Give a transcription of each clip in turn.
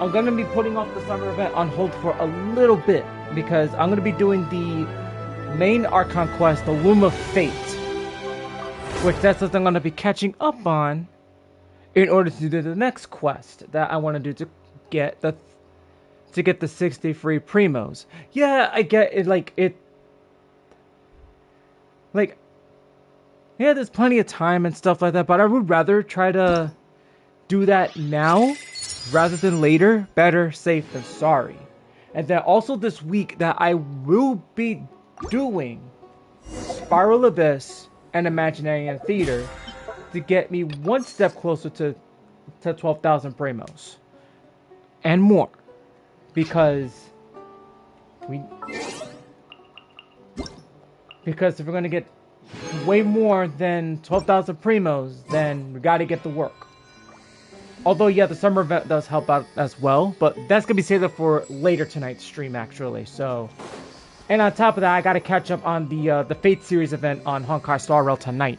I'm gonna be putting off the summer event on hold for a little bit because I'm gonna be doing the main Archon quest, the Loom of Fate, which that's what I'm gonna be catching up on in order to do the next quest that I want to do to get the 60 free primos. Yeah, I get it. Yeah, there's plenty of time and stuff like that, but I would rather try to do that now rather than later. Better safe than sorry. And then also this week that I will be doing Spiral Abyss and Imaginary Theater to get me one step closer to 12,000 primos and more, because if we're gonna get way more than 12,000 primos, then we gotta get to work. Although, yeah, the summer event does help out as well, but that's gonna be saved up for later tonight's stream, actually. So, and on top of that, I gotta catch up on the Fate series event on Honkai Star Rail tonight.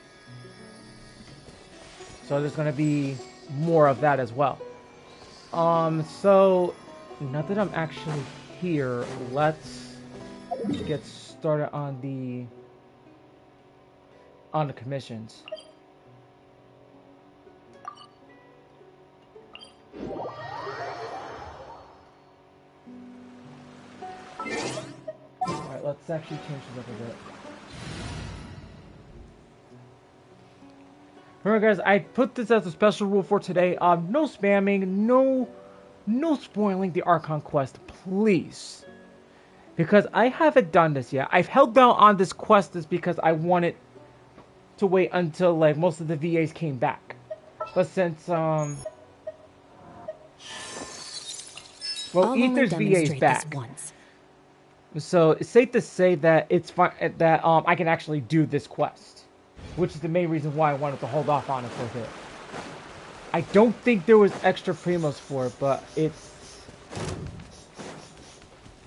So there's gonna be more of that as well. So now that I'm actually here, let's get started on the commissions. Alright, let's actually change this up a bit. Remember, guys, I put this as a special rule for today. No spamming, no spoiling the Archon quest, please. Because I haven't done this yet. I've held down on this quest is because I wanted to wait until like most of the VAs came back. But since well, Ether's VA is back, so it's safe to say that it's fine that I can actually do this quest, which is the main reason why I wanted to hold off on it for a bit. I don't think there was extra primos for it, but it's...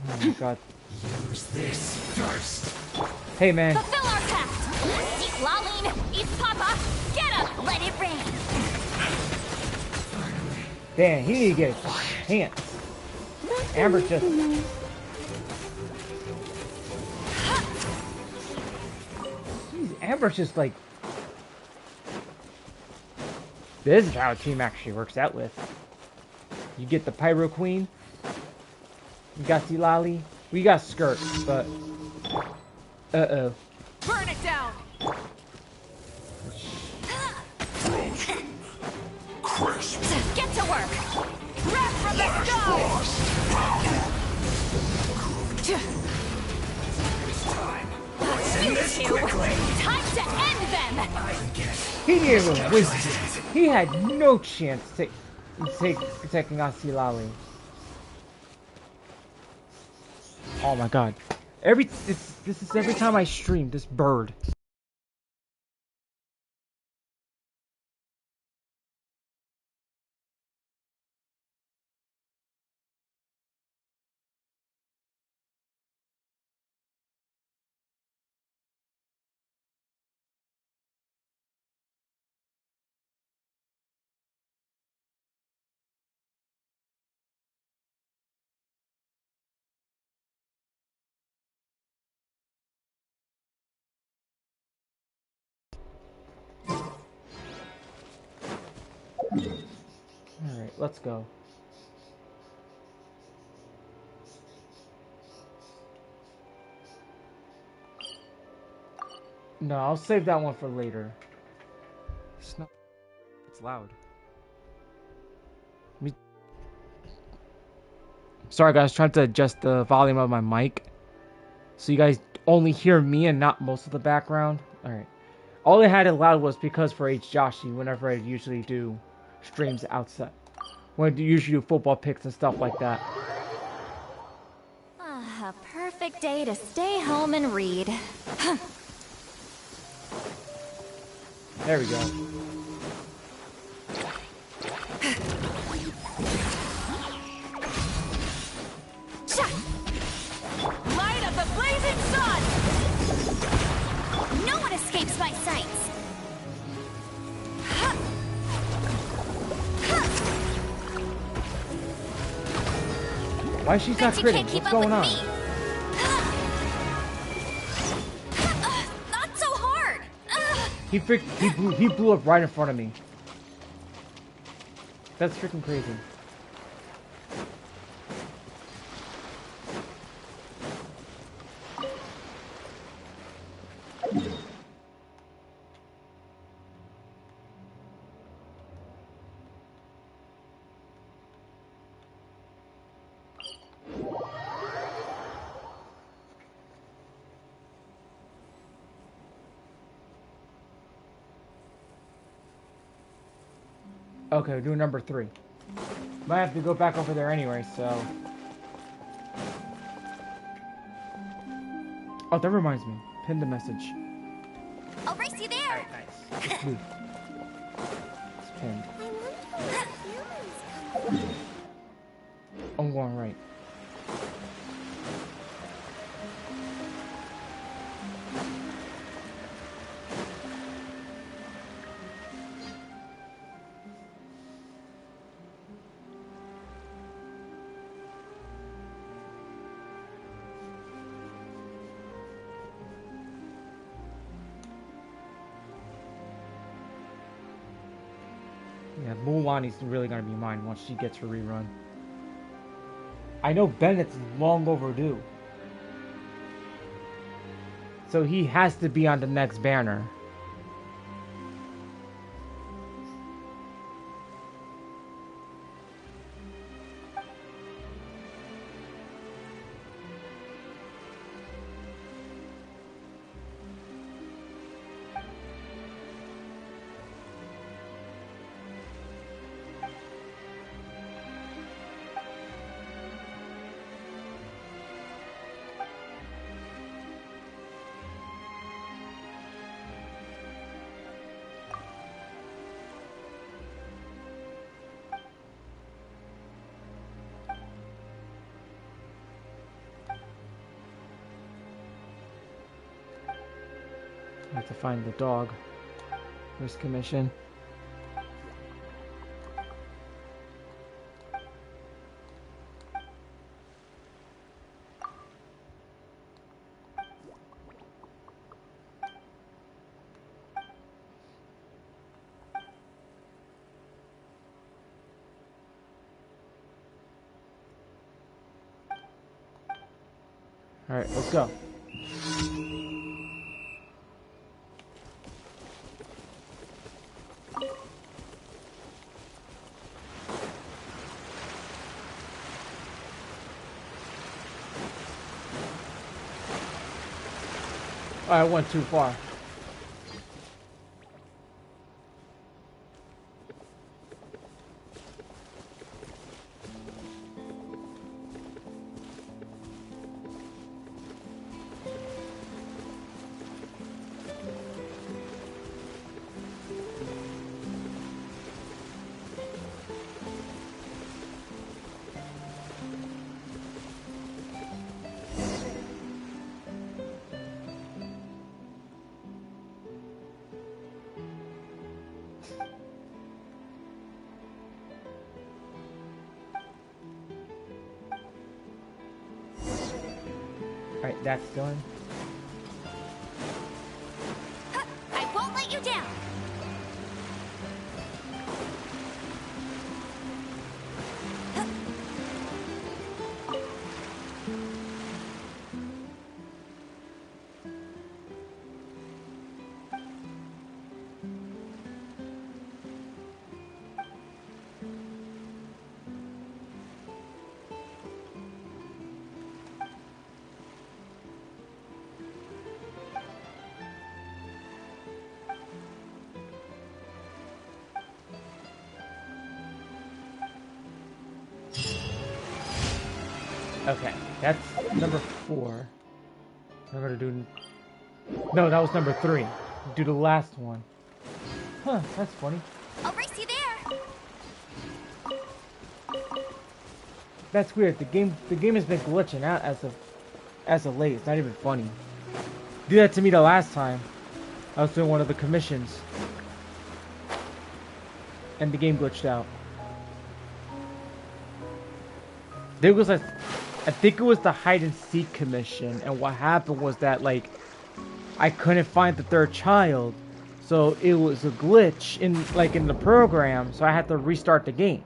Oh my god. Use this first. Hey man. Fulfill our pact! Seek Laline, eat Papa, get him! Let it rain! Damn, he need to get his pants. Amber's just... Jeez, Amber's just like... This is how a team actually works out with. You get the Pyro Queen. You got Silali. We got Skirt, but... Uh-oh. Burn it down! Crisp. Get to work! Wrap from the sky! It's time. Let's end this quickly. Time to end them! He didn't even win. He had no chance taking on Silali. Oh my god. This is every time I stream, this bird. Alright, let's go. No, I'll save that one for later. It's not... It's loud. Sorry guys, trying to adjust the volume of my mic, so you guys only hear me and not most of the background. Alright. All I had it loud was because for H. Joshi, whenever I usually do streams outside. When I usually do football picks and stuff like that. A perfect day to stay home and read. There we go. Light of the blazing sun! No one escapes my sights! Why she's not Bet you critting? can't keep What's up going with on? me. Not so hard. He blew up right in front of me. That's freaking crazy. Okay, we're doing number 3. Might have to go back over there anyway, so... Oh, that reminds me. Pin the message. I'll race you there. Alright, nice. Let's move. It's pinned. I'm going right. Yeah, Mulani's really gonna be mine once she gets her rerun. I know Bennett's long overdue. So he has to be on the next banner. I have to find the dog. First commission. Alright, let's go. I went too far. Alright, that's done. I won't let you down. Okay, that's number 4. I'm gonna do... No, that was number 3. Do the last one. Huh, that's funny. I'll race you there. That's weird. The game has been glitching out as of late. It's not even funny. Did that to me the last time. I was doing one of the commissions. And the game glitched out. there was like, I think it was the hide and seek commission, and what happened was that like I couldn't find the third child, so it was a glitch in the program, so I had to restart the game.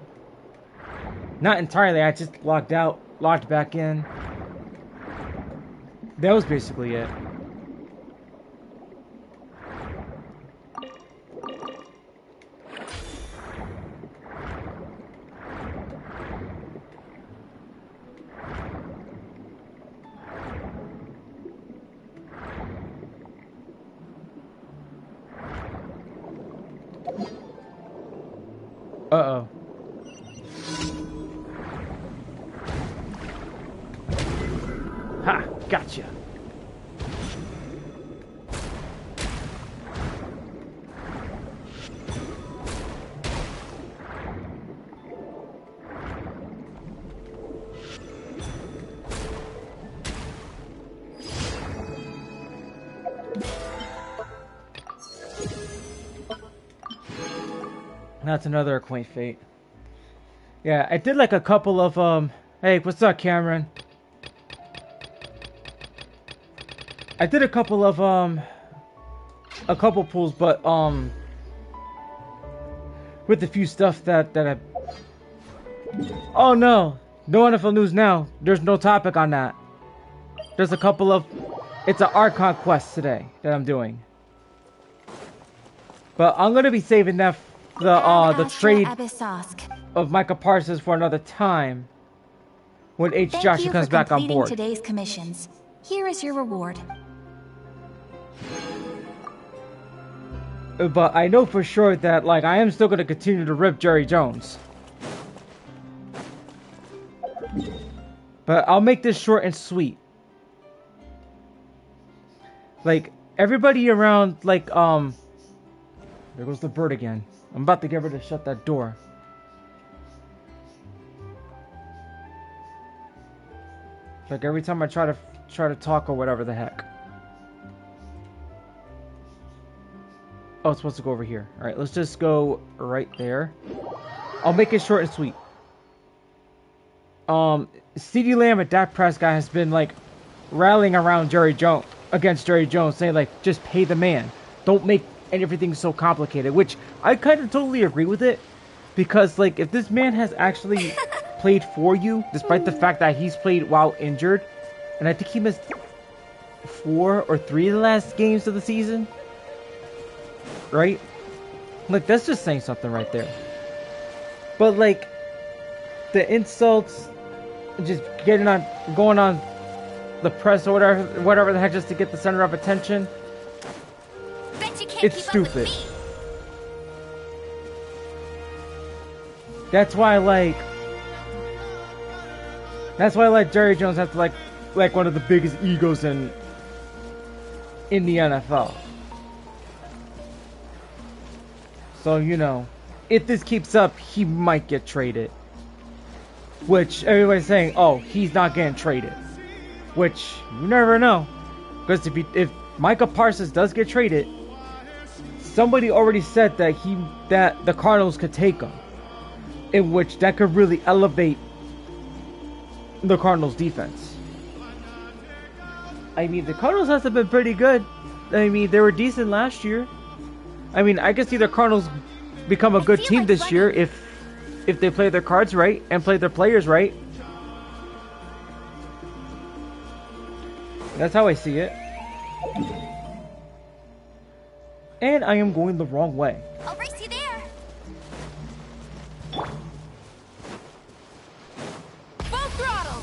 Not entirely, I just logged out, logged back in. That was basically it. Uh-oh. Ha! Gotcha! That's another quaint fate. Yeah, I did like a couple of hey, what's up, Cameron? I did a couple of a couple pulls, but with a few stuff that I. Oh no, no NFL news now. There's no topic on that. There's a couple of. It's an Archon quest today that I'm doing, but I'm gonna be saving that the trade of Micah Parsons for another time when H. Joshua comes back on board. Today's commissions. Here is your reward. But I know for sure that like I am still gonna continue to rip Jerry Jones. But I'll make this short and sweet. Like everybody around like there goes the bird again. I'm about to get ready to shut that door. Like every time I try to talk or whatever the heck. Oh, it's supposed to go over here. Alright, let's just go right there. I'll make it short and sweet. CeeDee Lamb and Dak Prescott has been like rallying around Jerry Jones against Jerry Jones, saying like just pay the man. Don't make everything so complicated, which I kind of totally agree with it, because like if this man has actually played for you, despite the fact that he's played while injured, and I think he missed 4 or 3 of the last games of the season, right? Like that's just saying something right there. But like the insults, just going on the press or whatever the heck, just to get the center of attention. It's stupid. That's why Jerry Jones has to like one of the biggest egos in the NFL. So, you know, if this keeps up, he might get traded. Which everybody's saying, oh, he's not getting traded. Which you never know. Because if Micah Parsons does get traded, somebody already said that the Cardinals could take him, in which that could really elevate the Cardinals defense. I mean, the Cardinals have been pretty good. I mean, they were decent last year. I mean, I could see the Cardinals become a good team this year if they play their cards right and play their players right. That's how I see it. And I am going the wrong way. I'll race you there. Full throttle.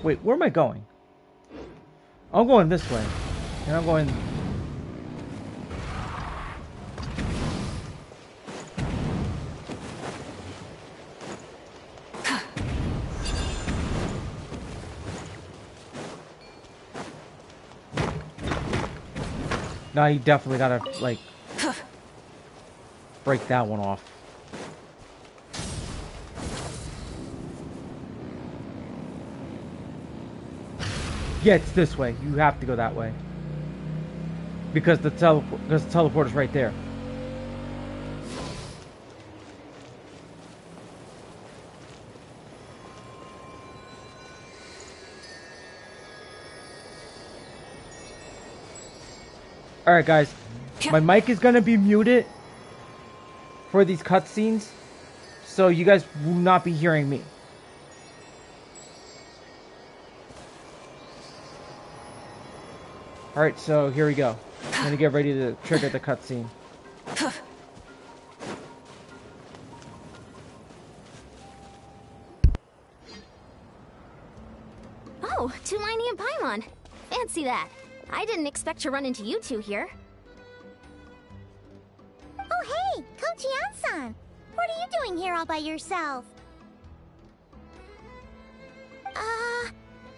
Wait, where am I going? I'm going this way. And I'm going... Now you definitely gotta, like, break that one off. Yeah, it's this way. You have to go that way. Because the teleporter's right there. Alright guys, my mic is gonna be muted for these cutscenes, so you guys will not be hearing me. Alright, so here we go. I'm gonna get ready to trigger the cutscene. Oh, Tulani and Paimon. Fancy that. I didn't expect to run into you two here. Oh hey, Kochi-san! What are you doing here all by yourself?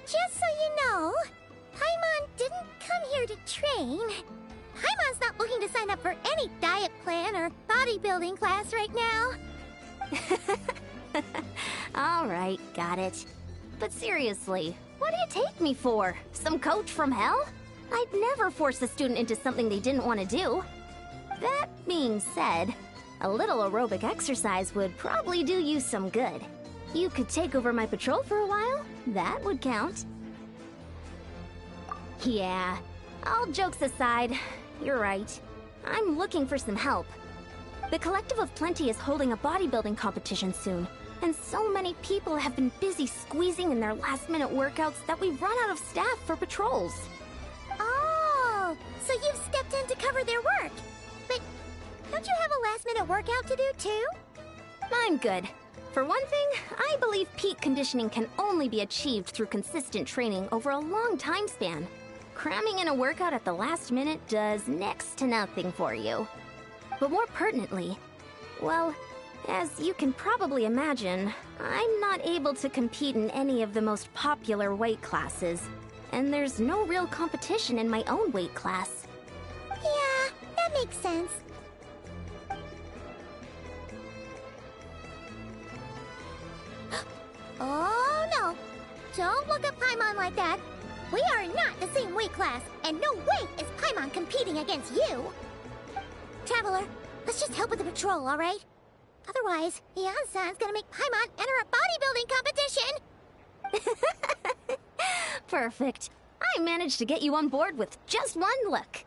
Just so you know, Paimon didn't come here to train. Paimon's not looking to sign up for any diet plan or bodybuilding class right now. Alright, got it. But seriously, what do you take me for? Some coach from hell? I'd never force a student into something they didn't want to do. That being said, a little aerobic exercise would probably do you some good. You could take over my patrol for a while. That would count. Yeah, all jokes aside, you're right. I'm looking for some help. The Collective of Plenty is holding a bodybuilding competition soon, and so many people have been busy squeezing in their last-minute workouts that we've run out of staff for patrols. Oh, so you've stepped in to cover their work. But don't you have a last-minute workout to do too? I'm good. For one thing, I believe peak conditioning can only be achieved through consistent training over a long time span. Cramming in a workout at the last minute does next to nothing for you. But more pertinently, well, as you can probably imagine, I'm not able to compete in any of the most popular weight classes, and there's no real competition in my own weight class. Yeah, that makes sense. Oh no! Don't look at Paimon like that! We are not the same weight class, and no way is Paimon competing against you! Traveler, let's just help with the patrol, alright? Otherwise, Yan-san's gonna make Paimon enter a bodybuilding competition! Perfect. I managed to get you on board with just one look.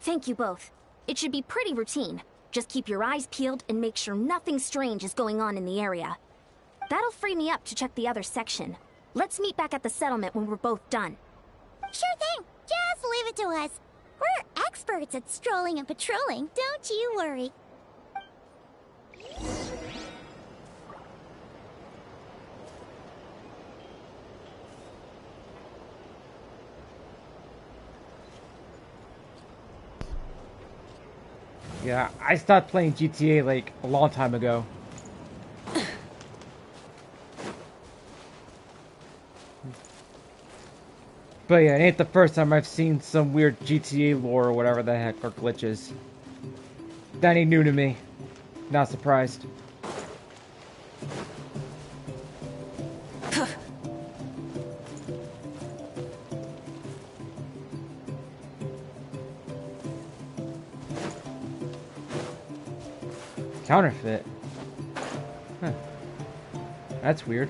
Thank you both. It should be pretty routine. Just keep your eyes peeled and make sure nothing strange is going on in the area. That'll free me up to check the other section. Let's meet back at the settlement when we're both done. Sure thing! Just leave it to us. We're experts at strolling and patrolling, don't you worry. Yeah, I stopped playing GTA like a long time ago. But yeah, it ain't the first time I've seen some weird GTA lore or whatever the heck, or glitches. That ain't new to me. Not surprised. Counterfeit? Huh. That's weird.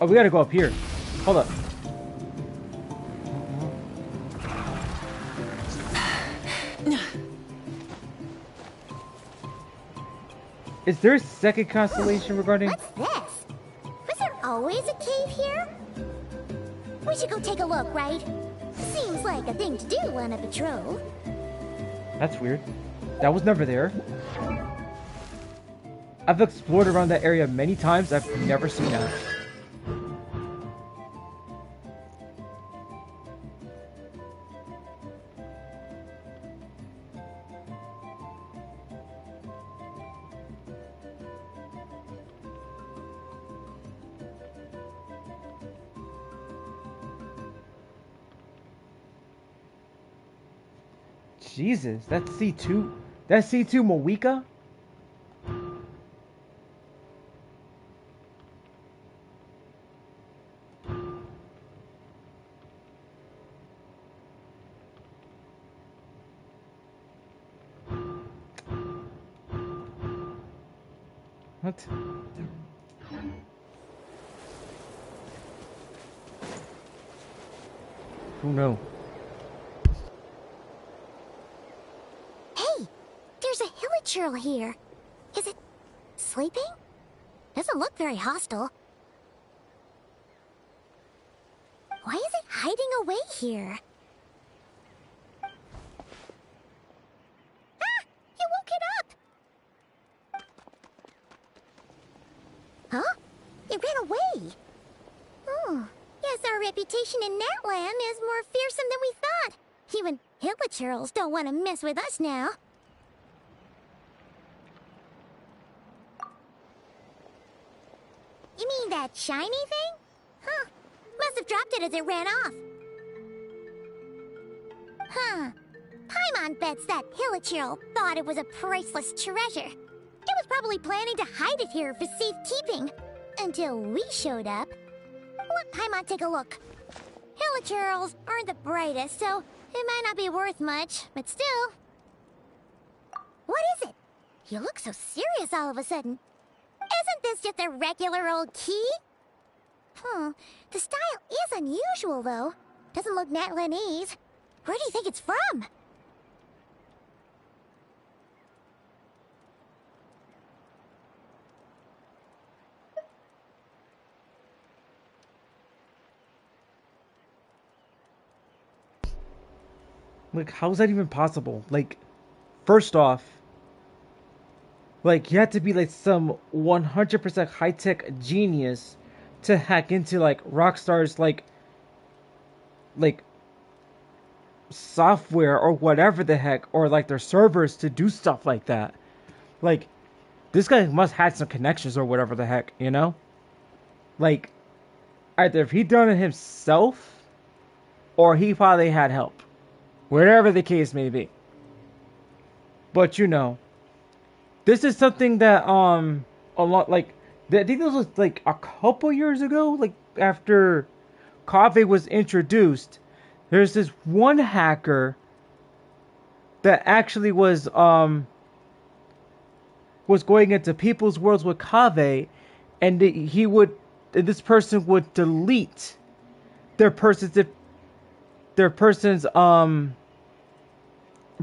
Oh, we gotta go up here. Hold up. Is there a second constellation regarding... What's this? Was there always a cave here? We should go take a look, right? Seems like a thing to do on a patrol. That's weird. That was never there. I've explored around that area many times. I've never seen that. Jesus, that's C2. That's C2 Moika? What? Oh no. Hey, there's a hilichurl here. Is it sleeping? Doesn't look very hostile. Why is it hiding away here? Ah! You woke it up! Huh? It ran away. Oh, yes, our reputation in Natland is more fearsome than we thought. Even hilichurls don't want to mess with us now. You mean that shiny thing? Huh. Must have dropped it as it ran off. Huh. Paimon bets that hilichurl thought it was a priceless treasure. It was probably planning to hide it here for safekeeping. Until we showed up. Let Paimon take a look. Hilichurls aren't the brightest, so it might not be worth much, but still. What is it? You look so serious all of a sudden. Isn't this just a regular old key? The style is unusual, though. Doesn't look Natlanese. Where do you think it's from? Like, how's that even possible? Like, first off, like, you have to be like some 100% high-tech genius to hack into like Rockstar's like software or whatever the heck, or like their servers to do stuff like that. Like, this guy must have some connections or whatever the heck, you know? Like, either if he done it himself or he probably had help. Whatever the case may be. But you know, this is something that a lot, like, I think this was like a couple years ago, like after Kaveh was introduced. There's this one hacker that actually was going into people's worlds with Kaveh, and this person would delete their person's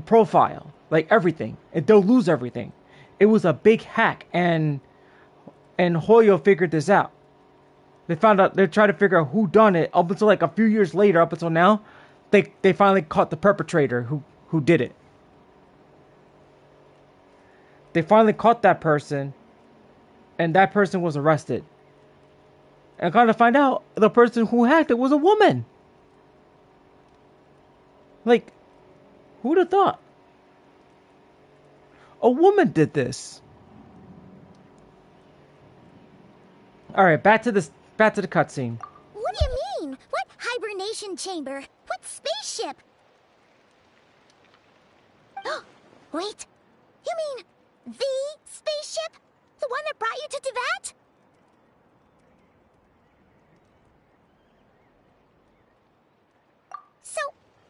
profile, like everything, and they'll lose everything. It was a big hack, and Hoyo figured this out. They found out, they tried to figure out who done it up until like a few years later. Up until now, they finally caught the perpetrator who did it. They finally caught that person, and that person was arrested. And kind of find out the person who hacked it was a woman. Like, who'd have thought? A woman did this. All right, back to the cutscene. What do you mean? What hibernation chamber? What spaceship? Wait, you mean the spaceship? The one that brought you to Teyvat? So,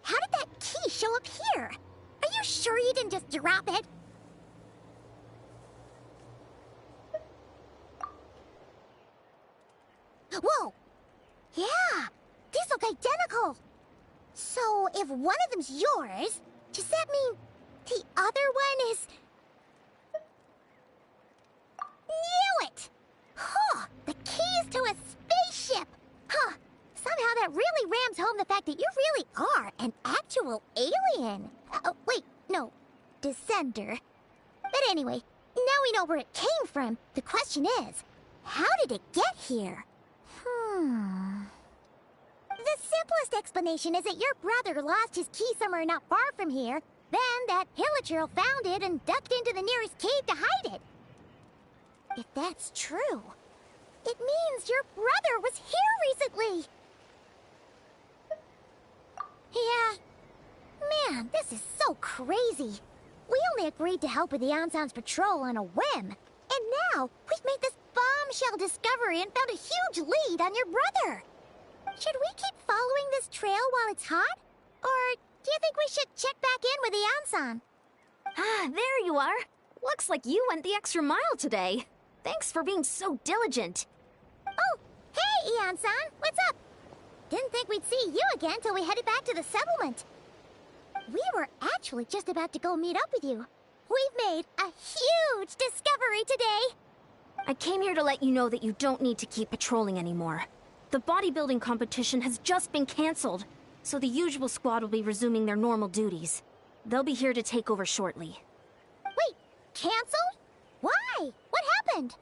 how did that key show up here? Are you sure you didn't just drop it? Whoa! Yeah! These look identical! So, if one of them's yours, does that mean the other one is... Knew it! Huh! The keys to a spaceship! Huh! Somehow that really rams home the fact that you really are an actual alien! Oh, wait, no. Descender. But anyway, now we know where it came from. The question is, how did it get here? The simplest explanation is that your brother lost his key somewhere not far from here. Then that hilichurl found it and ducked into the nearest cave to hide it. If that's true, it means your brother was here recently. Yeah. Man, this is so crazy. We only agreed to help with the Ansan's patrol on a whim. And now, we've made this bombshell discovery and found a huge lead on your brother. Should we keep following this trail while it's hot? Or do you think we should check back in with the Ansan? Ah, there you are. Looks like you went the extra mile today. Thanks for being so diligent. Oh, hey, Eon-san, what's up? Didn't think we'd see you again till we headed back to the settlement. We were actually just about to go meet up with you. We've made a huge discovery today. I came here to let you know that you don't need to keep patrolling anymore. The bodybuilding competition has just been cancelled, so the usual squad will be resuming their normal duties. They'll be here to take over shortly. Wait, canceled? Why? What happened?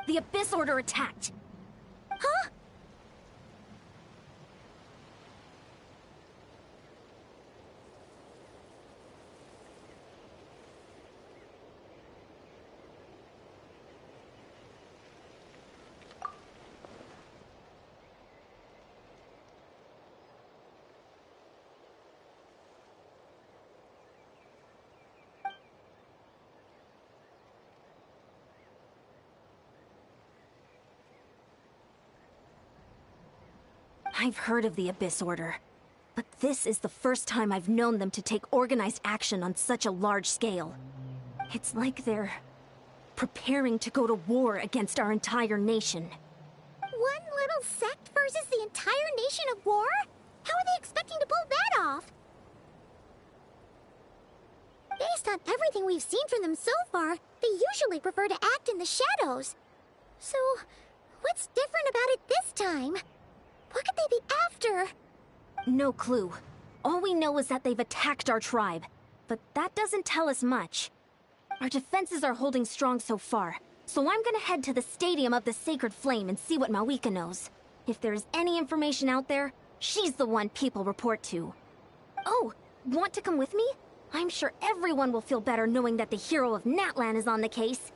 The Abyss Order attacked. Huh? I've heard of the Abyss Order, but this is the first time I've known them to take organized action on such a large scale. It's like they're preparing to go to war against our entire nation. One little sect versus the entire nation of war? How are they expecting to pull that off? Based on everything we've seen from them so far, they usually prefer to act in the shadows. So, what's different about it this time? What could they be after? No clue. All we know is that they've attacked our tribe, but that doesn't tell us much. Our defenses are holding strong so far, so I'm gonna head to the Stadium of the Sacred Flame and see what Mawika knows. If there's any information out there, she's the one people report to. Oh, want to come with me? I'm sure everyone will feel better knowing that the hero of Natlan is on the case.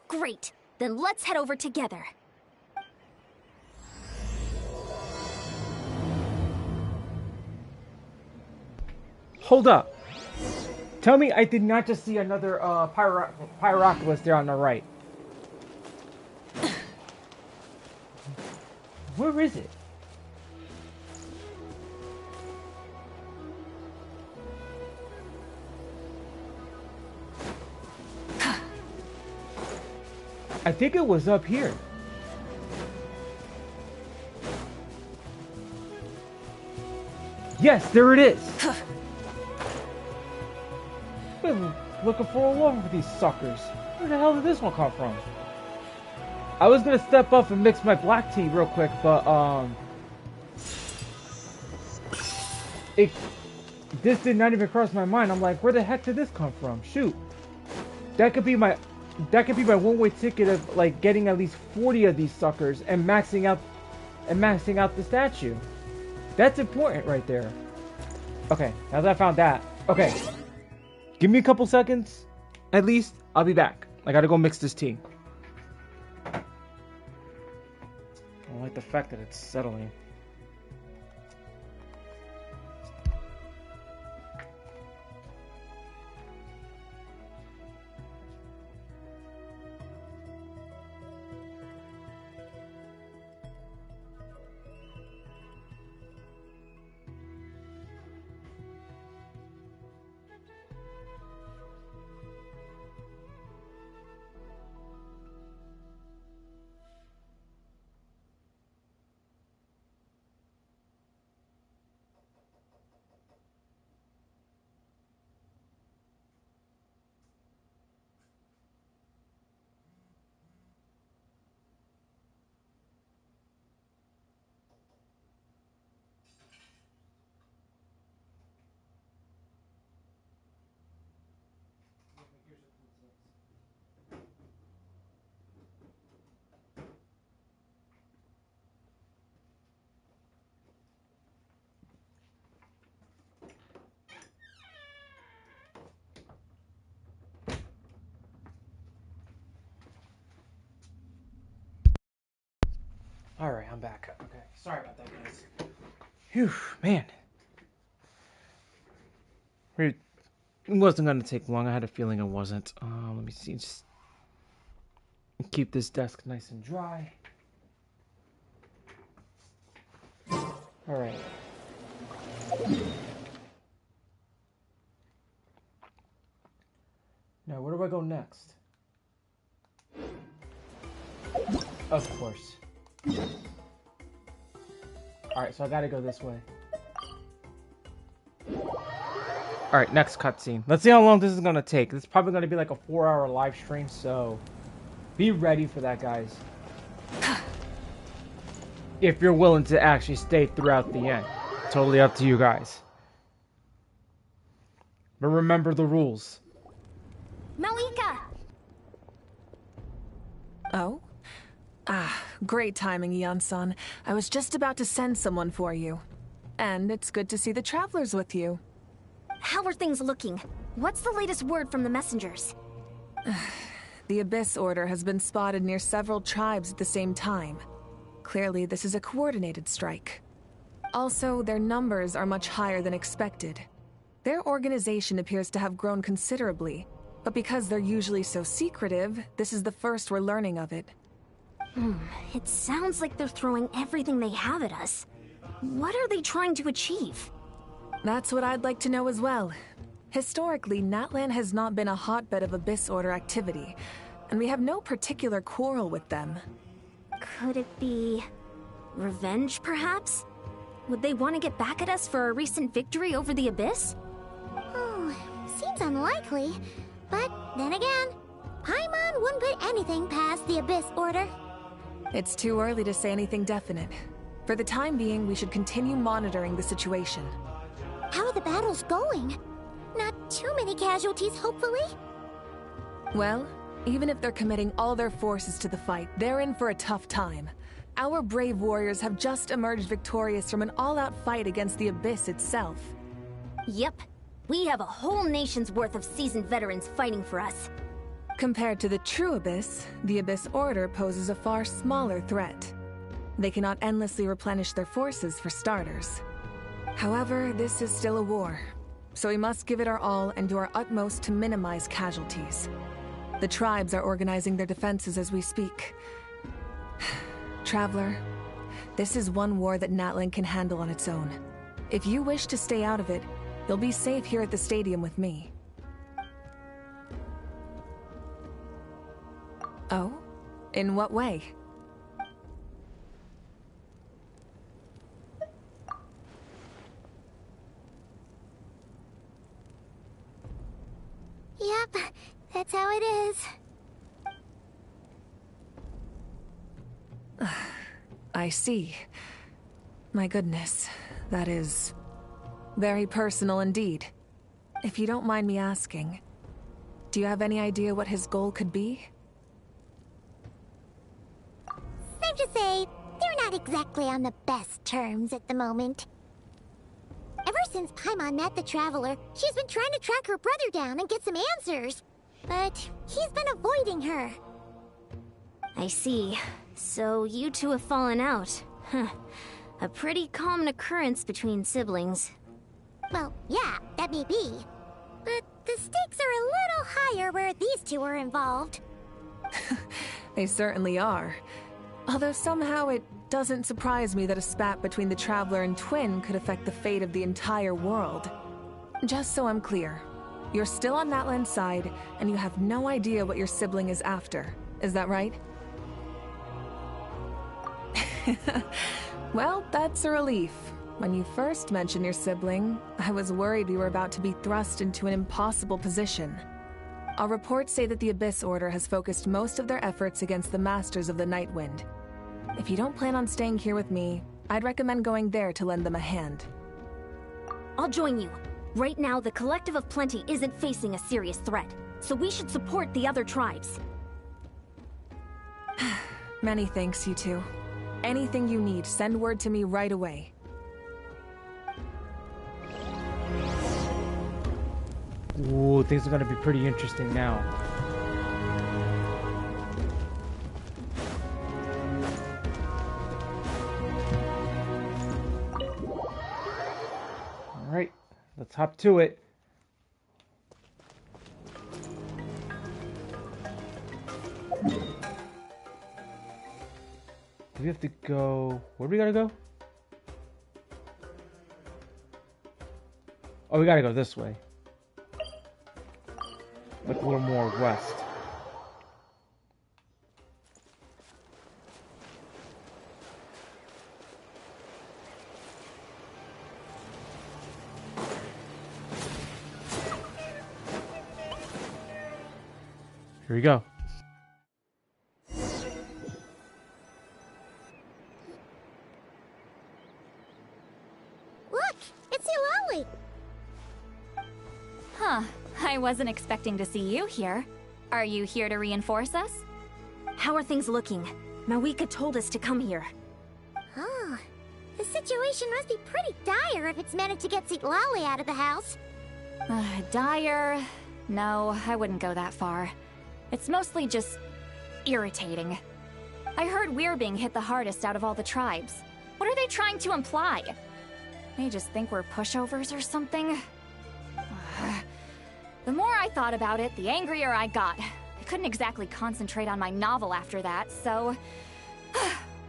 Great, then let's head over together. Hold up. Tell me I did not just see another Pyroculus there on the right. Where is it? I think it was up here. Yes, there it is. Been looking for all over these suckers. Where the hell did this one come from? I was gonna step up and mix my black tea real quick, but this did not even cross my mind. I'm like, where the heck did this come from? Shoot, that could be my one-way ticket of like getting at least 40 of these suckers and maxing out the statue. That's important right there. Okay, now that I found that. Okay, give me a couple seconds, at least. I'll be back. I gotta go mix this tea. I don't like the fact that it's settling. Alright, I'm back. Okay, sorry about that, guys. Phew, man. It wasn't going to take long. I had a feeling it wasn't. Let me see. Just keep this desk nice and dry. Alright. Now, where do I go next? Of course. Alright, so I gotta go this way. Alright, next cutscene. Let's see how long this is gonna take. This is probably gonna be like a 4-hour live stream, so be ready for that, guys. If you're willing to actually stay throughout the end. Totally up to you guys. But remember the rules. Malika! Oh? Ah, great timing, Eon-san. I was just about to send someone for you. And it's good to see the travelers with you. How are things looking? What's the latest word from the messengers? The Abyss Order has been spotted near several tribes at the same time. Clearly, this is a coordinated strike. Also, their numbers are much higher than expected. Their organization appears to have grown considerably, but because they're usually so secretive, this is the first we're learning of it. It sounds like they're throwing everything they have at us. What are they trying to achieve? That's what I'd like to know as well. Historically, Natlan has not been a hotbed of Abyss Order activity, and we have no particular quarrel with them. Could it be revenge, perhaps? Would they want to get back at us for a recent victory over the Abyss? Seems unlikely. But then again, Paimon wouldn't put anything past the Abyss Order. It's too early to say anything definite. For the time being, we should continue monitoring the situation. How are the battles going? Not too many casualties, hopefully? Well, even if they're committing all their forces to the fight, they're in for a tough time. Our brave warriors have just emerged victorious from an all-out fight against the Abyss itself. Yep. We have a whole nation's worth of seasoned veterans fighting for us. Compared to the true Abyss, the Abyss Order poses a far smaller threat. They cannot endlessly replenish their forces for starters. However, this is still a war, so we must give it our all and do our utmost to minimize casualties. The tribes are organizing their defenses as we speak. Traveler, this is one war that Natlan can handle on its own. If you wish to stay out of it, you'll be safe here at the stadium with me. Oh? In what way? Yep, that's how it is. I see. My goodness, that is very personal indeed. If you don't mind me asking, do you have any idea what his goal could be? Safe to say, they're not exactly on the best terms at the moment. Ever since Paimon met the Traveler, she's been trying to track her brother down and get some answers. But he's been avoiding her. I see. So you two have fallen out. Huh. A pretty common occurrence between siblings. Well, yeah, that may be. But the stakes are a little higher where these two are involved. They certainly are. Although somehow it doesn't surprise me that a spat between the Traveler and Twin could affect the fate of the entire world. Just so I'm clear, you're still on Natlan's side, and you have no idea what your sibling is after. Is that right? Well, that's a relief. When you first mentioned your sibling, I was worried we were about to be thrust into an impossible position. Our reports say that the Abyss Order has focused most of their efforts against the Masters of the Nightwind. If you don't plan on staying here with me, I'd recommend going there to lend them a hand. I'll join you. Right now, the Collective of Plenty isn't facing a serious threat, so we should support the other tribes. Many thanks, you two. Anything you need, send word to me right away. Ooh, things are gonna be pretty interesting now. Alright, let's hop to it. Do we have to go... Where do we gotta go? Oh, we gotta go this way. Like a little more west. Here we go. Look, it's Eulalie. Huh. I wasn't expecting to see you here. Are you here to reinforce us? How are things looking? Mawika told us to come here. Oh, the situation must be pretty dire if it's managed to get Eulalie out of the house. Dire? No, I wouldn't go that far. It's mostly just irritating. I heard we're being hit the hardest out of all the tribes. What are they trying to imply? They just think we're pushovers or something? The more I thought about it, the angrier I got. I couldn't exactly concentrate on my novel after that, so...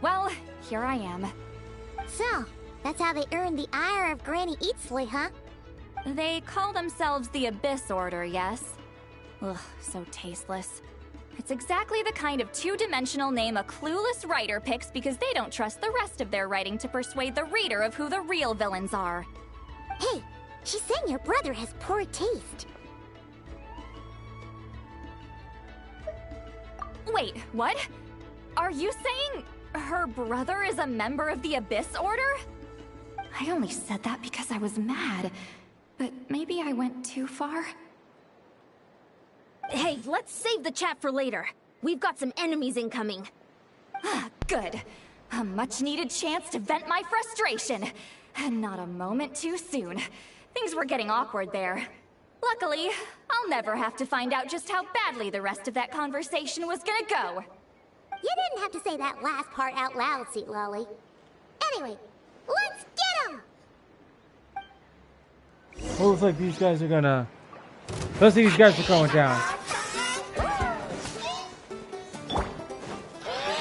well, here I am. So, that's how they earned the ire of Granny Eatsley, huh? They call themselves the Abyss Order, yes? Ugh, so tasteless. It's exactly the kind of two-dimensional name a clueless writer picks because they don't trust the rest of their writing to persuade the reader of who the real villains are. Hey, she's saying your brother has poor taste. Wait, what? Are you saying her brother is a member of the Abyss Order? I only said that because I was mad, but maybe I went too far. Hey, let's save the chat for later. We've got some enemies incoming. Good. A much-needed chance to vent my frustration. Not a moment too soon. Things were getting awkward there. Luckily, I'll never have to find out just how badly the rest of that conversation was gonna go. You didn't have to say that last part out loud, Eulalie. Anyway, let's get him! Well, looks like these guys are gonna... Looks like these guys are going down.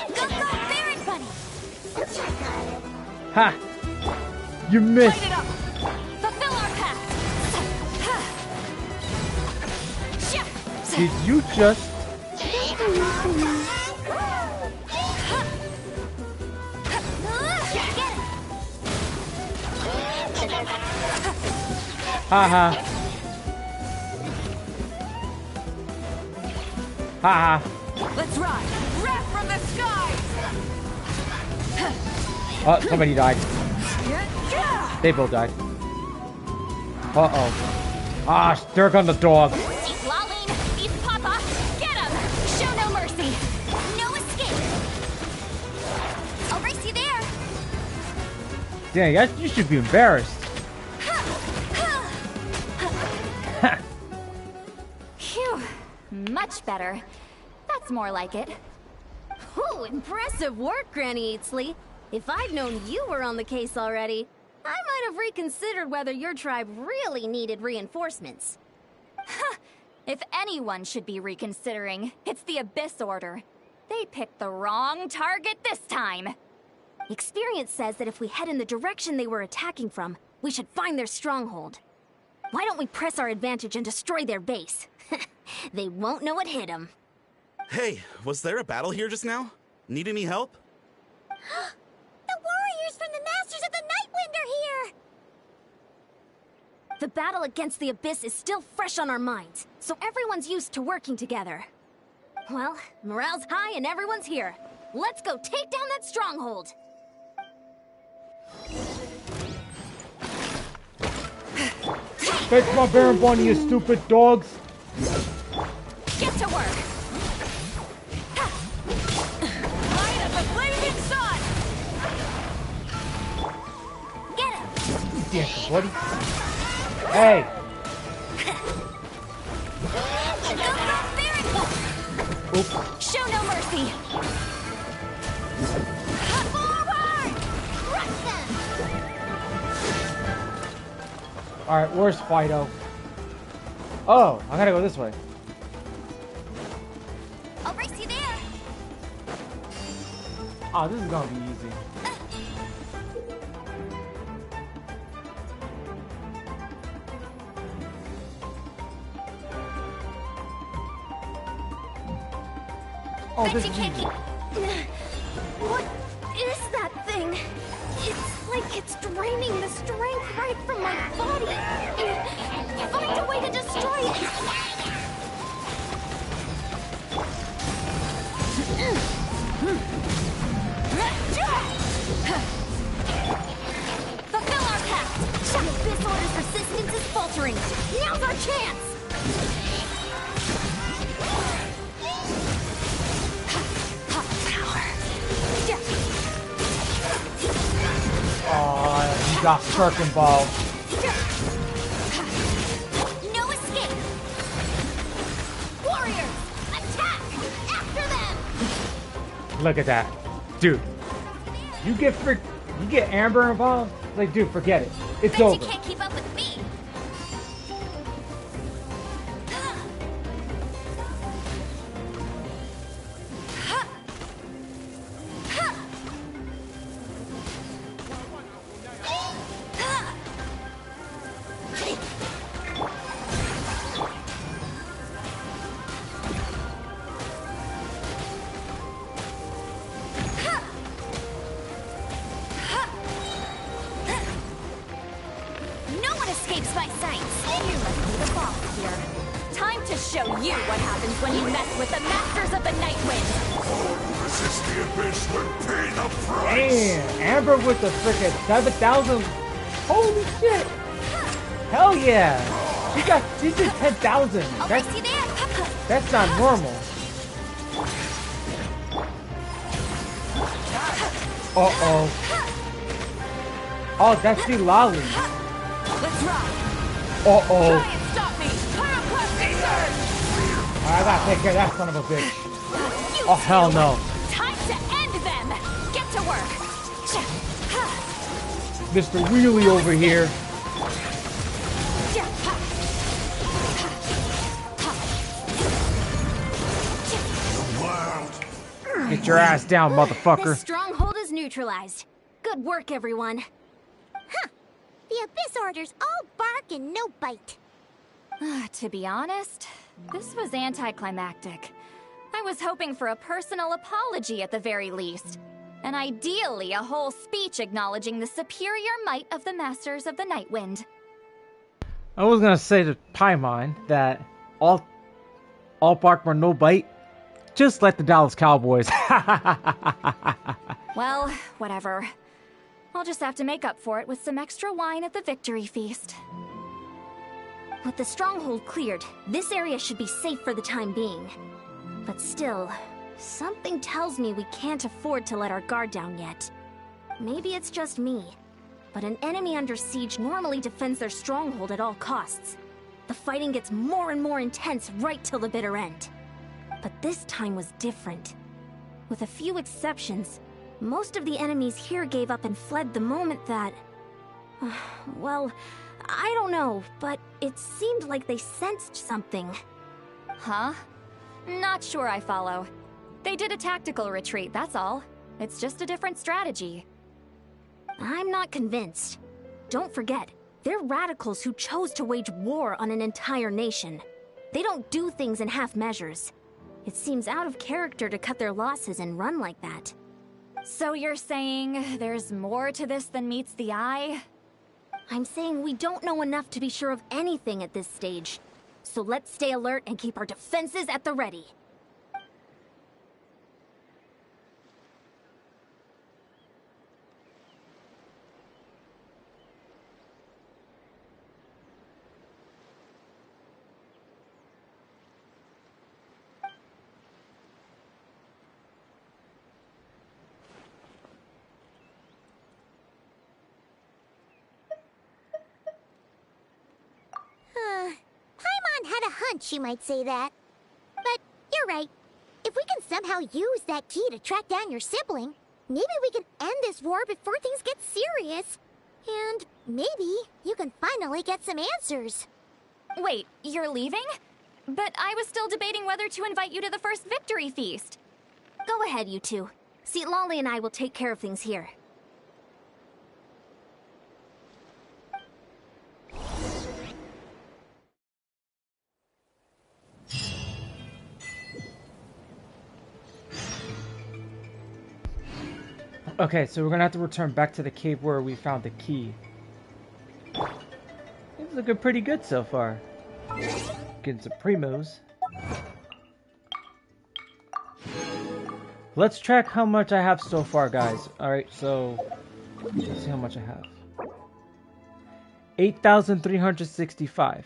Go, Baron Bunny! Ha! You missed! Light it up! Fulfill our pact! Did you just... Haha. Haha. Let's ride! Wrath from the skies! Oh, somebody died. They both died. Uh-oh. Ah, Dirk on the dog. Eat Laline! Eat Papa! Get him! Show no mercy! No escape! I'll race you there! Dang, you should be embarrassed. Phew. Much better. That's more like it. Ooh, impressive work, Granny Eatsley. If I'd known you were on the case already, I might have reconsidered whether your tribe really needed reinforcements. If anyone should be reconsidering, it's the Abyss Order. They picked the wrong target this time. Experience says that if we head in the direction they were attacking from, we should find their stronghold. Why don't we press our advantage and destroy their base? They won't know what hit them. Hey, was there a battle here just now? Need any help? The warriors from the Masters of the Nightwind are here! The battle against the Abyss is still fresh on our minds, so everyone's used to working together. Well, morale's high and everyone's here. Let's go take down that stronghold! Fetch my Baron Bunny, you stupid dogs! Get to work! Light of the blazing sun! Get him! Damn, buddy. Hey! Go, Baron Bunny! Oop. Show no mercy! Forward! Crush them! Alright, where's Fido? Oh, I gotta go this way. I'll race you there! Oh, this is gonna be easy. Oh, Bet this you is can't easy. keep... What is that thing? It's like it's draining the strength right from my body. Find a way to destroy it. Fulfill our pact. This order's resistance is faltering. Now's our chance. Oh, you got Cirque involved. No escape! Warriors, attack! After them! Look at that. Dude. You get Amber involved? Like, dude, forget it. It's Bet over. you can't keep up with me! No one escapes my sight! You must be the boss here. Time to show you what happens when you mess with the Masters of the Night Wind! Resist the abyss will pay the price. Damn, Amber with the frickin' 7,000. Holy shit. Hell yeah. She did 10,000. I'll race you there! That's not normal. Uh-oh. Oh, that's the lolly. Let's rock. Uh-oh. Try and stop me. Pyroclastic surge. I gotta take care of that son of a bitch. You Oh, hell two. no. Time to end them! Get to work! Mr. Wheelie over here. Wild. Get your ass down, This motherfucker. stronghold is neutralized. Good work, everyone. Huh. The Abyss Order's all bark and no bite. To be honest, this was anticlimactic. I was hoping for a personal apology at the very least. And ideally, a whole speech acknowledging the superior might of the Masters of the Night Wind. I was gonna say to Paimon that all bark but no bite. Just like the Dallas Cowboys. Well, whatever. I'll just have to make up for it with some extra wine at the victory feast. With the stronghold cleared, this area should be safe for the time being. But still, something tells me we can't afford to let our guard down yet. Maybe it's just me, but an enemy under siege normally defends their stronghold at all costs. The fighting gets more and more intense right till the bitter end. But this time was different. With a few exceptions, most of the enemies here gave up and fled the moment that... well, I don't know, but it seemed like they sensed something. Huh? Not sure I follow. They did a tactical retreat, that's all. It's just a different strategy. I'm not convinced. Don't forget, they're radicals who chose to wage war on an entire nation. They don't do things in half measures. It seems out of character to cut their losses and run like that. So you're saying there's more to this than meets the eye? I'm saying we don't know enough to be sure of anything at this stage. So let's stay alert and keep our defenses at the ready. Paimon had a hunch you might say that. But you're right. If we can somehow use that key to track down your sibling, maybe we can end this war before things get serious. And maybe you can finally get some answers. Wait, you're leaving? But I was still debating whether to invite you to the first victory feast. Go ahead, you two. See, Lolly and I will take care of things here. Okay, so we're gonna have to return back to the cave where we found the key. It's looking pretty good so far. Getting some primos. Let's track how much I have so far, guys. Alright, so let's see how much I have. 8,365.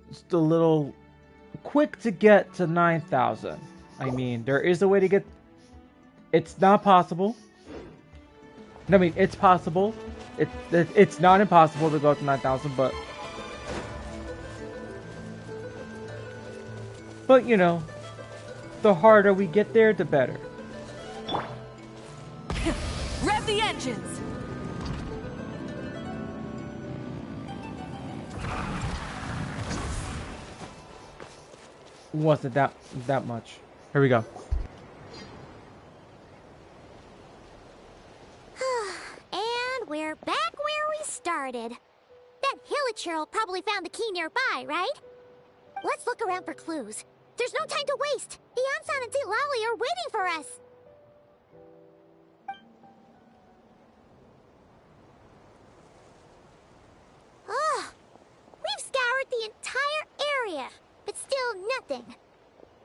Just a little quick to get to 9,000. I mean, there is a way to get... It's not possible. I mean, it's possible. It's not impossible to go to 9,000, but... But, you know, the harder we get there, the better. Rev the engines! Wasn't that much. Here we go. And we're back where we started. That Hilichurl probably found the key nearby, right? Let's look around for clues. There's no time to waste. The Ansan and Lali are waiting for us. Ugh. We've scoured the entire area, but still nothing.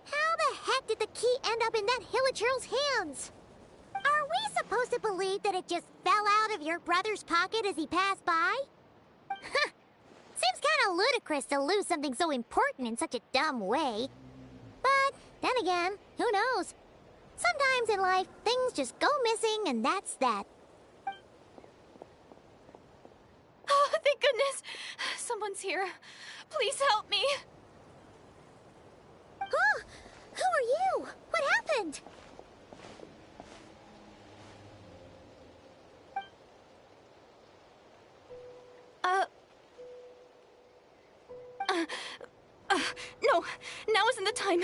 How the heck did the key end up in that Hilichurl's hands? Are we supposed to believe that it just fell out of your brother's pocket as he passed by? Seems kind of ludicrous to lose something so important in such a dumb way. But then again, who knows? Sometimes in life, things just go missing and that's that. Oh, thank goodness. Someone's here. Please help me. Huh? Who are you? What happened? No, now isn't the time.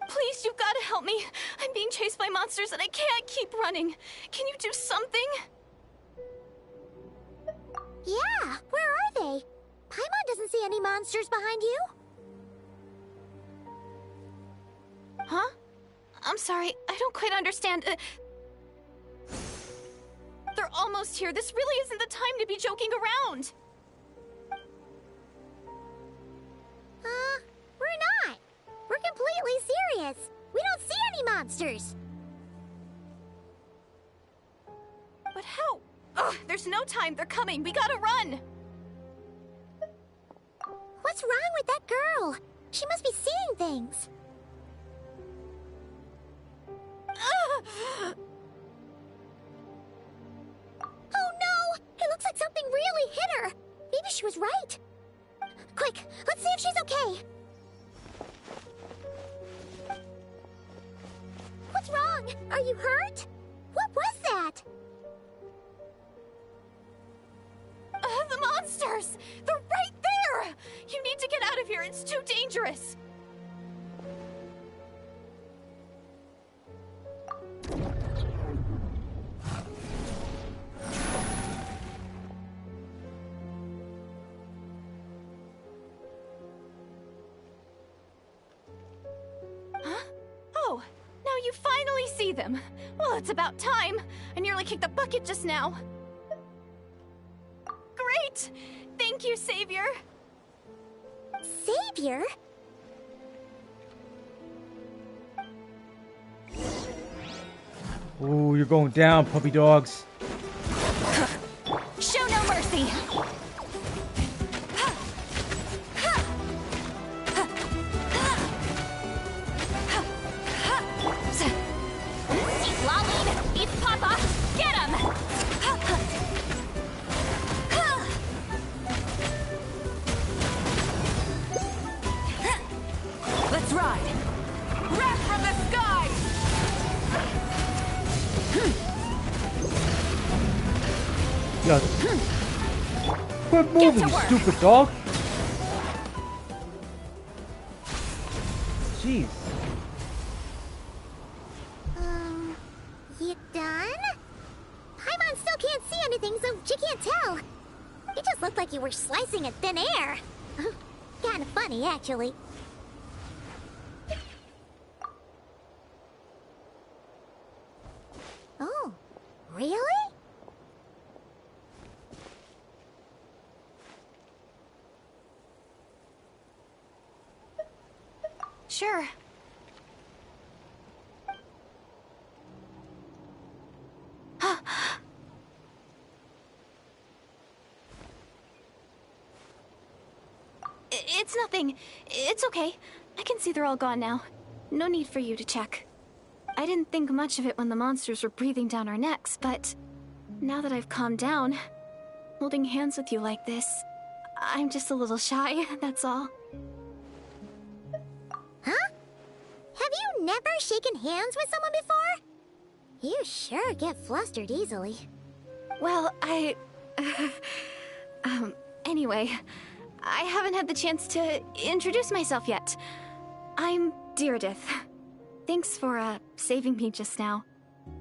Please, you've got to help me. I'm being chased by monsters and I can't keep running. Can you do something? Yeah, where are they? Paimon doesn't see any monsters behind you. Huh? I'm sorry, I don't quite understand. They're almost here. This really isn't the time to be joking around. We're not. We're completely serious. We don't see any monsters. But how? Ugh, there's no time. They're coming. We gotta run. What's wrong with that girl? She must be seeing things. Oh no! It looks like something really hit her. Maybe she was right. Quick, let's see if she's okay. What's wrong? Are you hurt? What was that? The monsters! They're right there! You need to get out of here. It's too dangerous. Oh, now you finally see them. Well, it's about time. I nearly kicked the bucket just now. Great! Thank you, Savior. Savior? Ooh, you're going down, puppy dogs. Show no mercy. Lolly, beat Papa, get him! Let's ride! Wrath from the sky! Yeah. Quit moving, you stupid dog. Jeez. You done? Paimon still can't see anything, so she can't tell. It just looked like you were slicing at thin air. Kinda funny, actually. Oh, Really? Sure. It's nothing. It's okay. I can see they're all gone now. No need for you to check. I didn't think much of it when the monsters were breathing down our necks, but now that I've calmed down, holding hands with you like this, I'm just a little shy, that's all. Huh? Have you never shaken hands with someone before? You sure get flustered easily. Well, anyway, I haven't had the chance to introduce myself yet. I'm Deirdith. Thanks for, saving me just now.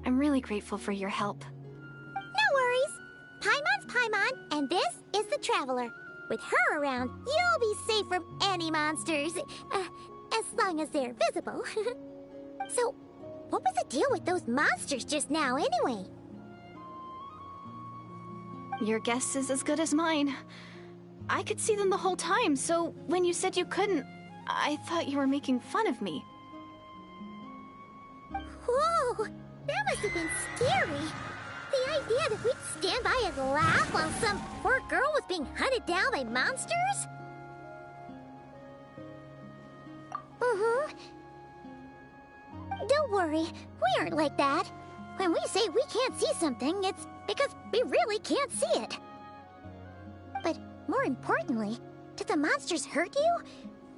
I'm really grateful for your help. No worries. Paimon's Paimon, and this is the Traveler. With her around, you'll be safe from any monsters. As long as they're visible. So, what was the deal with those monsters just now, anyway? Your guess is as good as mine. I could see them the whole time, so when you said you couldn't, I thought you were making fun of me. Whoa! That must have been scary. The idea that we'd stand by and laugh while some poor girl was being hunted down by monsters? Don't worry, we aren't like that. When we say we can't see something, it's because we really can't see it. But more importantly, did the monsters hurt you?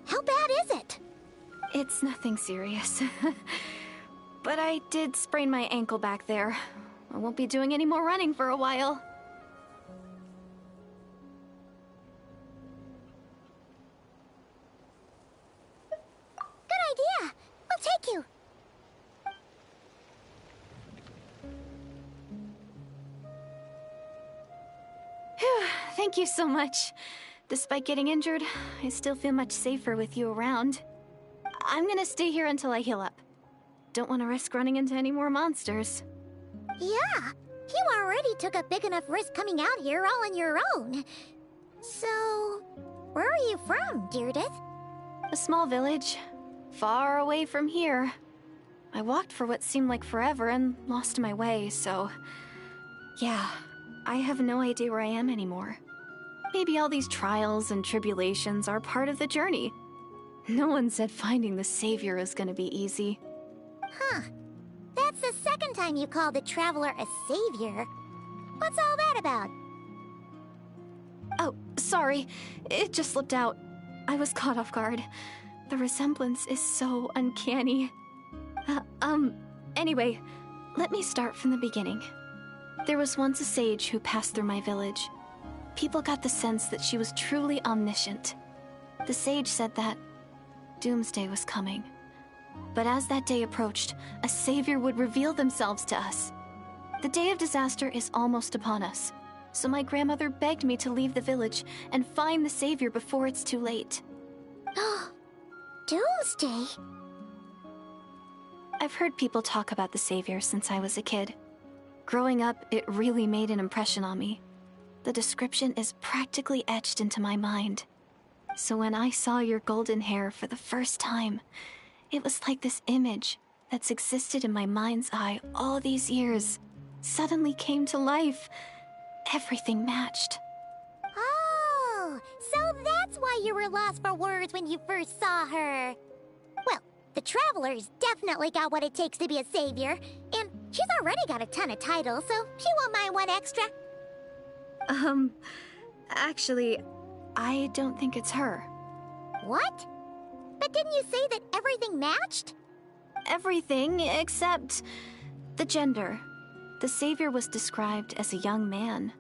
How bad is it? It's nothing serious. But I did sprain my ankle back there. I won't be doing any more running for a while. Good idea! We'll take you! Whew, thank you so much. Despite getting injured, I still feel much safer with you around. I'm gonna stay here until I heal up. Don't want to risk running into any more monsters. Yeah, you already took a big enough risk coming out here all on your own. So, where are you from, Deirdith? A small village, far away from here. I walked for what seemed like forever and lost my way, so... yeah, I have no idea where I am anymore. Maybe all these trials and tribulations are part of the journey. No one said finding the Savior is gonna be easy. Huh. That's the second time you called the Traveler a savior. What's all that about? Oh, sorry. It just slipped out. I was caught off guard. The resemblance is so uncanny. Anyway, let me start from the beginning. There was once a sage who passed through my village. People got the sense that she was truly omniscient. The sage said that doomsday was coming. But as that day approached, a savior would reveal themselves to us. The day of disaster is almost upon us, so my grandmother begged me to leave the village and find the savior before it's too late. Doomsday? I've heard people talk about the savior since I was a kid. Growing up, it really made an impression on me. The description is practically etched into my mind. So when I saw your golden hair for the first time, it was like this image that's existed in my mind's eye all these years suddenly came to life. Everything matched. Oh, so that's why you were lost for words when you first saw her. Well, the Traveler's definitely got what it takes to be a savior, and she's already got a ton of titles, so she won't mind one extra. Actually, I don't think it's her. What? But didn't you say that everything matched? Everything except the gender. The savior was described as a young man.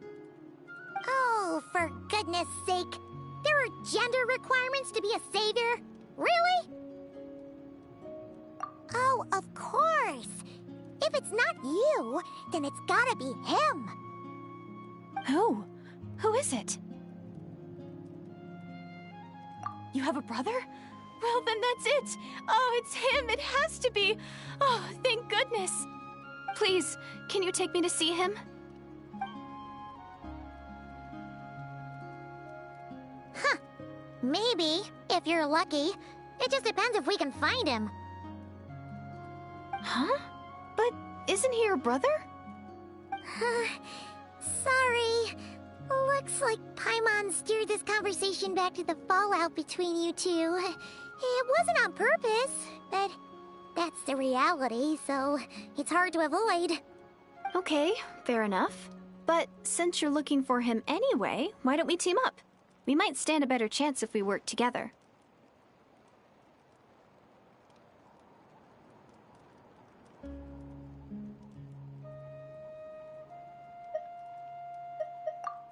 Oh, for goodness sake. There are gender requirements to be a savior? Really? Oh, of course. If it's not you, then it's gotta be him. Who? Who is it? You have a brother? Well, then that's it. Oh, it's him. It has to be. Oh, thank goodness. Please, can you take me to see him? Huh. Maybe, if you're lucky. It just depends if we can find him. Huh? But isn't he your brother? Sorry. Looks like Paimon steered this conversation back to the fallout between you two. It wasn't on purpose, but that's the reality, so it's hard to avoid. Okay, fair enough. But since you're looking for him anyway, why don't we team up? We might stand a better chance if we work together.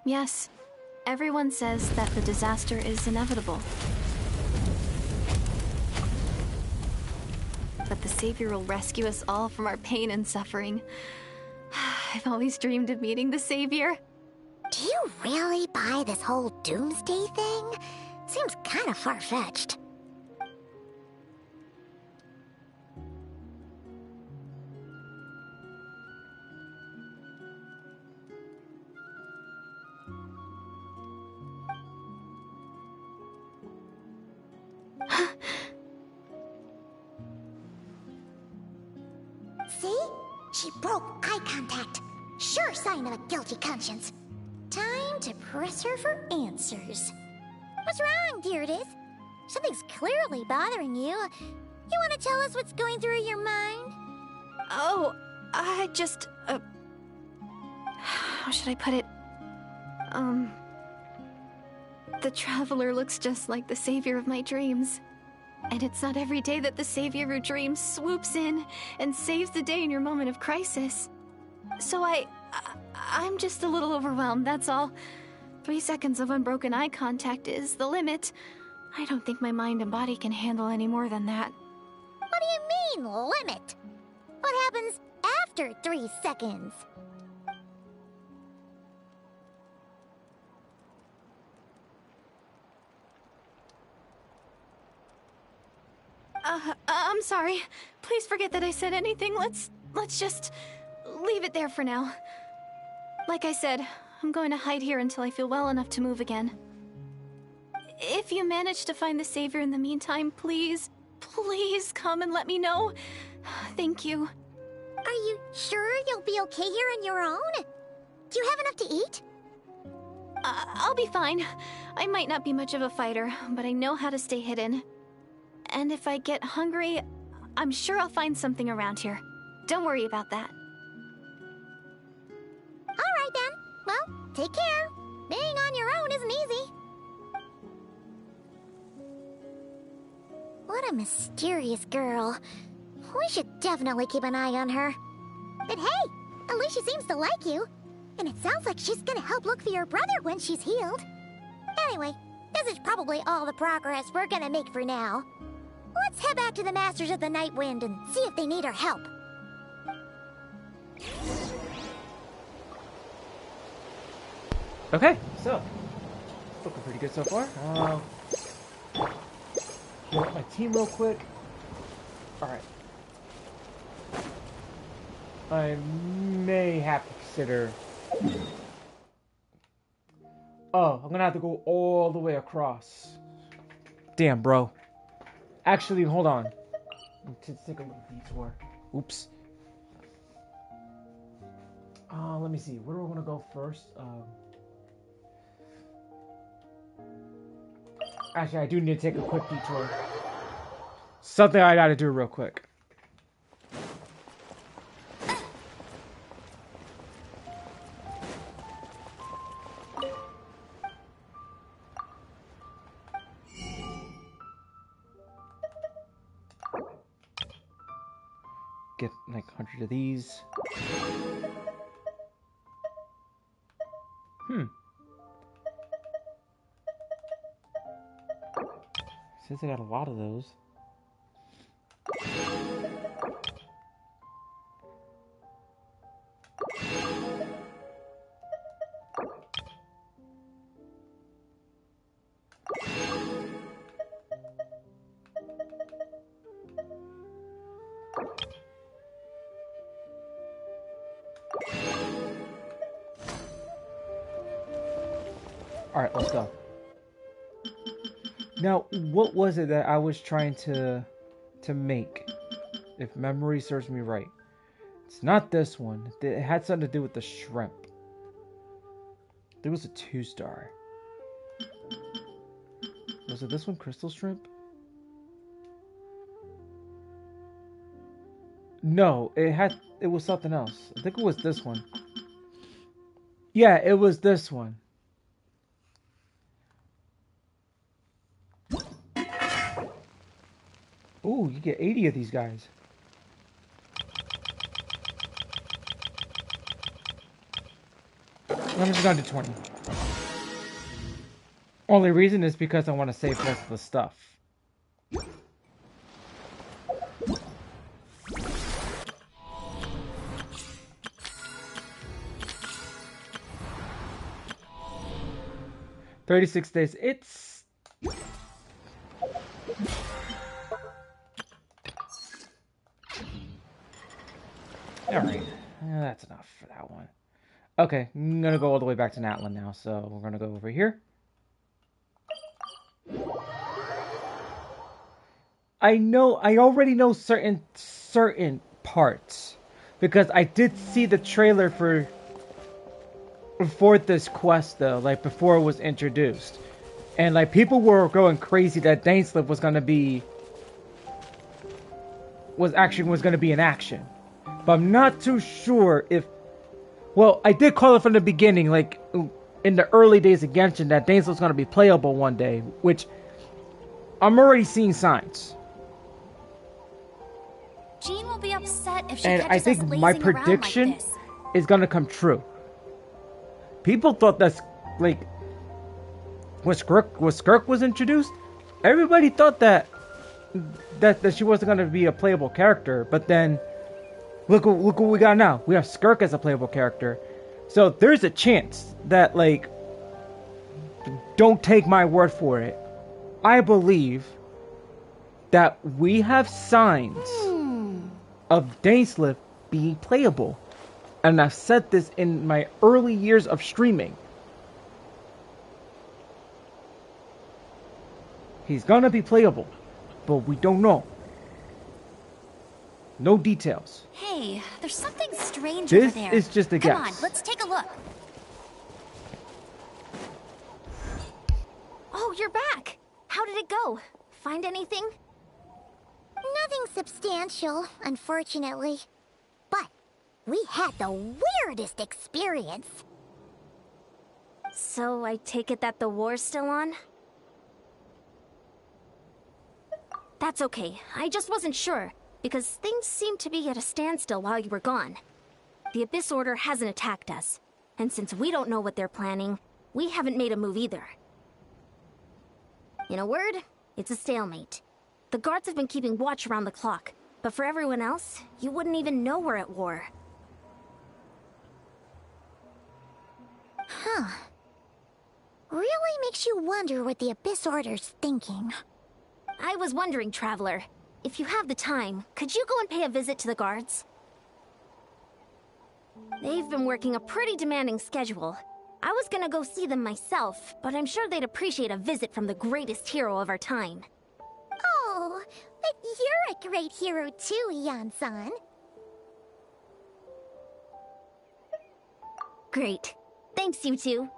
Yes, everyone says that the disaster is inevitable. But the Savior will rescue us all from our pain and suffering. I've always dreamed of meeting the Savior. Do you really buy this whole doomsday thing? Seems kind of far-fetched. See? She broke eye contact. Sure sign of a guilty conscience. Time to press her for answers. What's wrong, Deirdis? Something's clearly bothering you. You want to tell us what's going through your mind? Oh, I just, how should I put it? The Traveler looks just like the Savior of my dreams. And it's not every day that the Savior of your dreams swoops in and saves the day in your moment of crisis. So I'm just a little overwhelmed, that's all. 3 seconds of unbroken eye contact is the limit. I don't think my mind and body can handle any more than that. What do you mean, limit? What happens after 3 seconds? I'm sorry. Please forget that I said anything. Let's just leave it there for now. Like I said, I'm going to hide here until I feel well enough to move again. If you manage to find the Savior in the meantime, please come and let me know. Thank you. Are you sure you'll be okay here on your own? Do you have enough to eat? I'll be fine. I might not be much of a fighter, but I know how to stay hidden. And if I get hungry, I'm sure I'll find something around here. Don't worry about that. Alright then. Well, take care. Being on your own isn't easy. What a mysterious girl. We should definitely keep an eye on her. But hey, at least she seems to like you. And it sounds like she's gonna help look for your brother when she's healed. Anyway, this is probably all the progress we're gonna make for now. Let's head back to the Masters of the Night Wind and see if they need our help. Okay, so looking pretty good so far. Get up my team real quick. All right. I may have to consider. Oh, I'm gonna have to go all the way across. Damn, bro. Actually, hold on. Let's take a little detour. Oops. Let me see. Where do I want to go first? Actually, I do need to take a quick detour. Something I gotta do real quick. Get like 100 of these. Since I got a lot of those. Alright, let's go. Now, what was it that I was trying to make? If memory serves me right. It's not this one. It had something to do with the shrimp. There was a 2-star. Was it this one, Crystal Shrimp? No, it was something else. I think it was this one. Yeah, it was this one. Ooh, you get 80 of these guys. I'm just gonna do 20. Only reason is because I want to save most of the stuff. $36 days. It's... Alright. That's enough for that one. Okay, I'm gonna go all the way back to Natlan now, so we're gonna go over here. I already know certain parts because I did see the trailer for this quest though, like before it was introduced, and like people were going crazy that Dainsleif was gonna be in action, but I'm not too sure if. Well, I did call it from the beginning, like in the early days of Genshin, that Dainsleif was gonna be playable one day, which I'm already seeing signs. Jean will be upset if she And catches I think us my lazing around prediction like this. is gonna come true. People thought that's like when Skirk was introduced, everybody thought that she wasn't gonna be a playable character, but then look what we got now. We have Skirk as a playable character. So there's a chance that, like, don't take my word for it, I believe that we have signs of Dainsleif being playable. And I've said this in my early years of streaming. He's gonna be playable, but we don't know. No details. Hey, there's something strange This over there. is just a Come guess. on, let's take a look. Oh, you're back. How did it go? Find anything? Nothing substantial, unfortunately. But we had the weirdest experience. So I take it that the war's still on? That's okay. I just wasn't sure, because things seemed to be at a standstill while you were gone. The Abyss Order hasn't attacked us, and since we don't know what they're planning, we haven't made a move either. In a word, it's a stalemate. The guards have been keeping watch around the clock, but for everyone else, you wouldn't even know we're at war. Huh. Really makes you wonder what the Abyss Order's thinking. I was wondering, Traveler, if you have the time, could you go and pay a visit to the guards? They've been working a pretty demanding schedule. I was gonna go see them myself, but I'm sure they'd appreciate a visit from the greatest hero of our time. Oh, but you're a great hero too, Yan-san. Great. Thanks, you two.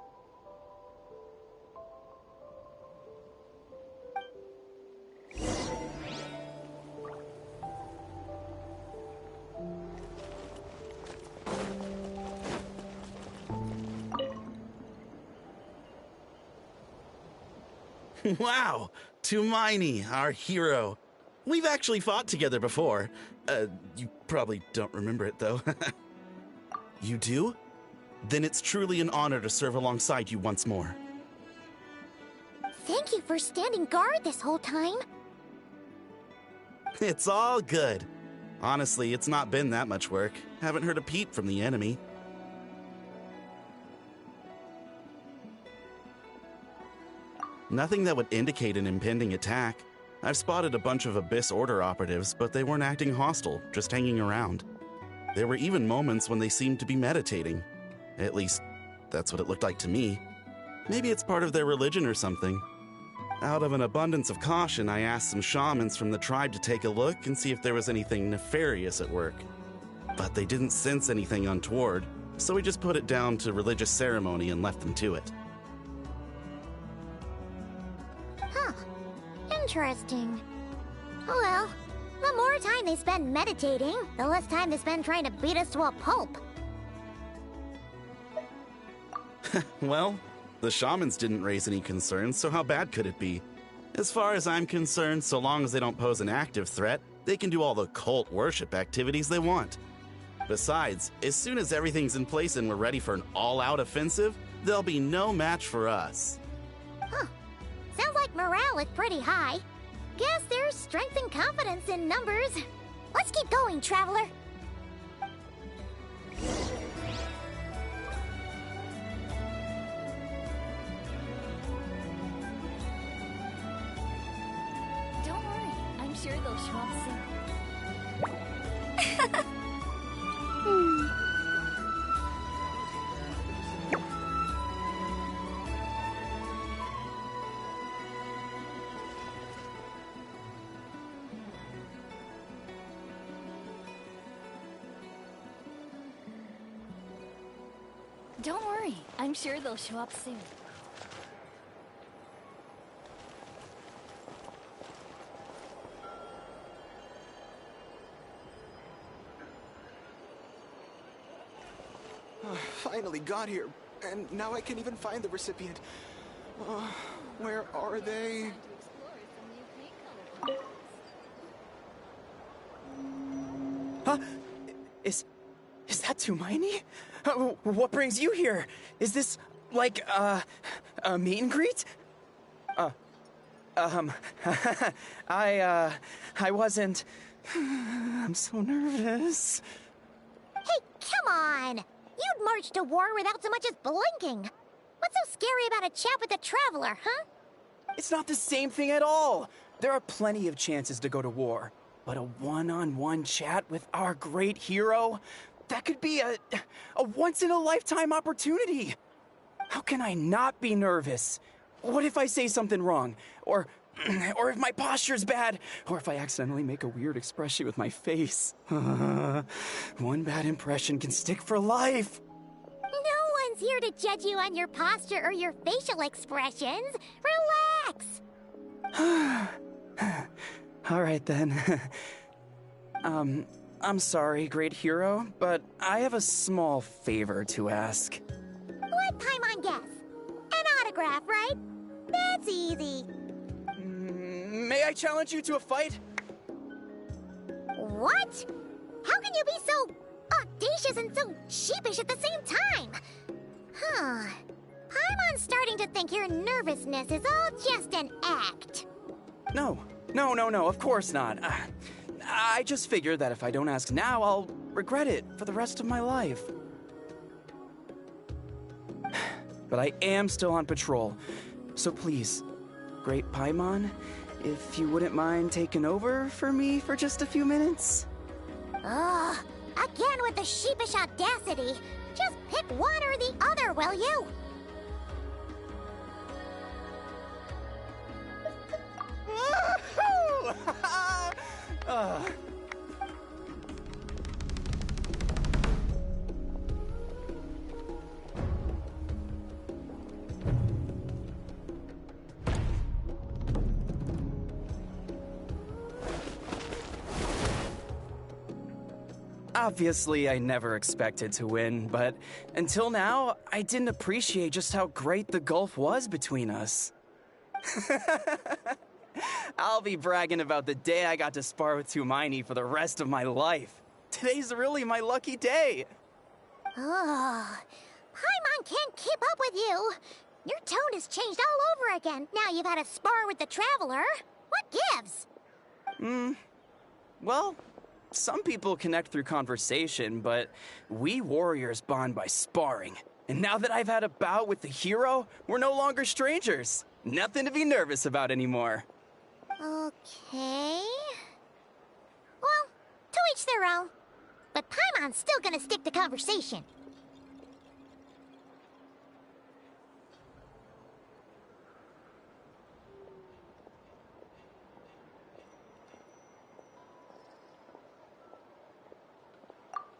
Wow, Tumaini, our hero. We've actually fought together before. You probably don't remember it, though. You do? Then it's truly an honor to serve alongside you once more. Thank you for standing guard this whole time. It's all good. Honestly, it's not been that much work. Haven't heard a peep from the enemy. Nothing that would indicate an impending attack. I've spotted a bunch of Abyss Order operatives, but they weren't acting hostile, just hanging around. There were even moments when they seemed to be meditating. At least, that's what it looked like to me. Maybe it's part of their religion or something. Out of an abundance of caution, I asked some shamans from the tribe to take a look and see if there was anything nefarious at work. But they didn't sense anything untoward, so we just put it down to religious ceremony and left them to it. Huh. Interesting. Oh well, the more time they spend meditating, the less time they spend trying to beat us to a pulp. Well, the shamans didn't raise any concerns, so how bad could it be? As far as I'm concerned, so long as they don't pose an active threat, they can do all the cult worship activities they want. Besides, as soon as everything's in place and we're ready for an all-out offensive, there'll be no match for us. Huh. Sounds like morale is pretty high. Guess there's strength and confidence in numbers. Let's keep going, Traveler. Don't worry, I'm sure they'll show up soon. Don't worry, I'm sure they'll show up soon. Finally got here, and now I can't even find the recipient. Where are they? Huh? Is that Tumaini? What brings you here? Is this like a meet and greet? I wasn't. I'm so nervous. Hey, come on! You'd march to war without so much as blinking. What's so scary about a chat with a Traveler, huh? It's not the same thing at all. There are plenty of chances to go to war. But a one-on-one chat with our great hero? That could be a once-in-a-lifetime opportunity. How can I not be nervous? What if I say something wrong? Or if my posture's bad? Or if I accidentally make a weird expression with my face? One bad impression can stick for life. No one's here to judge you on your posture or your facial expressions. Relax! All right, then. I'm sorry, great hero, but I have a small favor to ask. Let Paimon guess. An autograph, right? That's easy. May I challenge you to a fight? What? How can you be so audacious and so sheepish at the same time? Huh. Paimon's starting to think your nervousness is all just an act. No, of course not. I just figured that if I don't ask now, I'll regret it for the rest of my life. But I am still on patrol, so please, Great Paimon, if you wouldn't mind taking over for me for just a few minutes? Ugh, again with the sheepish audacity. Just pick one or the other, will you? Obviously, I never expected to win, but until now, I didn't appreciate just how great the gulf was between us. I'll be bragging about the day I got to spar with Tumaini for the rest of my life. Today's really my lucky day. Ugh, Paimon can't keep up with you. Your tone has changed all over again. Now you've had a spar with the Traveler. What gives? Well, some people connect through conversation, but we warriors bond by sparring. And now that I've had a bout with the hero, we're no longer strangers. Nothing to be nervous about anymore. Okay. Well, to each their own. But Paimon's still gonna stick to conversation.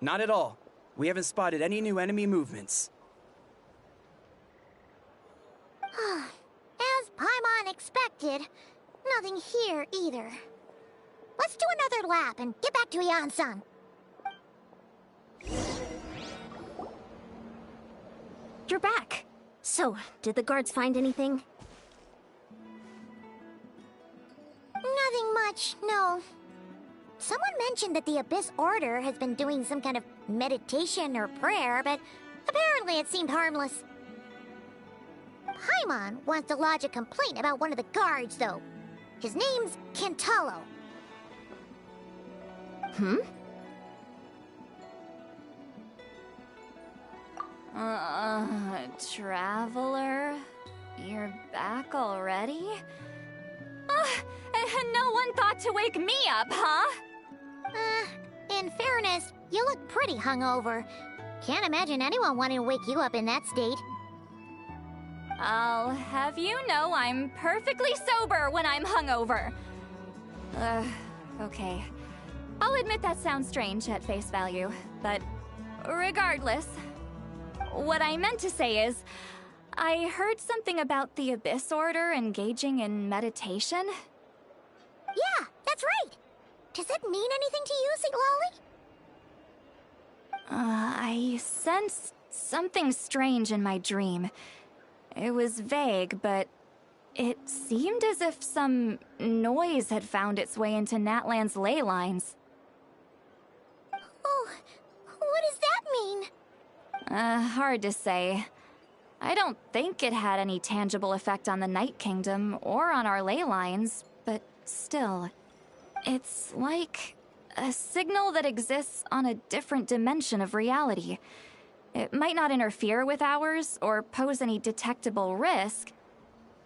Not at all. We haven't spotted any new enemy movements. As Paimon expected, nothing here either. Let's do another lap and get back to Ian-san. You're back. So, did the guards find anything? Nothing much, no. Someone mentioned that the Abyss Order has been doing some kind of meditation or prayer, but apparently it seemed harmless. Paimon wants to lodge a complaint about one of the guards, though. His name's Kentalo. Traveler? You're back already? And no one thought to wake me up, huh? In fairness, you look pretty hungover. Can't imagine anyone wanting to wake you up in that state. I'll have you know I'm perfectly sober when I'm hungover. Okay. I'll admit that sounds strange at face value, but regardless, what I meant to say is, I heard something about the Abyss Order engaging in meditation. Yeah, that's right. Does that mean anything to you, Siglali? I sensed something strange in my dream. It was vague, but it seemed as if some noise had found its way into Natlan's ley lines. Oh, what does that mean? Hard to say. I don't think it had any tangible effect on the Night Kingdom or on our ley lines, but still. It's like a signal that exists on a different dimension of reality. It might not interfere with ours or pose any detectable risk,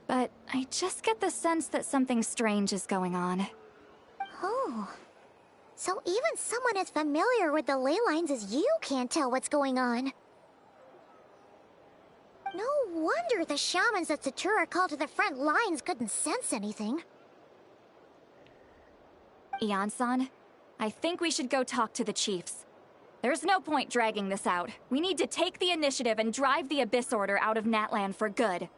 but I just get the sense that something strange is going on. Oh. So even someone as familiar with the ley lines as you can't tell what's going on. No wonder the shamans that Satura called to the front lines couldn't sense anything. Ian-san, I think we should go talk to the chiefs. There's no point dragging this out. We need to take the initiative and drive the Abyss Order out of Natlan for good.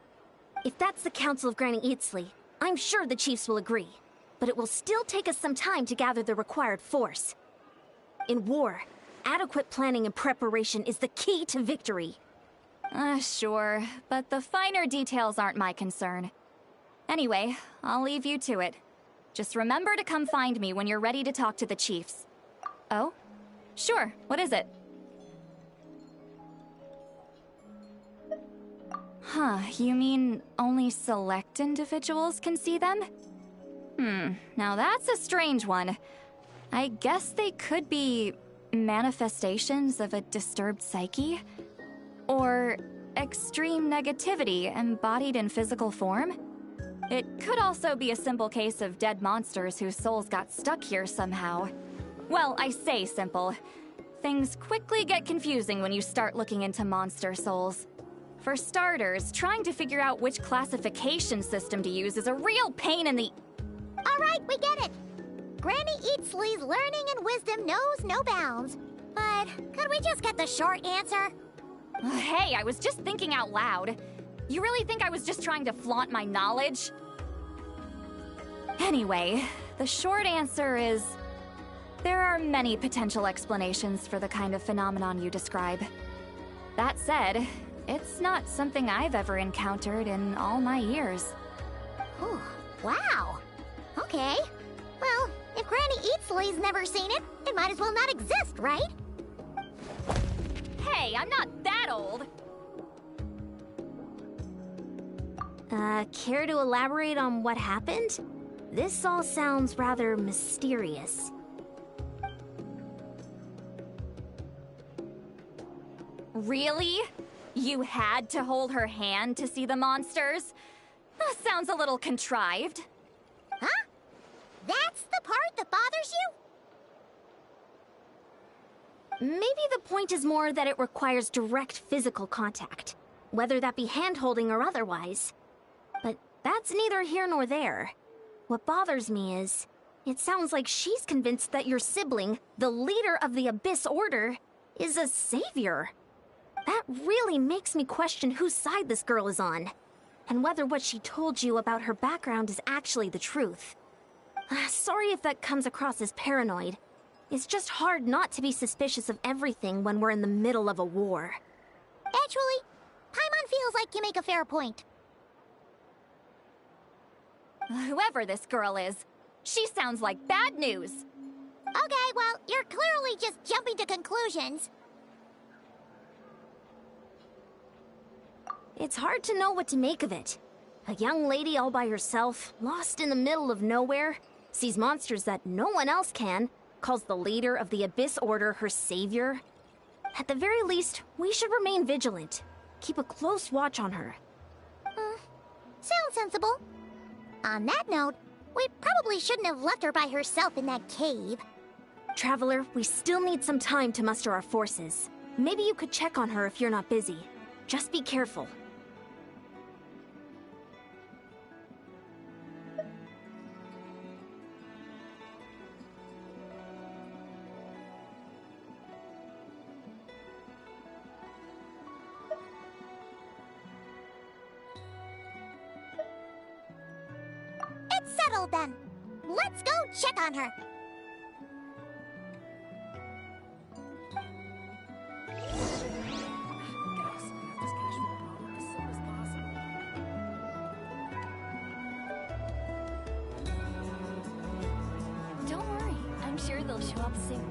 If that's the Council of Granny Eatsley, I'm sure the chiefs will agree. But it will still take us some time to gather the required force. In war, adequate planning and preparation is the key to victory. Sure, but the finer details aren't my concern. Anyway, I'll leave you to it. Just remember to come find me when you're ready to talk to the chiefs. Oh? Sure, what is it? Huh, you mean only select individuals can see them? Now that's a strange one. I guess they could be manifestations of a disturbed psyche? Or extreme negativity embodied in physical form? It could also be a simple case of dead monsters whose souls got stuck here somehow. Well, I say simple. Things quickly get confusing when you start looking into monster souls. For starters, trying to figure out which classification system to use is a real pain in the... Alright, we get it. Granny Eatsley's learning and wisdom knows no bounds. But could we just get the short answer? Hey, I was just thinking out loud. You really think I was just trying to flaunt my knowledge? Anyway, the short answer is... there are many potential explanations for the kind of phenomenon you describe. That said, it's not something I've ever encountered in all my years. Oh, wow. Okay. Well, if Granny Eatsley's never seen it, it might as well not exist, right? Hey, I'm not that old! Care to elaborate on what happened? This all sounds rather mysterious. Really? You had to hold her hand to see the monsters? That sounds a little contrived. Huh? That's the part that bothers you? Maybe the point is more that it requires direct physical contact, whether that be hand-holding or otherwise. But that's neither here nor there. What bothers me is, It sounds like she's convinced that your sibling, the leader of the Abyss Order, is a savior. That really makes me question whose side this girl is on, and whether what she told you about her background is actually the truth. Sorry if that comes across as paranoid. It's just hard not to be suspicious of everything when we're in the middle of a war. Actually, Paimon feels like you make a fair point. Whoever this girl is, she sounds like bad news. Okay, well, you're clearly just jumping to conclusions. It's hard to know what to make of it. A young lady all by herself, lost in the middle of nowhere, sees monsters that no one else can, calls the leader of the Abyss Order her savior. At the very least, we should remain vigilant. Keep a close watch on her. Sounds sensible. On that note, we probably shouldn't have left her by herself in that cave. Traveler, we still need some time to muster our forces. Maybe you could check on her if you're not busy. Just be careful. It's settled then. Let's go check on her. Don't worry, I'm sure they'll show up soon.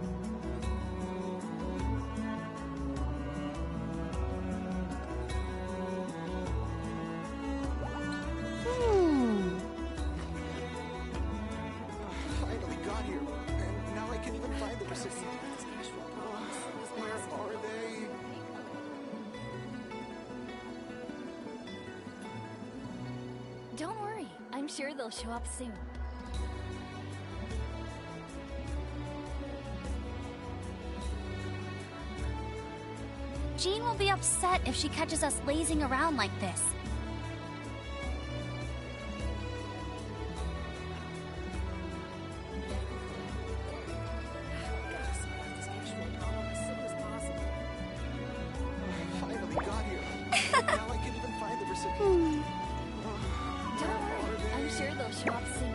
Finally got here, and now I can even find the recipient. Where are they? Don't worry, I'm sure they'll show up soon. Jean will be upset if she catches us lazing around like this. Finally got here, and now I can even find the recipient. Don't worry, I'm sure they'll show up soon.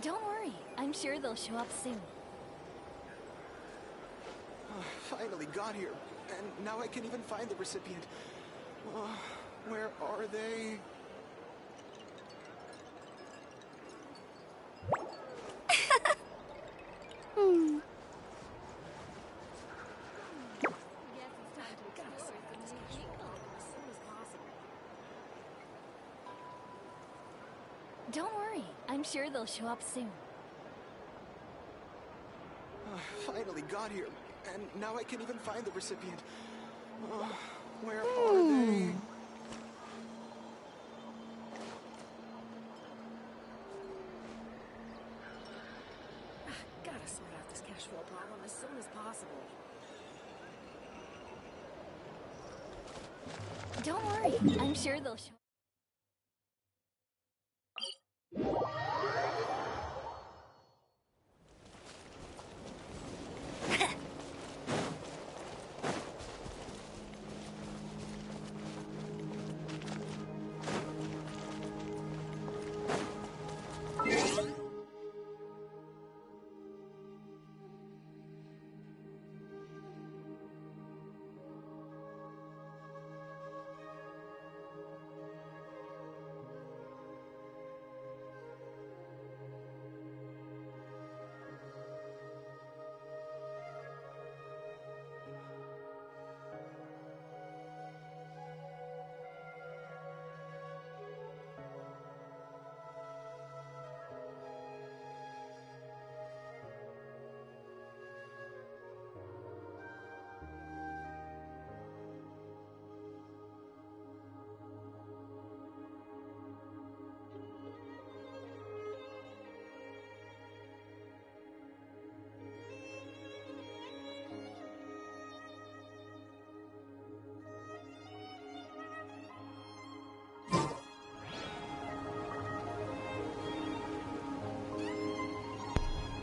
Don't worry, I'm sure they'll show up soon. Finally got here, and now I can even find the recipient. Where are they? Don't worry, I'm sure they'll show up soon. Finally got here, and now I can even find the recipient. Where are they? Gotta sort out this cash flow problem as soon as possible. Don't worry, I'm sure they'll show.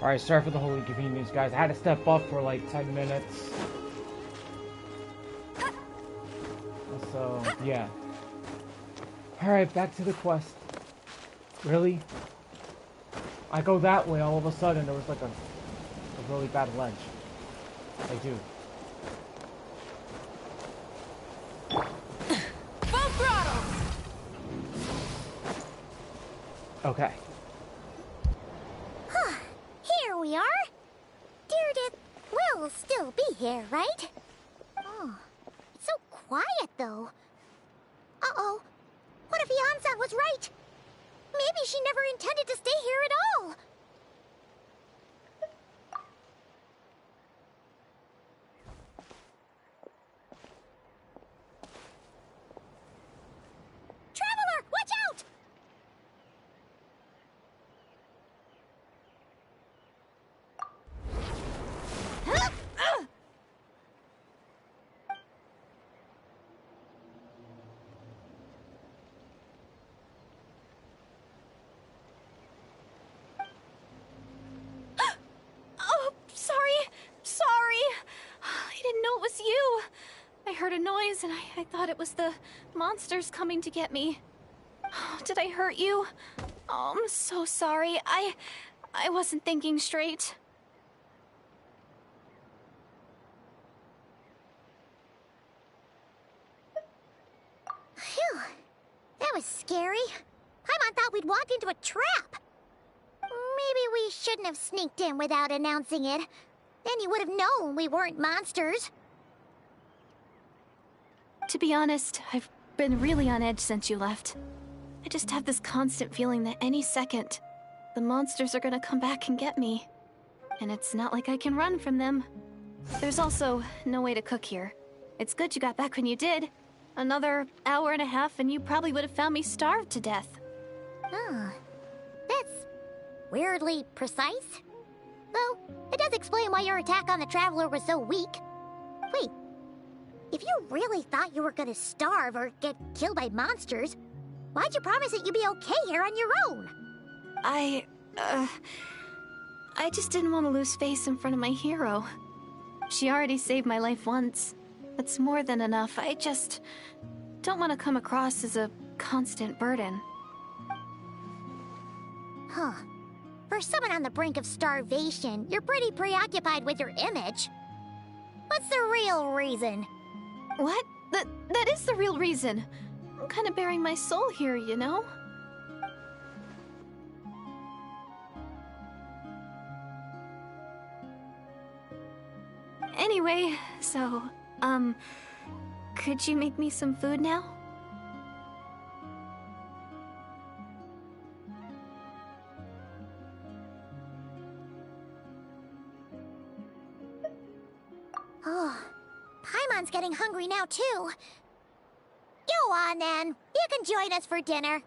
Alright, sorry for the whole inconvenience, guys. I had to step up for like 10 minutes. So, yeah. Alright, back to the quest. Really? I go that way, all of a sudden there was like a really bad ledge. I do. Full throttle! Okay. Here we are. Deardith will still be here, right? Oh, it's so quiet though. Uh-oh. What if Yansan was right? Maybe she never intended to stay here at all. Traveler, watch out! Oh, sorry. I didn't know it was you. I heard a noise and I thought it was the monsters coming to get me. Oh, did I hurt you? Oh, I'm so sorry. I wasn't thinking straight. Phew. That was scary. Paimon thought we'd walked into a trap. Maybe we shouldn't have sneaked in without announcing it. Then you would have known we weren't monsters. To be honest, I've been really on edge since you left. I just have this constant feeling that any second, the monsters are gonna come back and get me. And it's not like I can run from them. There's also no way to cook here. It's good you got back when you did. Another hour and a half and you probably would have found me starved to death. Oh, that's weirdly precise. Though, it does explain why your attack on the Traveler was so weak. Wait, if you really thought you were gonna starve or get killed by monsters, why'd you promise that you'd be okay here on your own? I just didn't want to lose face in front of my hero. She already saved my life once. That's more than enough. I just don't want to come across as a constant burden. Huh. For someone on the brink of starvation, you're pretty preoccupied with your image. What's the real reason? What? That is the real reason. I'm kind of bearing my soul here, you know? Anyway, so, could you make me some food now? Oh, Paimon's getting hungry now, too. Go on, then. You can join us for dinner.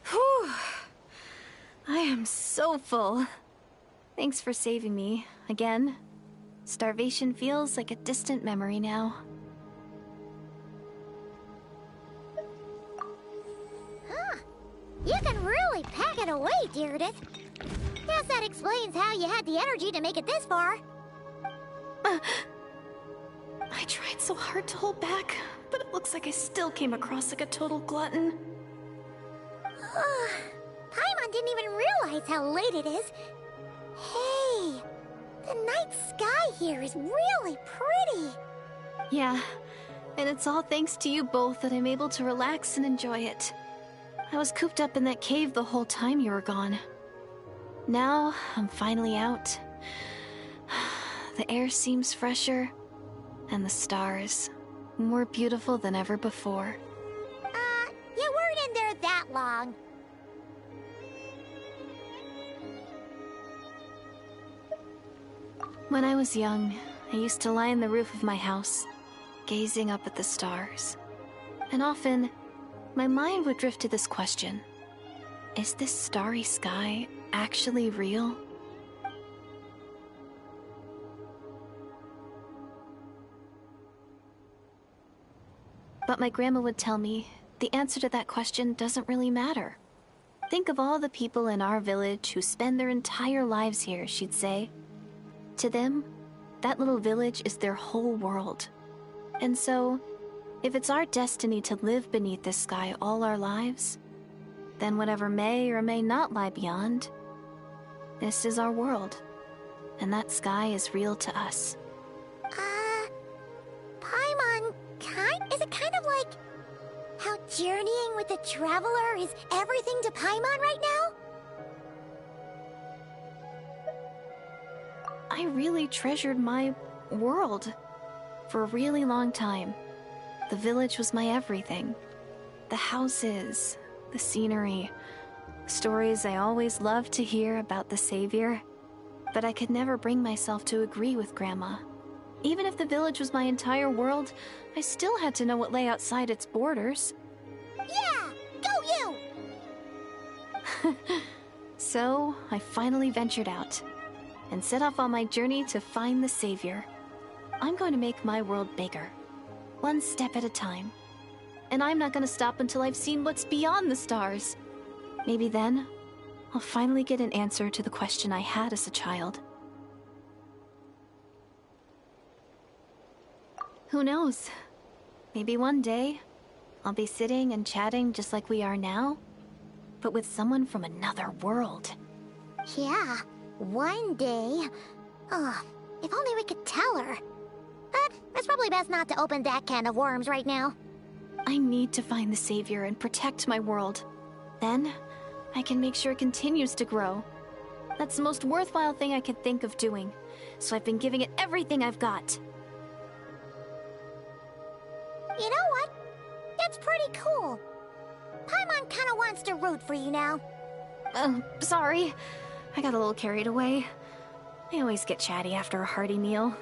Whew. I am so full. Thanks for saving me, again. Starvation feels like a distant memory now. Huh. You can really pack it away, Deardith. Guess that explains how you had the energy to make it this far. I tried so hard to hold back, but it looks like I still came across like a total glutton. Paimon didn't even realize how late it is. Hey, the night sky here is really pretty. Yeah, and it's all thanks to you both that I'm able to relax and enjoy it. I was cooped up in that cave the whole time you were gone. Now, I'm finally out. The air seems fresher, and the stars more beautiful than ever before. You weren't in there that long. When I was young, I used to lie on the roof of my house, gazing up at the stars. And often, my mind would drift to this question. Is this starry sky actually real? But my grandma would tell me the answer to that question doesn't really matter. Think of all the people in our village who spend their entire lives here, she'd say. To them, that little village is their whole world. And so, if it's our destiny to live beneath this sky all our lives, then whatever may or may not lie beyond, this is our world. And that sky is real to us. Paimon, is it kind of like how journeying with the Traveler is everything to Paimon right now? I really treasured my world for a really long time. The village was my everything. The houses, the scenery, stories I always loved to hear about the Savior. But I could never bring myself to agree with Grandma. Even if the village was my entire world, I still had to know what lay outside its borders. Yeah! Go you! So, I finally ventured out and set off on my journey to find the Savior. I'm going to make my world bigger, one step at a time. And I'm not going to stop until I've seen what's beyond the stars. Maybe then, I'll finally get an answer to the question I had as a child. Who knows? Maybe one day, I'll be sitting and chatting just like we are now, but with someone from another world. Yeah, one day. Oh, if only we could tell her. But it's probably best not to open that can of worms right now. I need to find the Savior and protect my world. Then, I can make sure it continues to grow. That's the most worthwhile thing I could think of doing, so I've been giving it everything I've got. You know what? That's pretty cool. Paimon kinda wants to root for you now. Sorry. I got a little carried away. I always get chatty after a hearty meal.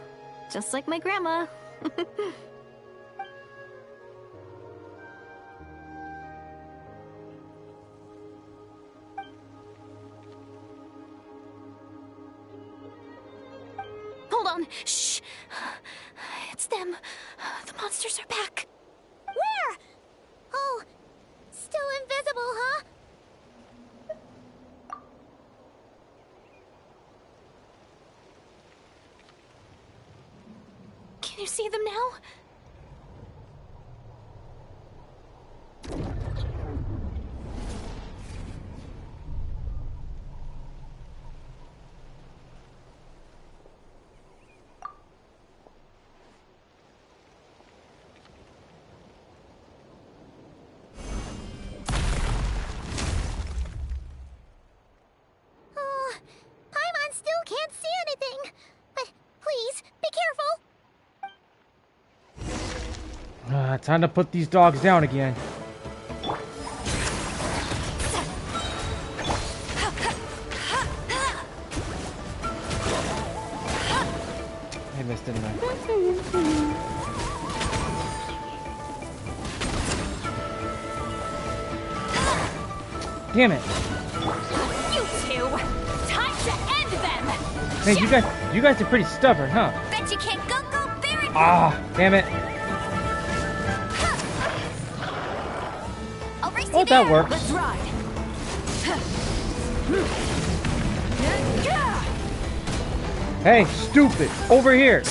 Just like my grandma. Hold on. Shh. It's them. The monsters are back. Where? Oh, still invisible, huh? Can you see them now? Oh, Paimon still can't see anything. But please, be careful. Time to put these dogs down again. I missed, didn't I? Damn it! You two! Time to end them! Hey, you guys are pretty stubborn, huh? Bet you can't go very far! Ah, damn it! I'll race Oh, you that there. worked. Let's ride! Hey, stupid! Over here!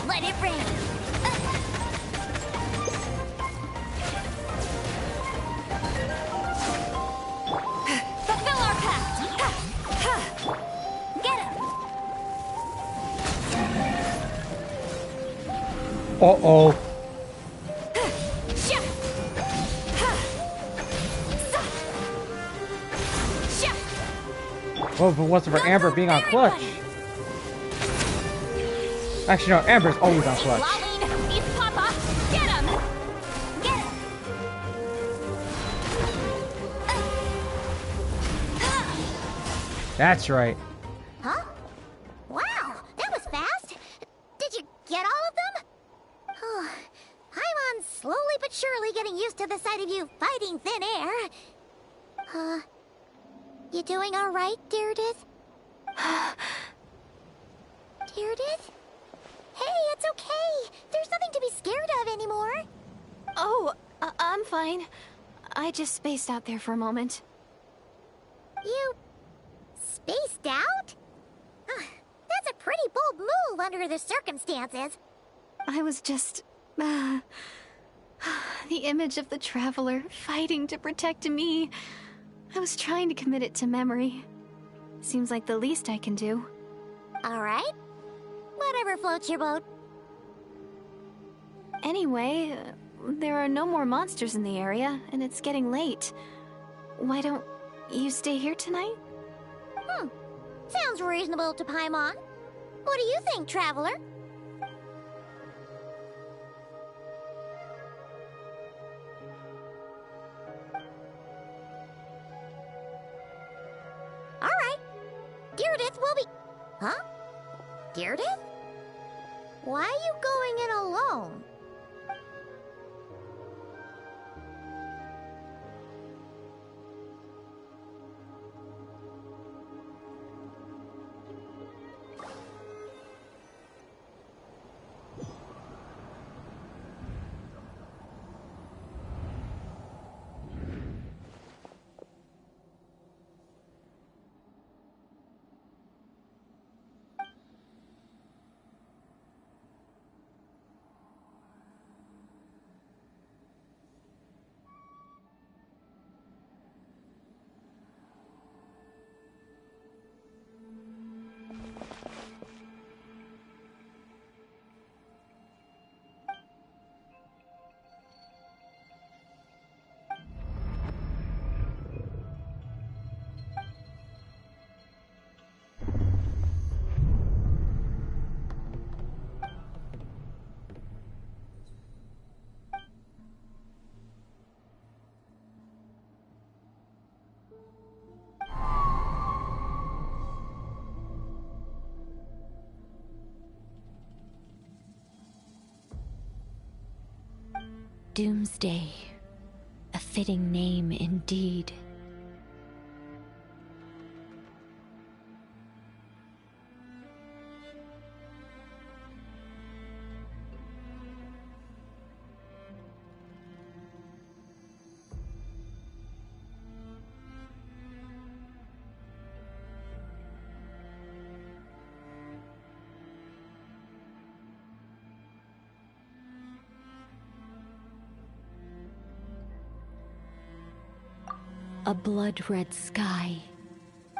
Let it rain! Fulfill our pact! Get him! Uh-oh. Well, if it wasn't for Amber being on clutch. Actually, no, Amber's always on clutch. Lolene, he's Papa! Get him! Get him! That's right. Huh? Wow, that was fast. Did you get all of them? Oh, Paimon's slowly but surely getting used of you fighting thin air. You doing alright, Deirdith? Deirdith? Hey, it's okay. There's nothing to be scared of anymore. Oh, I'm fine. I just spaced out there for a moment. You... spaced out? That's a pretty bold move under the circumstances. I was just... the image of the Traveler fighting to protect me. I was trying to commit it to memory. Seems like the least I can do. Alright. Whatever floats your boat. Anyway, there are no more monsters in the area, and it's getting late. Why don't you stay here tonight? Sounds reasonable to Paimon. What do you think, Traveler? Alright. Deirdith will be... Huh? Deirdith? Why are you going in alone? Doomsday. A fitting name indeed. A blood-red sky,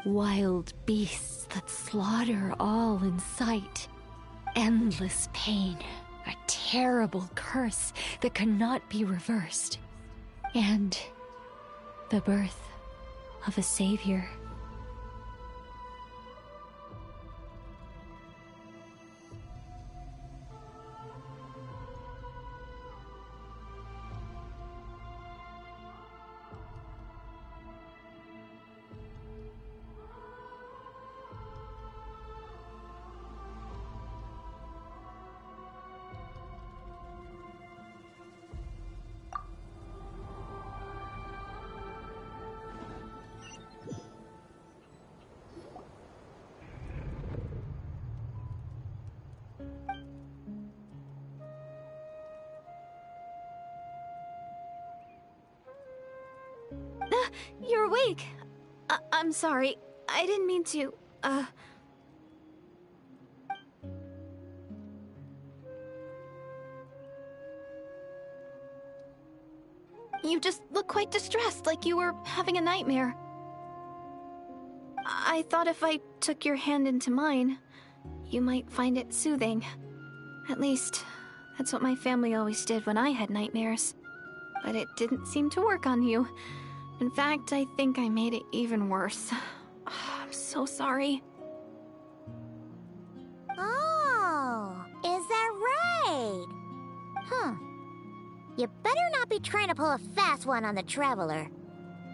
wild beasts that slaughter all in sight, endless pain, a terrible curse that cannot be reversed, and the birth of a savior. You're awake. I'm sorry. I didn't mean to, You just look quite distressed, like you were having a nightmare. I thought if I took your hand into mine, you might find it soothing. At least, that's what my family always did when I had nightmares. But it didn't seem to work on you. In fact, I think I made it even worse. I'm so sorry. Oh, is that right? You better not be trying to pull a fast one on the Traveler.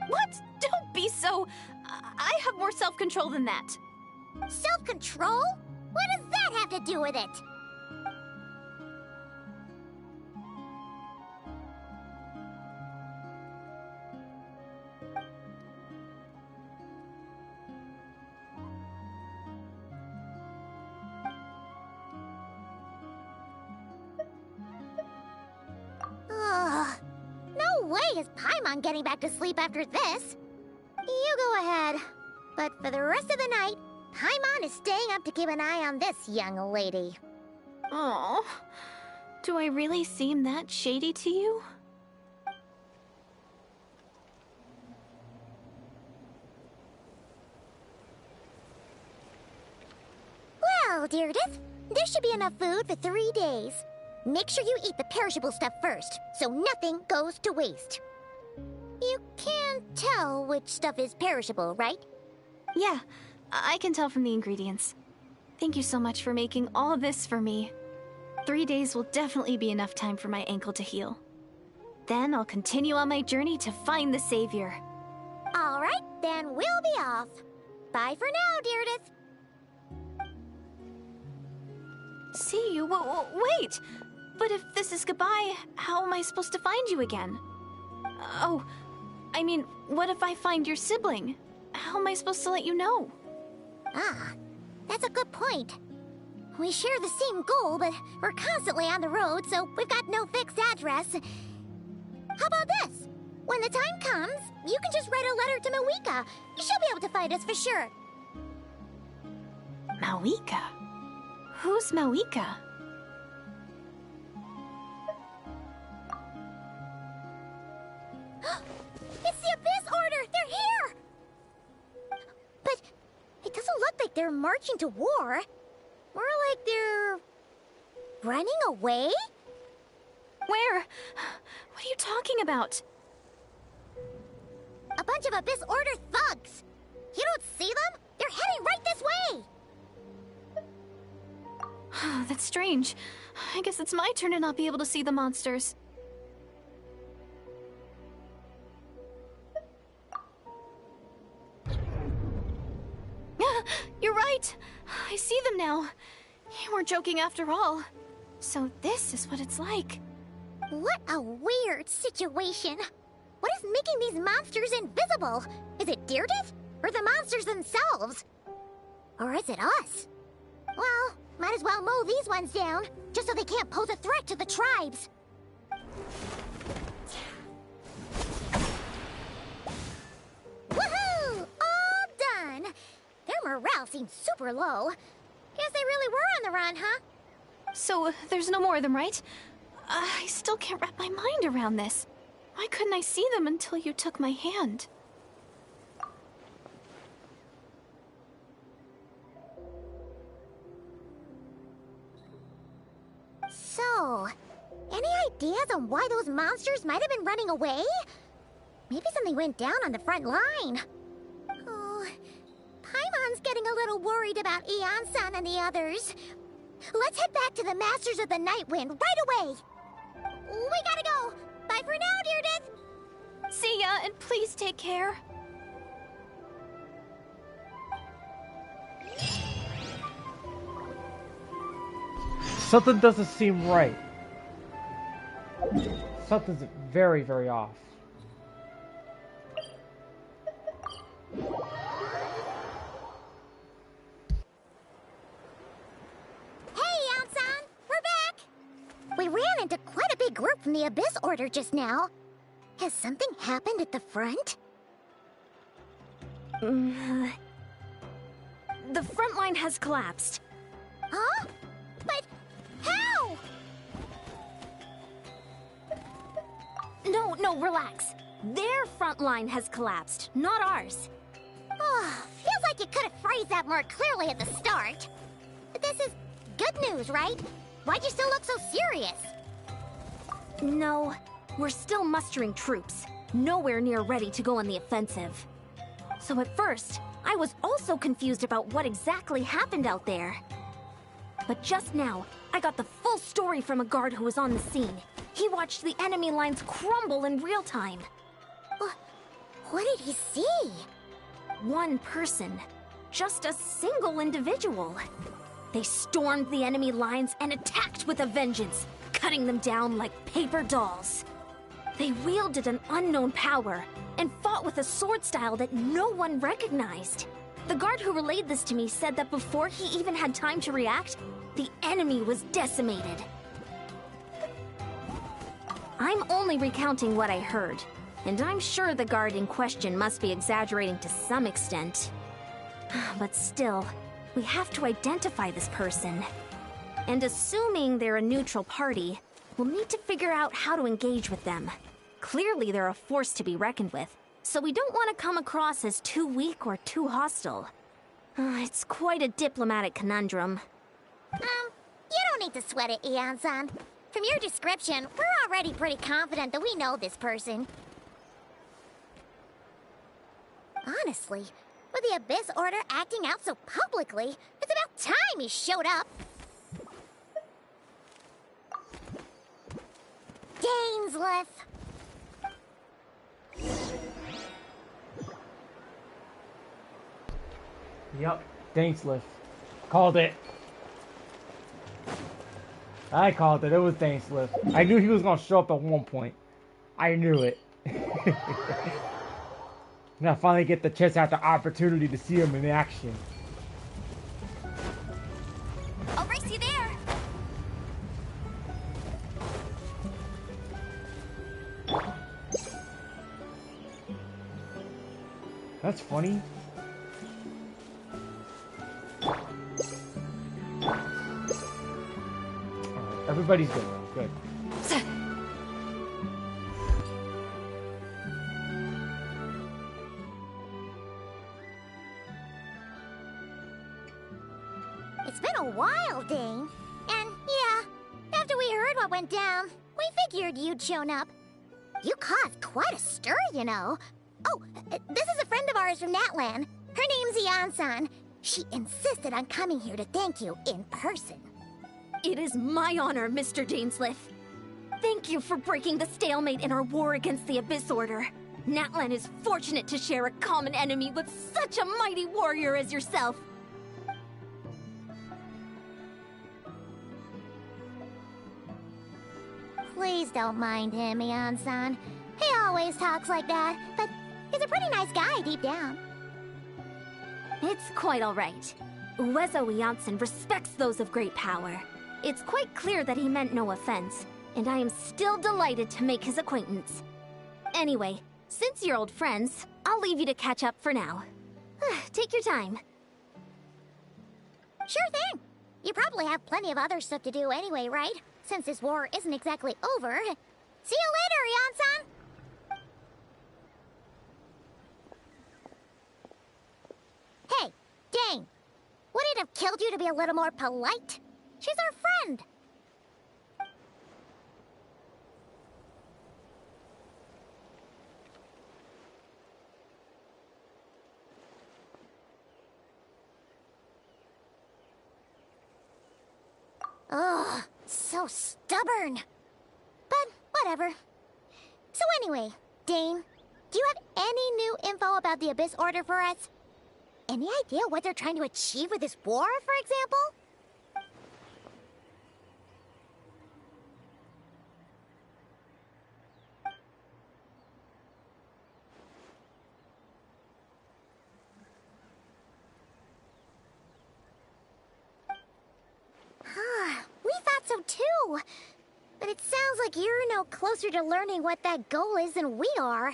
What? Don't be so... I have more self-control than that. Self-control? What does that have to do with it? way is Paimon getting back to sleep after this. You go ahead. But for the rest of the night, Paimon is staying up to keep an eye on this young lady. Oh, do I really seem that shady to you? Well, Deirdre, there should be enough food for 3 days. Make sure you eat the perishable stuff first, so nothing goes to waste. You can't tell which stuff is perishable, right? Yeah, I can tell from the ingredients. Thank you so much for making all this for me. 3 days will definitely be enough time for my ankle to heal. Then I'll continue on my journey to find the Savior. All right, then we'll be off. Bye for now, Deirdre. See you? Wait! But if this is goodbye, how am I supposed to find you again? Oh, I mean, what if I find your sibling? How am I supposed to let you know? Ah, that's a good point. We share the same goal, but we're constantly on the road, so we've got no fixed address. How about this? When the time comes, you can just write a letter to Mawika. She'll be able to find us for sure. Mawika? Who's Mawika? It's the Abyss Order! They're here! But it doesn't look like they're marching to war. More like they're running away? Where? What are you talking about? A bunch of Abyss Order thugs. You don't see them? They're heading right this way. That's strange. I guess it's my turn to not be able to see the monsters. You're right! I see them now. You weren't joking after all. So this is what it's like. What a weird situation. What is making these monsters invisible? Is it Deirdre? Or the monsters themselves? Or is it us? Well, might as well mow these ones down, just so they can't pose a threat to the tribes. Woohoo! All done! Their morale seems super low. Guess they really were on the run, huh? So, there's no more of them, right? I still can't wrap my mind around this. Why couldn't I see them until you took my hand? So, any ideas on why those monsters might have been running away? Maybe something went down on the front line. Oh, Paimon's getting a little worried about Eon-san and the others. Let's head back to the Masters of the Night Wind right away. We gotta go. Bye for now, Deirdre. See ya, and please take care. Something doesn't seem right. Something's very, very off. We ran into quite a big group from the Abyss Order just now. Has something happened at the front? The front line has collapsed. Huh? But how? No, relax. Their front line has collapsed, not ours. Oh, feels like you could have phrased that more clearly at the start. This is good news, right? Why'd you still look so serious? No, we're still mustering troops. Nowhere near ready to go on the offensive. So at first, I was also confused about what exactly happened out there. But just now, I got the full story from a guard who was on the scene. He watched the enemy lines crumble in real time. What did he see? One person. Just a single individual. They stormed the enemy lines and attacked with a vengeance, cutting them down like paper dolls. They wielded an unknown power and fought with a sword style that no one recognized. The guard who relayed this to me said that before he even had time to react, the enemy was decimated. I'm only recounting what I heard, and I'm sure the guard in question must be exaggerating to some extent. But still, we have to identify this person. And assuming they're a neutral party, we'll need to figure out how to engage with them. Clearly they're a force to be reckoned with, so we don't want to come across as too weak or too hostile. It's quite a diplomatic conundrum. You don't need to sweat it, Eon-san. From your description, we're already pretty confident that we know this person. Honestly, with the Abyss Order acting out so publicly, it's about time he showed up. Dainsleif! Yep, Dainsleif. Called it. I called it. It was Dainsleif. I knew he was gonna show up at one point. I knew it. Now I finally get the chance to have the opportunity to see him in action. I'll race you there. That's funny. Alright, everybody's good now. Good. It's been a while, Dane. And yeah, after we heard what went down, we figured you'd shown up. You caused quite a stir, you know. Oh, this is a friend of ours from Natlan. Her name's Eon-san. She insisted on coming here to thank you in person. It is my honor, Mr. Dainsleif. Thank you for breaking the stalemate in our war against the Abyss Order. Natlan is fortunate to share a common enemy with such a mighty warrior as yourself. Please don't mind him, Eon-san. He always talks like that, but he's a pretty nice guy deep down. It's quite all right. Uezo Janssen respects those of great power. It's quite clear that he meant no offense, and I am still delighted to make his acquaintance. Anyway, since you're old friends, I'll leave you to catch up for now. Take your time. Sure thing. You probably have plenty of other stuff to do anyway, right? Since this war isn't exactly over. See you later, Eon-san! Hey, Dane! Would it have killed you to be a little more polite? She's our friend! Ugh, so stubborn. But whatever. So anyway, Dane, do you have any new info about the Abyss Order for us? Any idea what they're trying to achieve with this war, for example? We thought so too. But it sounds like you're no closer to learning what that goal is than we are.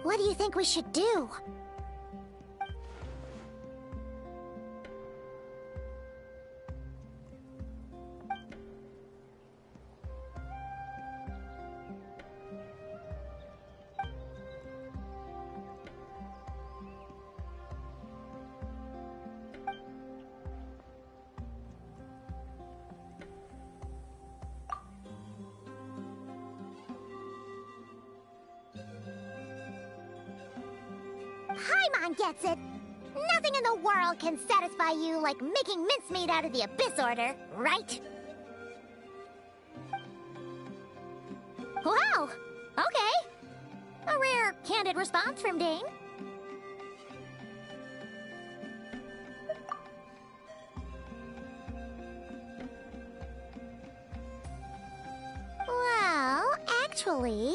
What do you think we should do? Paimon gets it. Nothing in the world can satisfy you like making mincemeat out of the Abyss Order, right? Wow, okay. A rare, candid response from Dane. Actually,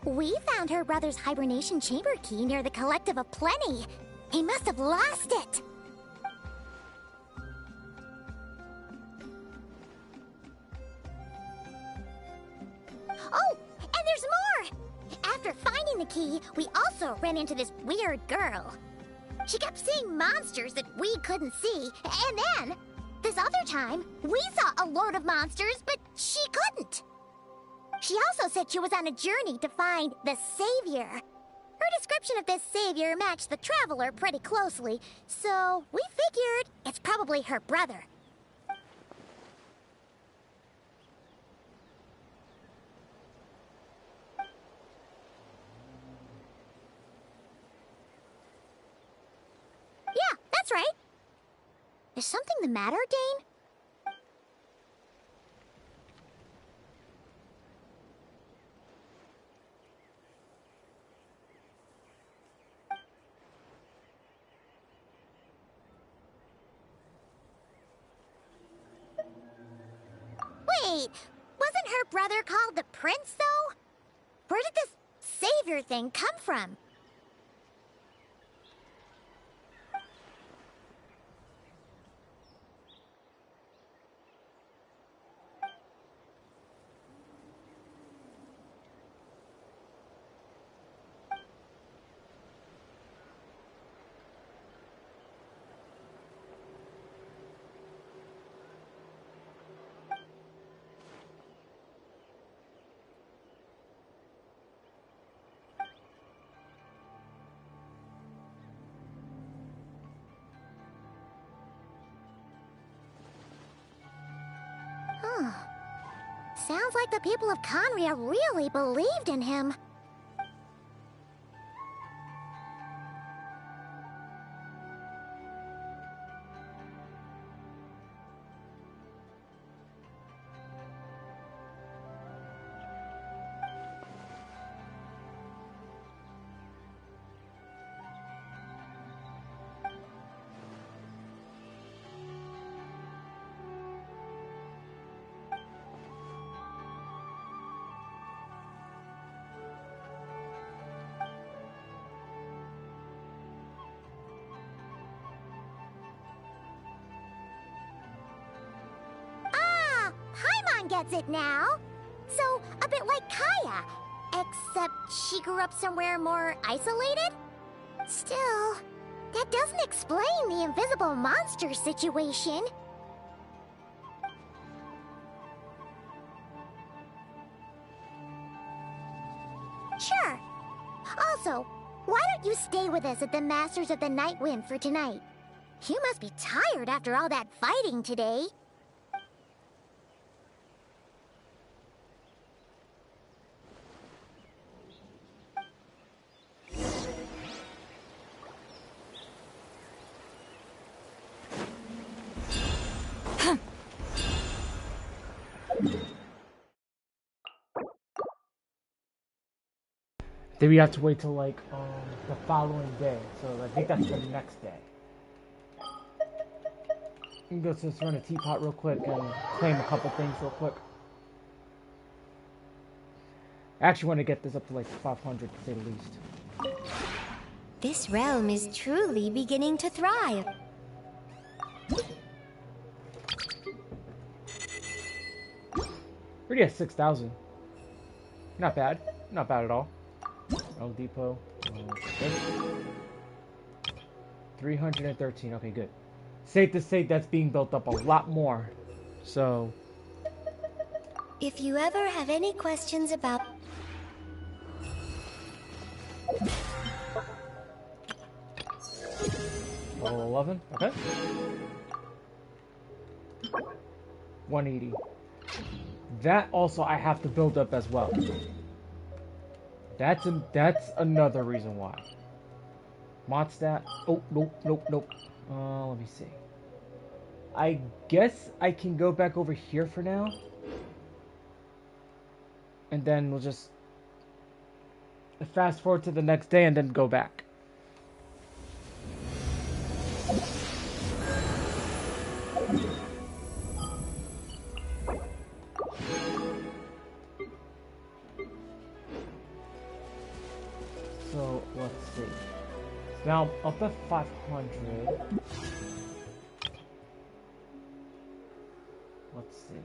we found her brother's hibernation chamber key near the Collective of Plenty. He must have lost it. Oh, and there's more! After finding the key, we also ran into this weird girl. She kept seeing monsters that we couldn't see, and then, this other time, we saw a load of monsters, but she couldn't. She also said she was on a journey to find the Savior. Her description of this Savior matched the Traveler pretty closely, so we figured it's probably her brother. Yeah, that's right. Is something the matter, Dane? Wait, wasn't her brother called the Prince, though? Where did this Savior thing come from? Sounds like the people of Conria really believed in him. Gets it now. So, a bit like Kaya, except she grew up somewhere more isolated? Still, that doesn't explain the invisible monster situation. Sure. Also, why don't you stay with us at the Masters of the Night Wind for tonight? You must be tired after all that fighting today. Then we have to wait till like the following day. So I think that's the next day. I'm gonna just run a teapot real quick and claim a couple things real quick. I actually want to get this up to like 500 to say the least. This realm is truly beginning to thrive. Already at 6,000. Not bad. Not bad at all. El Depot. Okay. 313. Okay, good. Safe to say that's being built up a lot more. So. If you ever have any questions about... Level 11. Okay. 180. That also I have to build up as well. That's another reason why. Mod stat. Oh, nope. Let me see. I guess I can go back over here for now. And then we'll just fast forward to the next day and then go back. So let's see. Now I'm up at 500. Let's see.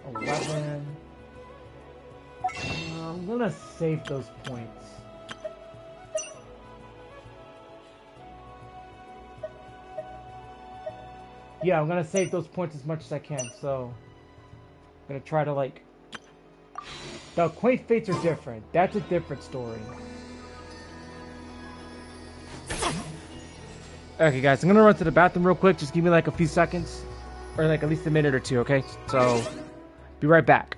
11. I'm gonna save those points. Yeah, I'm gonna save those points as much as I can, so I'm gonna try to like... The Quaint Fates are different. That's a different story. Okay guys, I'm gonna run to the bathroom real quick. Just give me like a few seconds. Or like at least a minute or two, okay? So, be right back.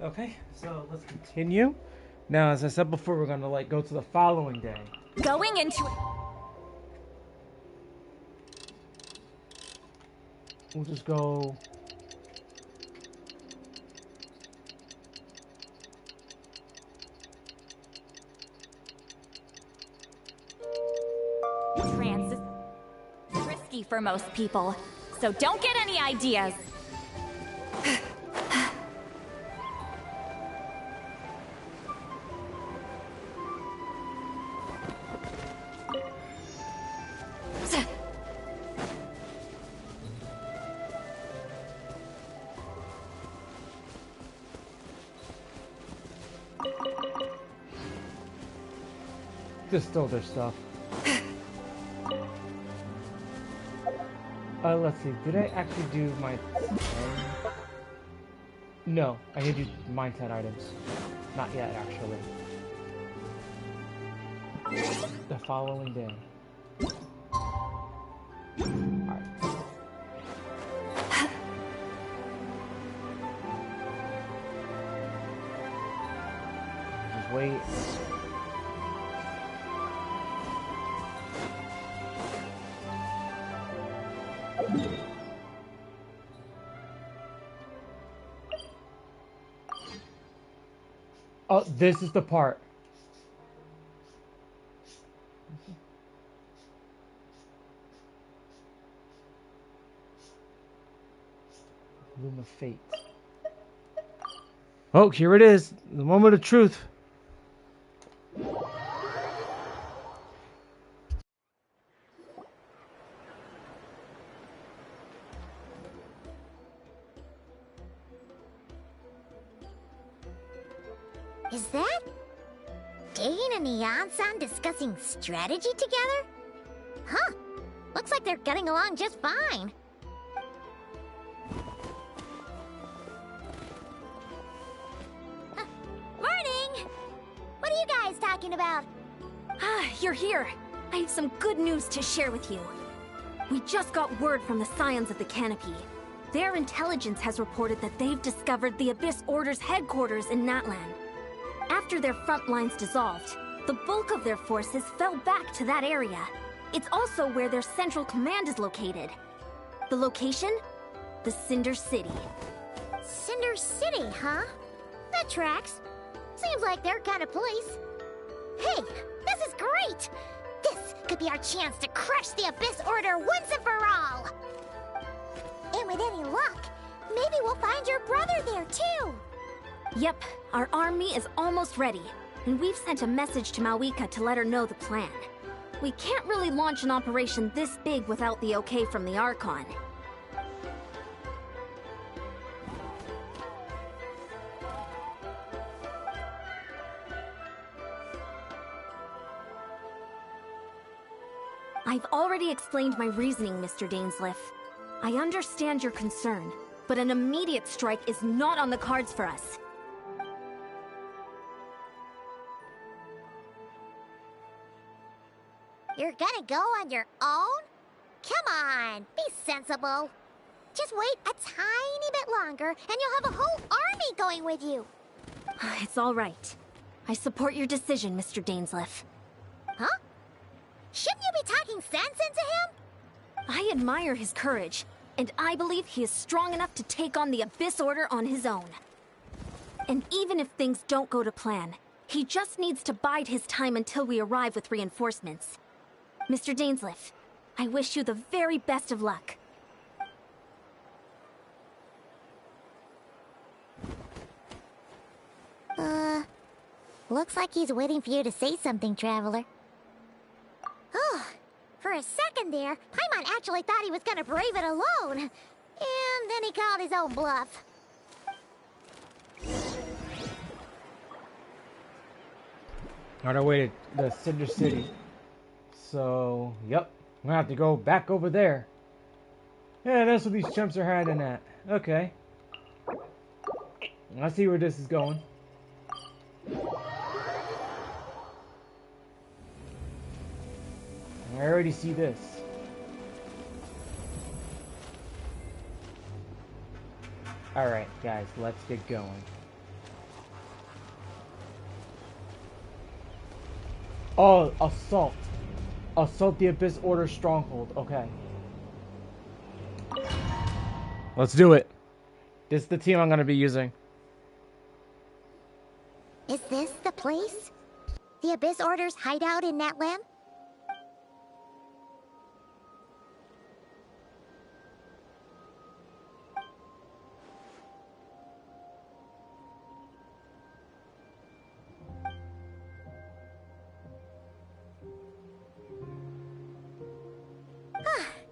Okay, so let's continue. Now, as I said before, we're gonna like go to the following day. Going into... We'll just go... Trance is risky for most people, so don't get any ideas. Just stole their stuff. Let's see. Did I actually do my... No, I did do mindset items. Not yet, actually. The following day. Alright. Just wait. Oh, this is the part. Loom of Fate. Oh, here it is. The moment of truth. Is that Dane and Neon-san discussing strategy together? Huh. Looks like they're getting along just fine. Morning! What are you guys talking about? Ah, you're here. I have some good news to share with you. We just got word from the Scions of the Canopy. Their intelligence has reported that they've discovered the Abyss Order's headquarters in Natlan. After their front lines dissolved, the bulk of their forces fell back to that area. It's also where their central command is located. The location? The Cinder City. Cinder City, huh? That tracks. Seems like their kind of place. Hey, this is great! This could be our chance to crush the Abyss Order once and for all! And with any luck, maybe we'll find your brother there too! Yep, our army is almost ready, and we've sent a message to Mawika to let her know the plan. We can't really launch an operation this big without the okay from the Archon. I've already explained my reasoning, Mr. Dainsleif. I understand your concern, but an immediate strike is not on the cards for us. You're gonna go on your own? Come on, be sensible. Just wait a tiny bit longer, and you'll have a whole army going with you. It's all right. I support your decision, Mr. Dainsleif. Huh? Shouldn't you be talking sense into him? I admire his courage, and I believe he is strong enough to take on the Abyss Order on his own. And even if things don't go to plan, he just needs to bide his time until we arrive with reinforcements. Mr. Dainsleif, I wish you the very best of luck. Looks like he's waiting for you to say something, Traveler. Oh, for a second there, Paimon actually thought he was gonna brave it alone. And then he called his own bluff. On our way to the Cinder City. So, yep. I'm gonna have to go back over there. Yeah, that's what these chumps are hiding at. Okay. I see where this is going. I already see this. Alright, guys, let's get going. Oh, assault. Assault the Abyss Order stronghold. Okay. Let's do it. This is the team I'm going to be using. Is this the place? The Abyss Order's hideout in Natlan?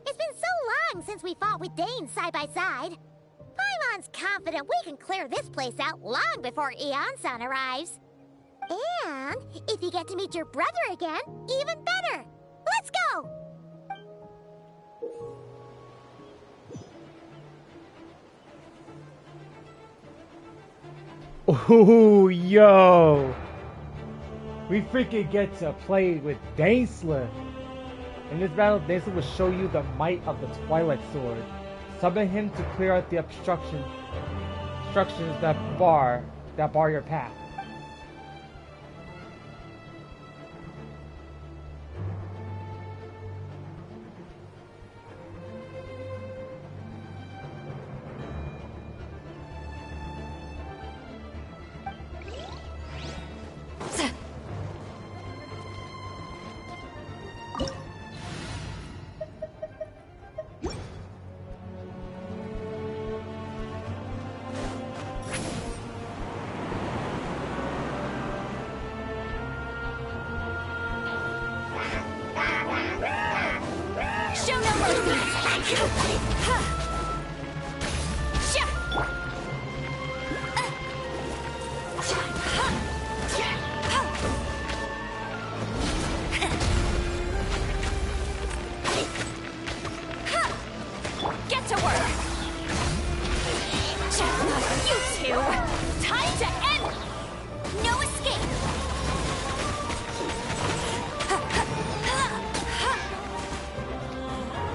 It's been so long since we fought with Dane side by side. Paimon's confident we can clear this place out long before Eon-san arrives. And if you get to meet your brother again, even better. Let's go! Oh, yo! We freaking get to play with Dainsleif. In this battle, Dainsleif will show you the might of the Twilight Sword. Summon him to clear out the obstructions that bar your path. Get to work! You two! Time to end! No escape!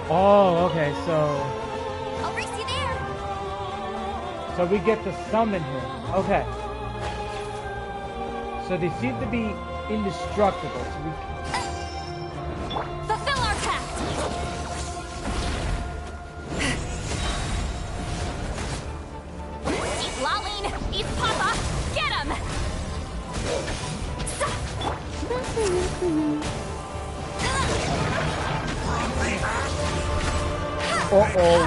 Oh, okay, so... I'll race you there. So we get to summon him. Okay. So they seem to be indestructible, so we... Fulfill our pact. Eat Laline, eat Papa, get him! Uh-oh.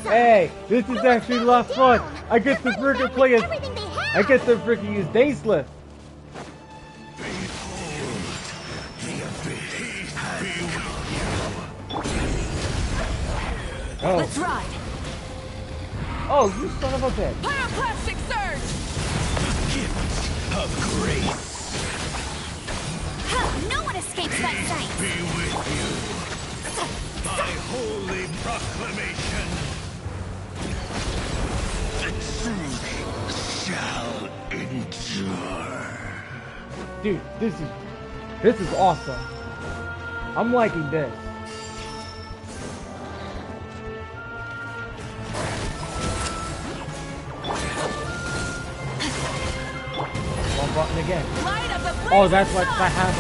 Hey, this is actually a lot of fun. I get to freaking play as... I get to freaking use Dayslift. Oh. Let's ride. Oh, you son of a bitch. Pyroclastic surge. The gift of grace. No one escapes that sight. Be with you. By holy proclamation. The truth shall endure. Dude, this is awesome. I'm liking this. One button again. Oh, that's what I have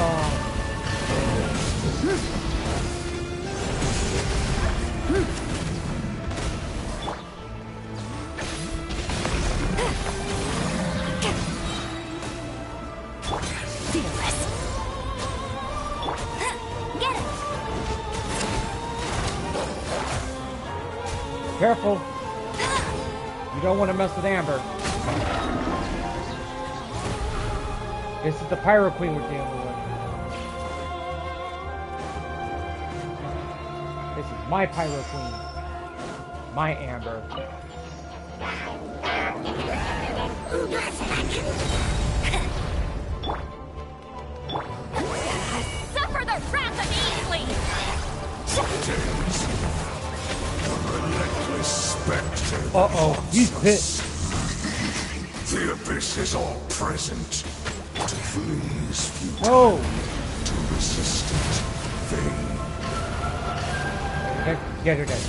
Careful. You don't want to mess with Amber. This is the Pyro Queen we're dealing with. This is my Pyro Queen. My Amber. Suffer the wrath of Ainsley! Relentless spectre. Uh-oh, he's pissed. The abyss is all present. To flee is futile. Oh! To resist it, vain. Get her dead.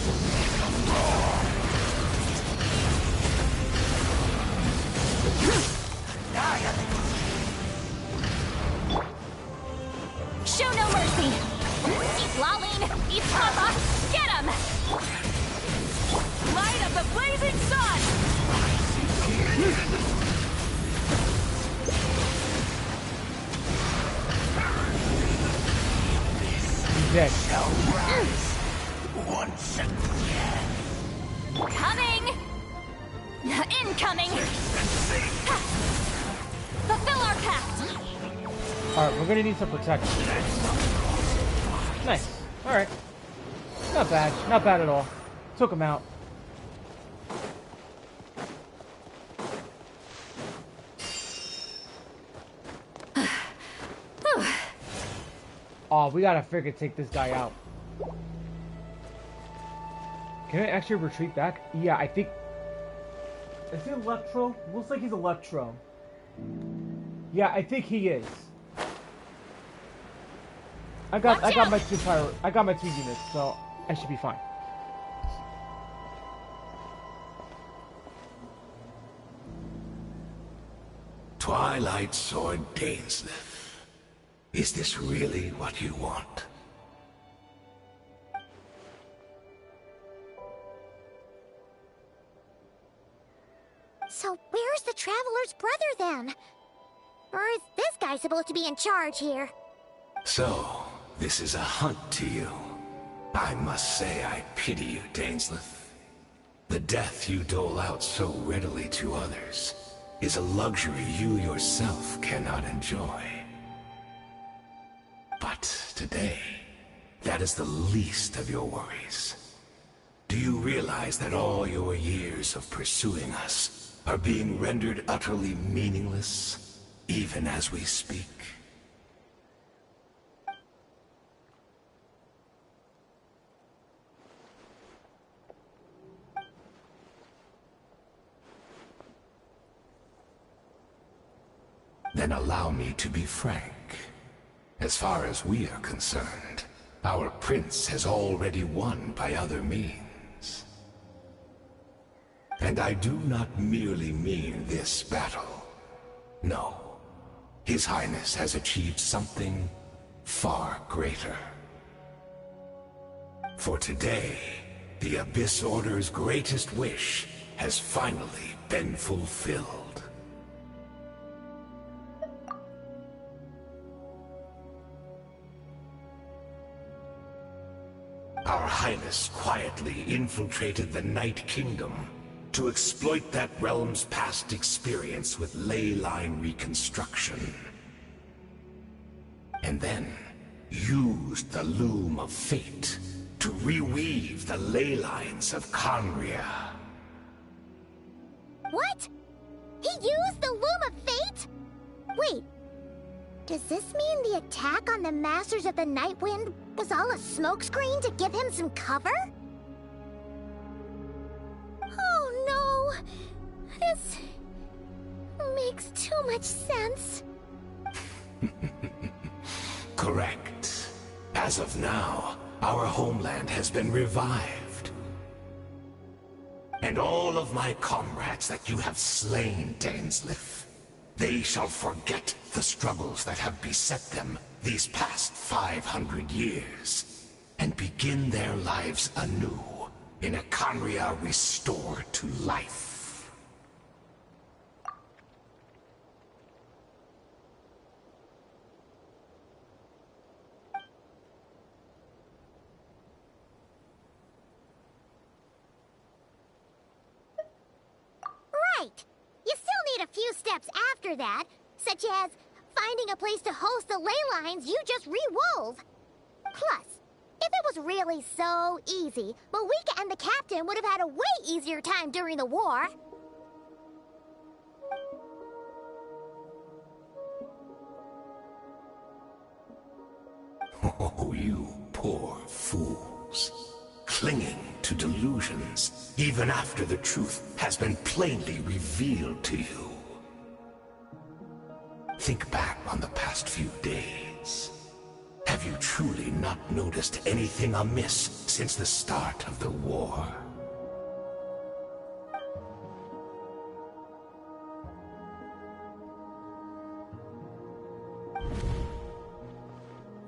Show no mercy! Eat Laline, eat Papa, get him! Light of the blazing sun! Dead. Once again. Coming! Incoming! Fulfill our pact! Alright, we're gonna need some protection. Nice. Alright. Not bad. Not bad at all. Took him out. Oh, we gotta freaking take this guy out. Can I actually retreat back? Yeah, I think... Is he Electro? Looks like he's Electro. Yeah, I think he is. I got my two units, so I should be fine. Twilight Sword Dainsleif. Is this really what you want? So where's the Traveler's brother then? Or is this guy supposed to be in charge here? So, this is a hunt to you. I must say I pity you, Dainsleif. The death you dole out so readily to others is a luxury you yourself cannot enjoy. But today, that is the least of your worries. Do you realize that all your years of pursuing us are being rendered utterly meaningless, even as we speak? Then allow me to be frank. As far as we are concerned, our prince has already won by other means. And I do not merely mean this battle. No. His Highness has achieved something far greater. For today, the Abyss Order's greatest wish has finally been fulfilled. Our Highness quietly infiltrated the Night Kingdom to exploit that realm's past experience with ley line reconstruction. And then used the Loom of Fate to reweave the ley lines of Conria. What? He used the Loom of Fate? Wait, does this mean the attack on the Masters of the Nightwind was all a smokescreen to give him some cover? Oh no! This makes too much sense. Correct. As of now, our homeland has been revived. And all of my comrades that you have slain, Dainsleif, they shall forget the struggles that have beset them these past 500 years, and begin their lives anew in a Conria restored to life. Right! You still need a few steps after that, such as finding a place to host the ley lines you just re-wove. Plus, if it was really so easy, Moeka and the captain would have had a way easier time during the war. Oh, you poor fools. Clinging to delusions, even after the truth has been plainly revealed to you. Think back on the past few days. Have you truly not noticed anything amiss since the start of the war?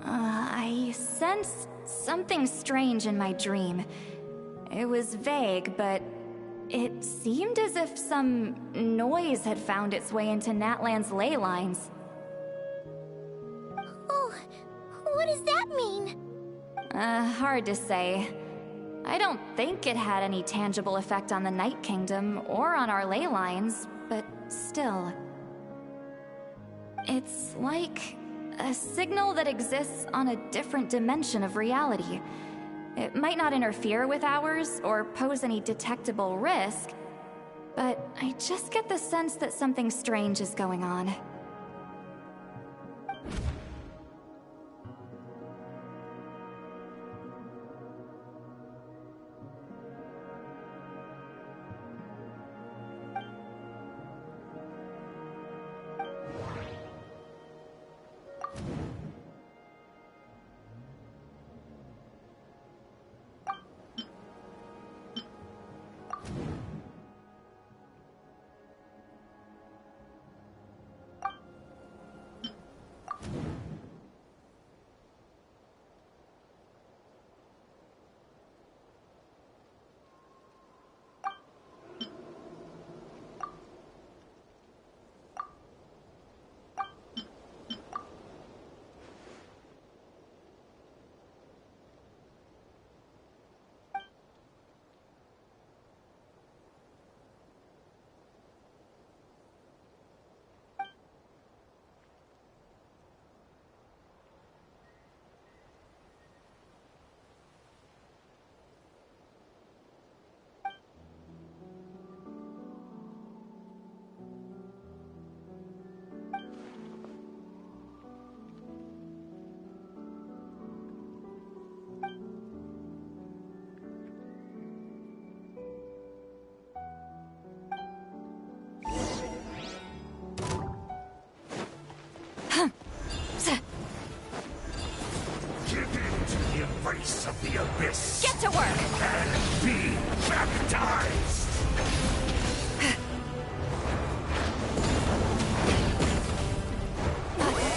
I sensed something strange in my dream. It was vague, but it seemed as if some noise had found its way into Natlan's ley lines. Oh, what does that mean? Hard to say. I don't think it had any tangible effect on the Night Kingdom or on our ley lines, but still. It's like a signal that exists on a different dimension of reality. It might not interfere with ours or pose any detectable risk, but I just get the sense that something strange is going on. the abyss. Get to work! And be baptized!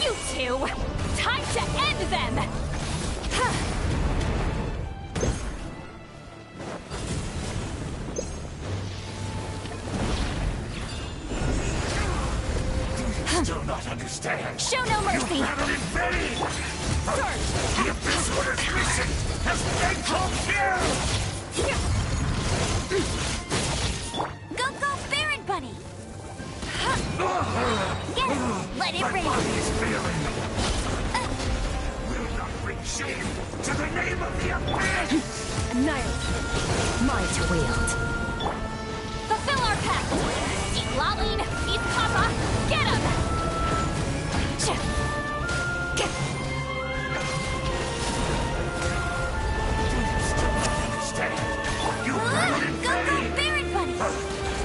You two! Time to end them! Still not understand. Show no mercy! You battled in vain! The Abyss Order's mission has been fulfilled! Go, go, Baron Bunny! Yes, let it my rain. body is failing. Will not bring shame to the name of the Abyss! Annihilate. Might wield. Fulfill our pact! Eat Laline, eat Papa, get him! You battled in Go, go, vain! Baron Bunny!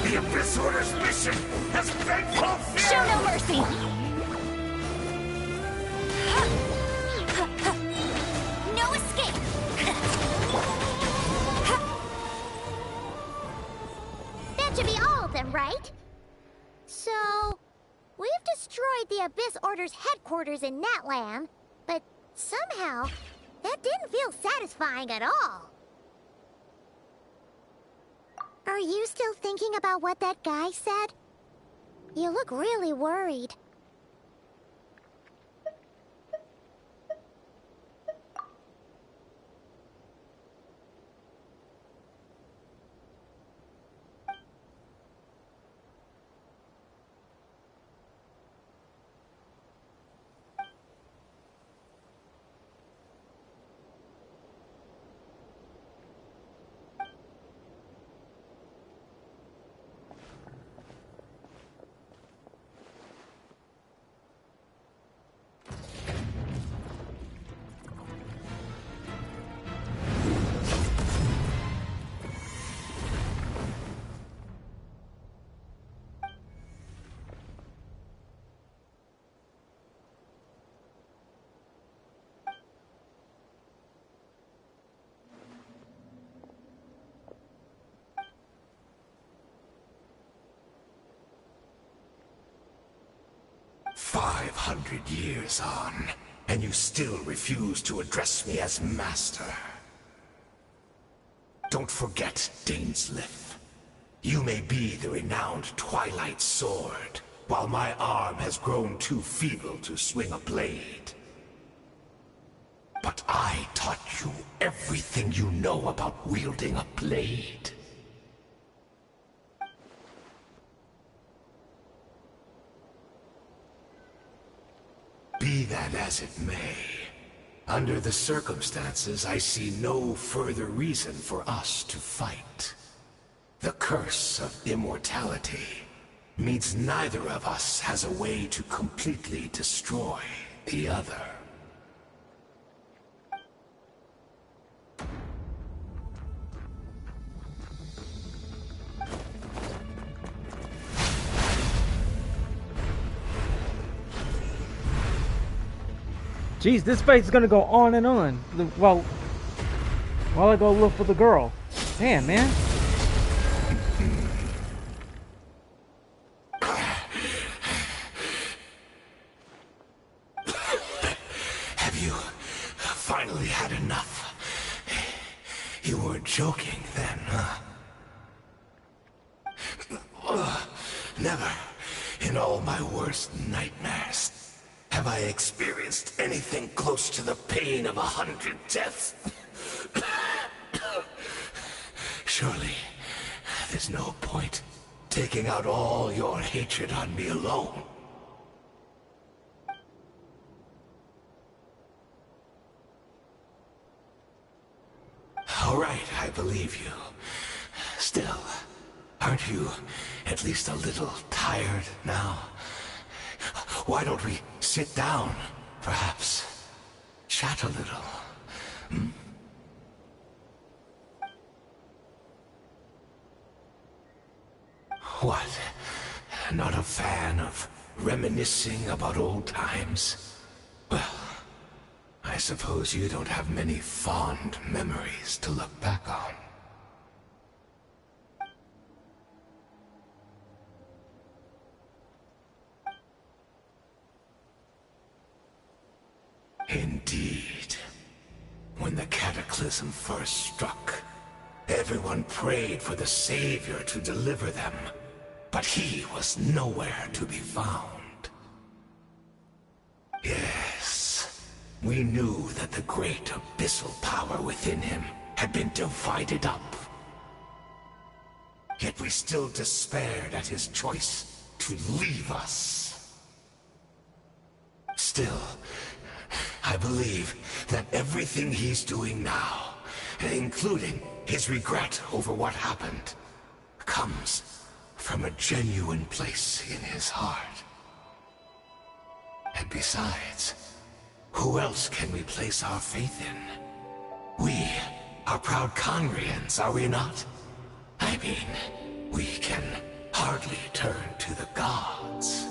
The Abyss Order's mission has been fulfilled! Show no mercy! No escape! That should be all of them, right? So, we've destroyed the Abyss Order's headquarters in Natlan, but somehow, that didn't feel satisfying at all. Are you still thinking about what that guy said? You look really worried. "500 years on, and you still refuse to address me as Master. Don't forget, Dainsleif. You may be the renowned Twilight Sword, while my arm has grown too feeble to swing a blade. But I taught you everything you know about wielding a blade. Be that as it may, under the circumstances, I see no further reason for us to fight. The curse of immortality means neither of us has a way to completely destroy the other. Jeez, this fight's gonna go on and on. Well, while I go look for the girl. Damn, man. Have you finally had enough? You weren't joking then, huh? Never, in all my worst nightmares, have I experienced anything close to the pain of 100 deaths? Surely, there's no point taking out all your hatred on me alone. All right, I believe you. Still, aren't you at least a little tired now? Why don't we sit down, perhaps? Chat a little. Hmm? What? Not a fan of reminiscing about old times? Well, I suppose you don't have many fond memories to look back on. Indeed. When the cataclysm first struck, everyone prayed for the Savior to deliver them, but he was nowhere to be found. Yes, we knew that the great abyssal power within him had been divided up. Yet we still despaired at his choice to leave us. Still, I believe that everything he's doing now, including his regret over what happened, comes from a genuine place in his heart. And besides, who else can we place our faith in? We are proud Conrians, are we not? I mean, we can hardly turn to the gods.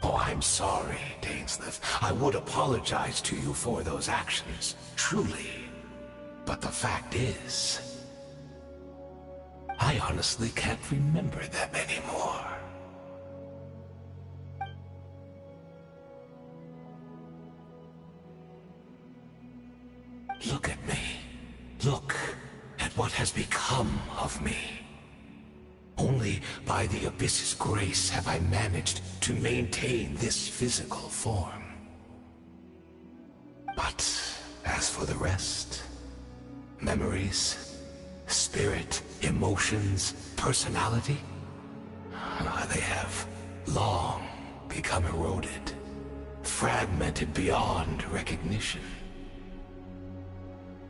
Oh, I'm sorry, Dainsleif. I would apologize to you for those actions, truly. But the fact is, I honestly can't remember them anymore. Look at me. Look at what has become of me. Only by the Abyss's grace have I managed to maintain this physical form. But as for the rest, memories, spirit, emotions, personality, they have long become eroded, fragmented beyond recognition.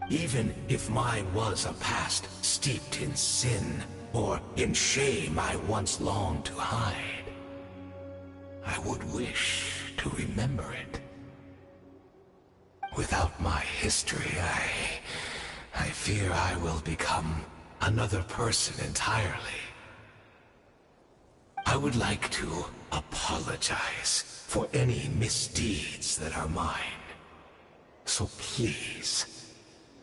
Even if mine was a past steeped in sin, or in shame I once longed to hide, I would wish to remember it. Without my history, I fear I will become another person entirely. I would like to apologize for any misdeeds that are mine. So please,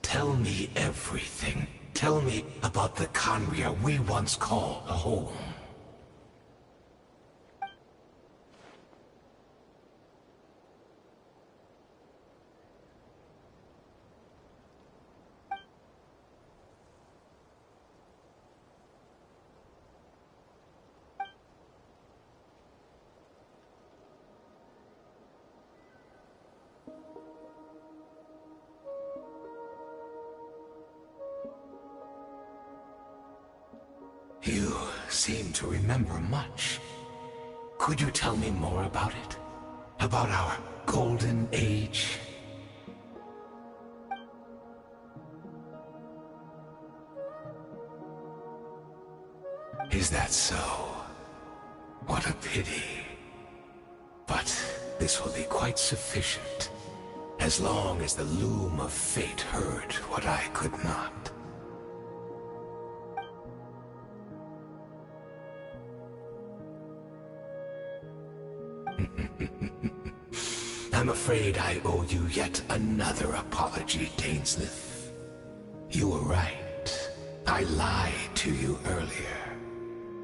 tell me everything. Tell me about the Conria we once called home. You seem to remember much. Could you tell me more about it? About our golden age? Is that so? What a pity. But this will be quite sufficient, as long as the loom of fate heard what I could not. I'm afraid I owe you yet another apology, Dainsleif. You were right. I lied to you earlier.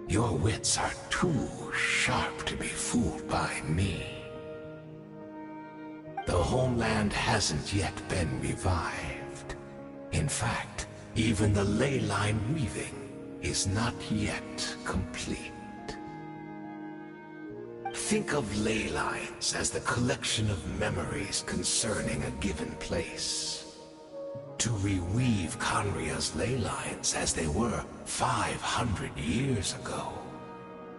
Your wits are too sharp to be fooled by me. The homeland hasn't yet been revived. In fact, even the ley line weaving, is not yet complete. Think of ley lines as the collection of memories concerning a given place. To reweave Conria's ley lines as they were 500 years ago,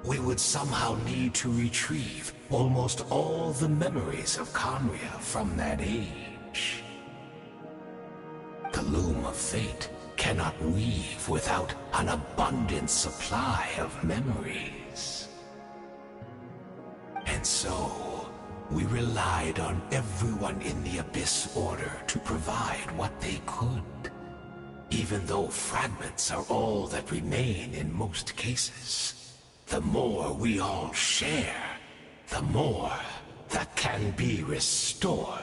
we would somehow need to retrieve almost all the memories of Conria from that age. The Loom of Fate cannot weave without an abundant supply of memories. And so, we relied on everyone in the Abyss Order to provide what they could, even though fragments are all that remain in most cases. The more we all share, the more that can be restored.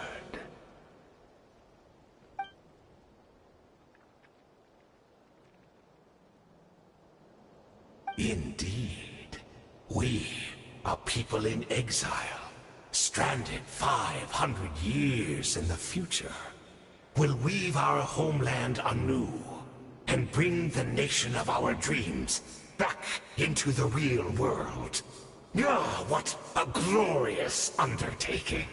Indeed, we are people in exile, stranded 500 years in the future, will weave our homeland anew and bring the nation of our dreams back into the real world. Ah, what a glorious undertaking!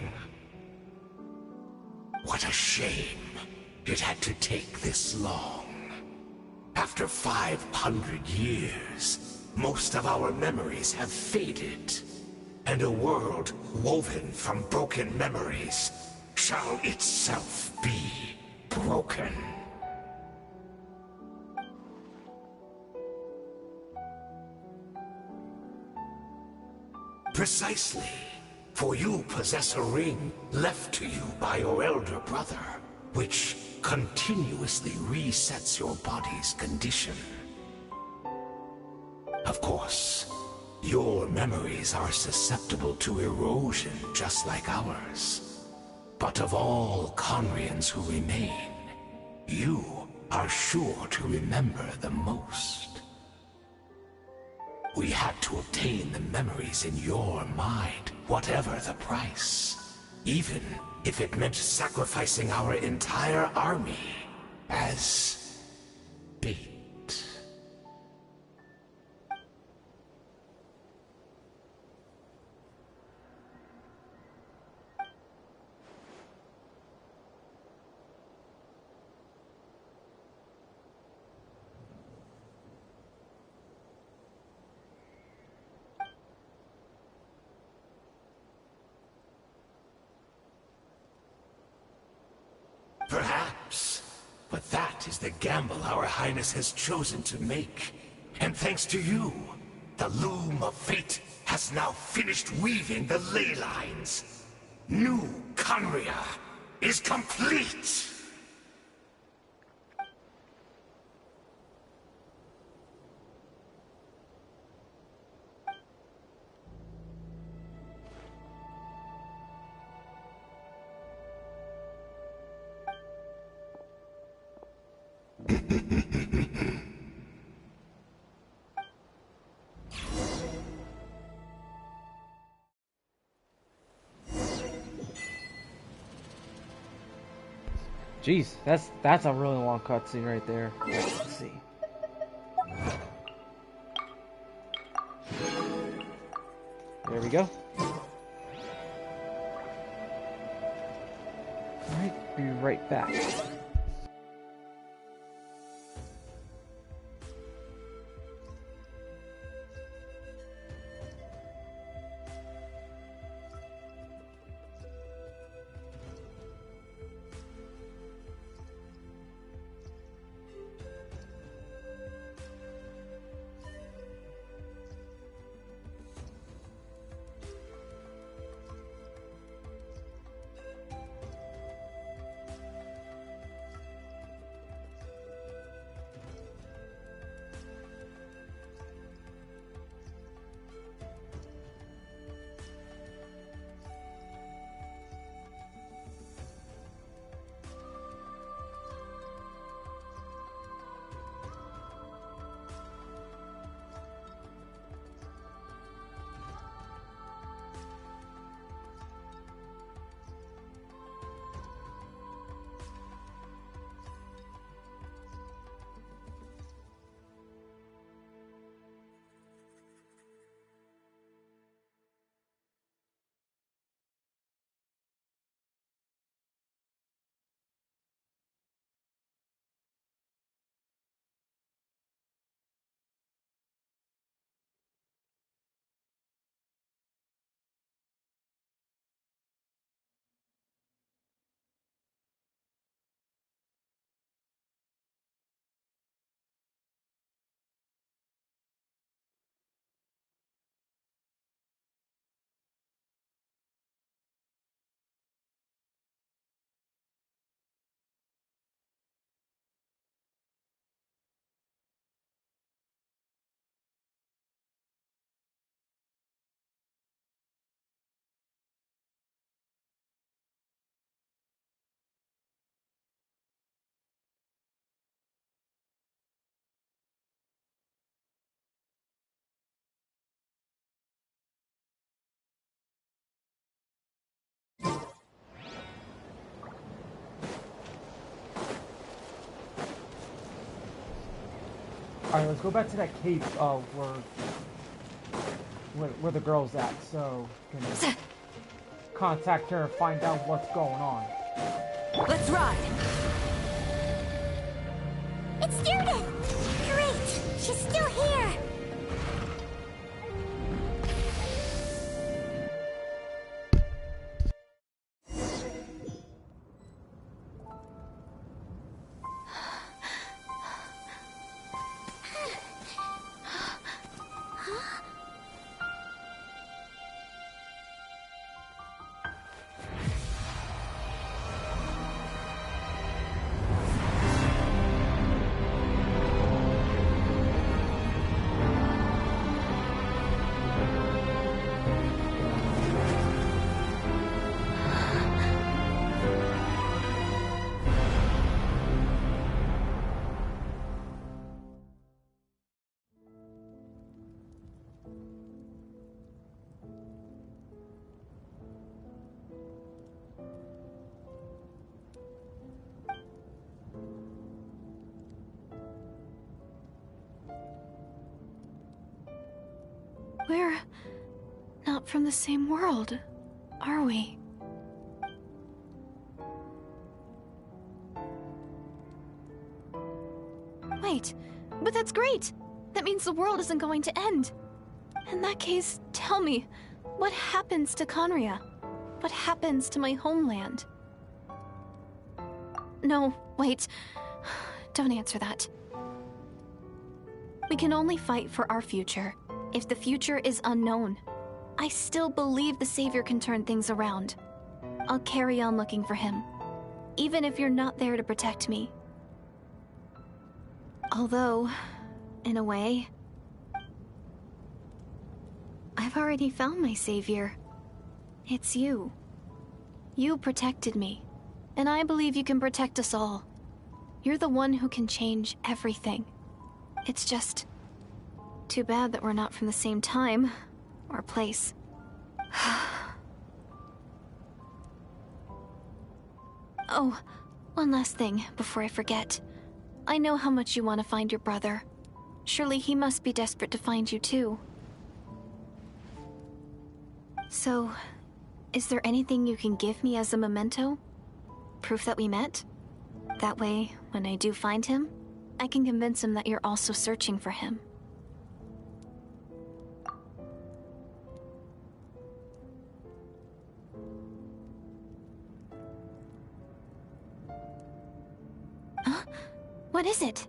What a shame it had to take this long. After 500 years, most of our memories have faded, and a world woven from broken memories shall itself be broken. Precisely, for you possess a ring left to you by your elder brother, which continuously resets your body's condition. Of course, your memories are susceptible to erosion just like ours. But of all Conrians who remain, you are sure to remember the most. We had to obtain the memories in your mind, whatever the price. Even if it meant sacrificing our entire army as bait. Perhaps, but that is the gamble our Highness has chosen to make. And thanks to you, the Loom of Fate has now finished weaving the ley lines. New Conria is complete! Jeez, that's a really long cutscene right there. Let's see. There we go. Alright, be right back. Alright, let's go back to that cave where the girl's at, so can contact her and find out what's going on. Let's ride! It's Judith! Great! She's still here! We're not from the same world, are we? Wait, but that's great! That means the world isn't going to end. In that case, tell me, what happens to Conria? What happens to my homeland? No, wait. Don't answer that. We can only fight for our future. If the future is unknown, I still believe the Savior can turn things around. I'll carry on looking for him, even if you're not there to protect me. Although, in a way, I've already found my Savior. It's you. You protected me, and I believe you can protect us all. You're the one who can change everything. It's just too bad that we're not from the same time or place. Oh, one last thing before I forget. I know how much you want to find your brother. Surely he must be desperate to find you too. So, is there anything you can give me as a memento? Proof that we met? That way, when I do find him, I can convince him that you're also searching for him. Huh? What is it?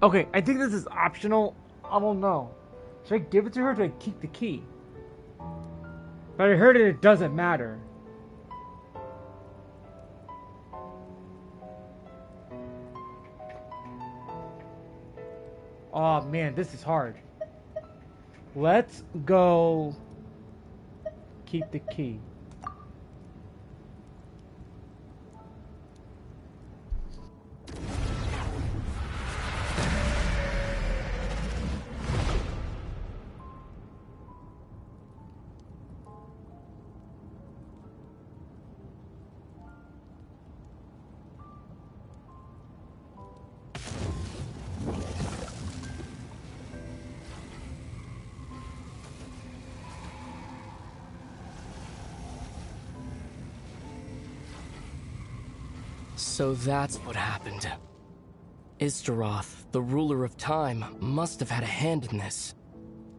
Okay, I think this is optional. I don't know. Should I give it to her or do I keep the key? But I heard it doesn't matter. Oh man, this is hard. Let's go keep the key. So that's what happened. Iztaroth, the ruler of time, must have had a hand in this.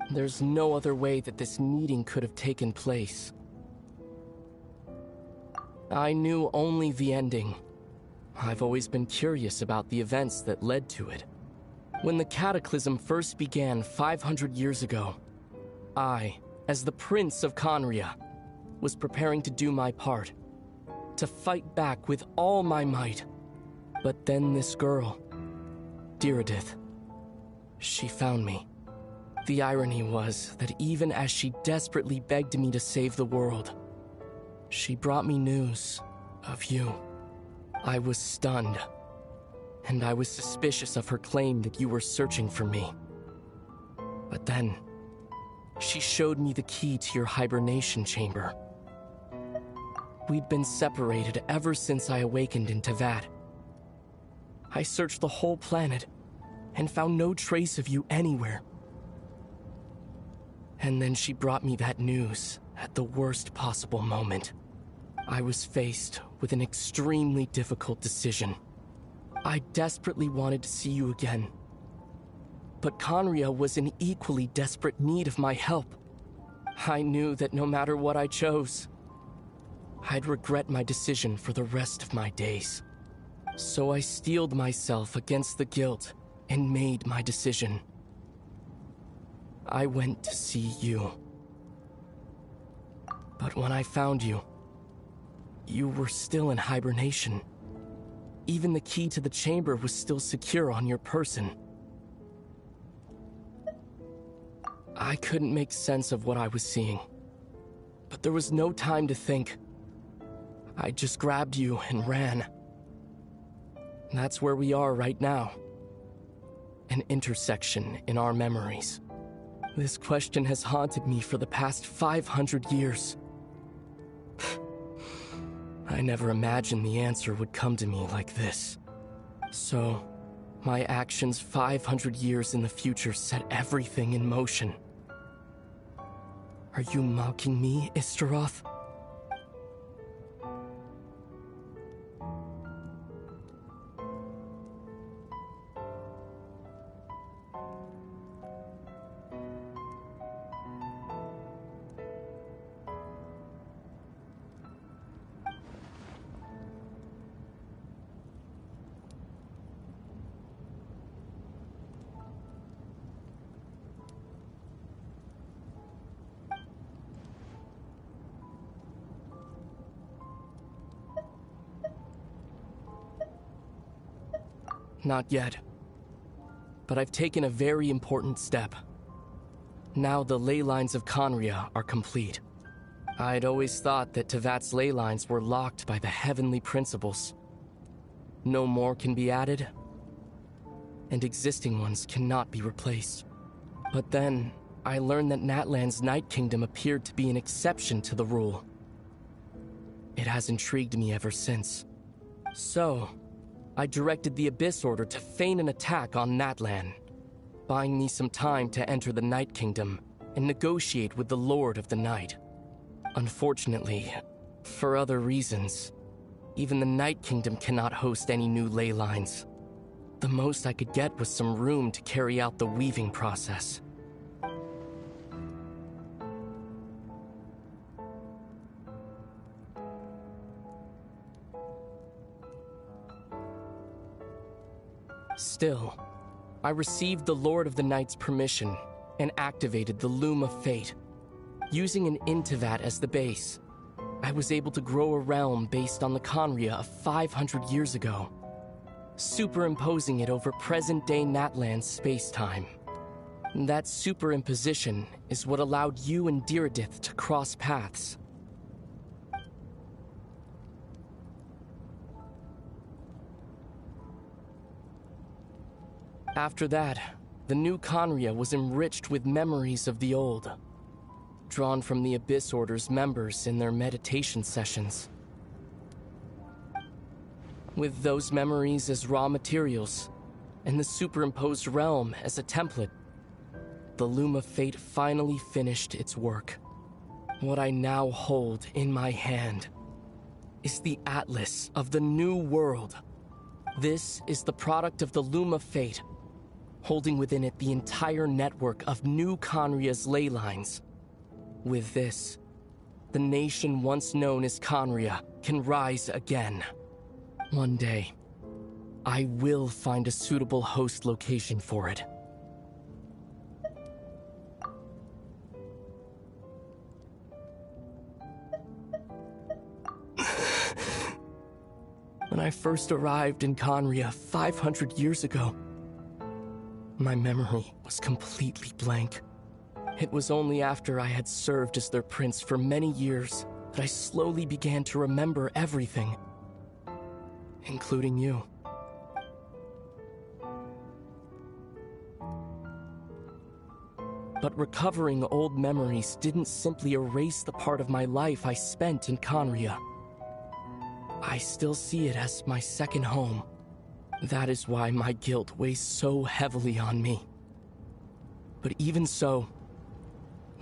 There's no other way that this meeting could have taken place. I knew only the ending. I've always been curious about the events that led to it. When the Cataclysm first began 500 years ago, I, as the Prince of Conria, was preparing to do my part, to fight back with all my might. But then this girl, Diridith, she found me. The irony was that even as she desperately begged me to save the world, she brought me news of you. I was stunned, and I was suspicious of her claim that you were searching for me. But then, she showed me the key to your hibernation chamber. We'd been separated ever since I awakened in Teyvat. I searched the whole planet and found no trace of you anywhere. And then she brought me that news at the worst possible moment. I was faced with an extremely difficult decision. I desperately wanted to see you again. But Conria was in equally desperate need of my help. I knew that no matter what I chose, I'd regret my decision for the rest of my days. So I steeled myself against the guilt and made my decision. I went to see you. But when I found you, you were still in hibernation. Even the key to the chamber was still secure on your person. I couldn't make sense of what I was seeing, but there was no time to think. I just grabbed you and ran. That's where we are right now. An intersection in our memories. This question has haunted me for the past 500 years. I never imagined the answer would come to me like this. So, my actions 500 years in the future set everything in motion. Are you mocking me, Istaroth? Not yet. But I've taken a very important step. Now the ley lines of Conria are complete. I'd always thought that Teyvat's ley lines were locked by the heavenly principles. No more can be added, and existing ones cannot be replaced. But then, I learned that Natlan's Night Kingdom appeared to be an exception to the rule. It has intrigued me ever since. So, I directed the Abyss Order to feign an attack on Natlan, buying me some time to enter the Night Kingdom and negotiate with the Lord of the Night. Unfortunately, for other reasons, even the Night Kingdom cannot host any new ley lines. The most I could get was some room to carry out the weaving process. Still, I received the Lord of the Night's permission and activated the Loom of Fate. Using an Intivat as the base, I was able to grow a realm based on the Conria of 500 years ago, superimposing it over present-day Natlan's space-time. That superimposition is what allowed you and Diridith to cross paths. After that, the new Conria was enriched with memories of the old, drawn from the Abyss Order's members in their meditation sessions. With those memories as raw materials, and the superimposed realm as a template, the Loom of Fate finally finished its work. What I now hold in my hand is the Atlas of the New World. This is the product of the Loom of Fate, holding within it the entire network of new Conria's ley lines. With this, the nation once known as Conria can rise again. One day, I will find a suitable host location for it. When I first arrived in Conria 500 years ago, my memory was completely blank. It was only after I had served as their prince for many years that I slowly began to remember everything. including you. But recovering old memories didn't simply erase the part of my life I spent in Conria. I still see it as my second home. That is why my guilt weighs so heavily on me. But even so,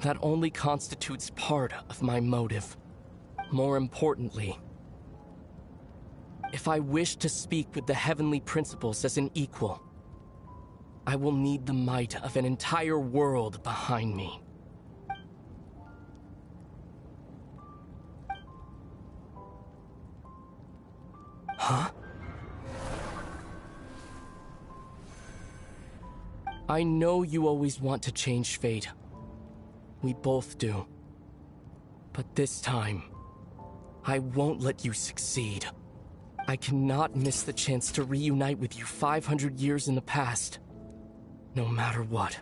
that only constitutes part of my motive. More importantly, if I wish to speak with the heavenly principles as an equal, I will need the might of an entire world behind me. Huh? I know you always want to change fate. We both do. But this time, I won't let you succeed. I cannot miss the chance to reunite with you 500 years in the past. No matter what.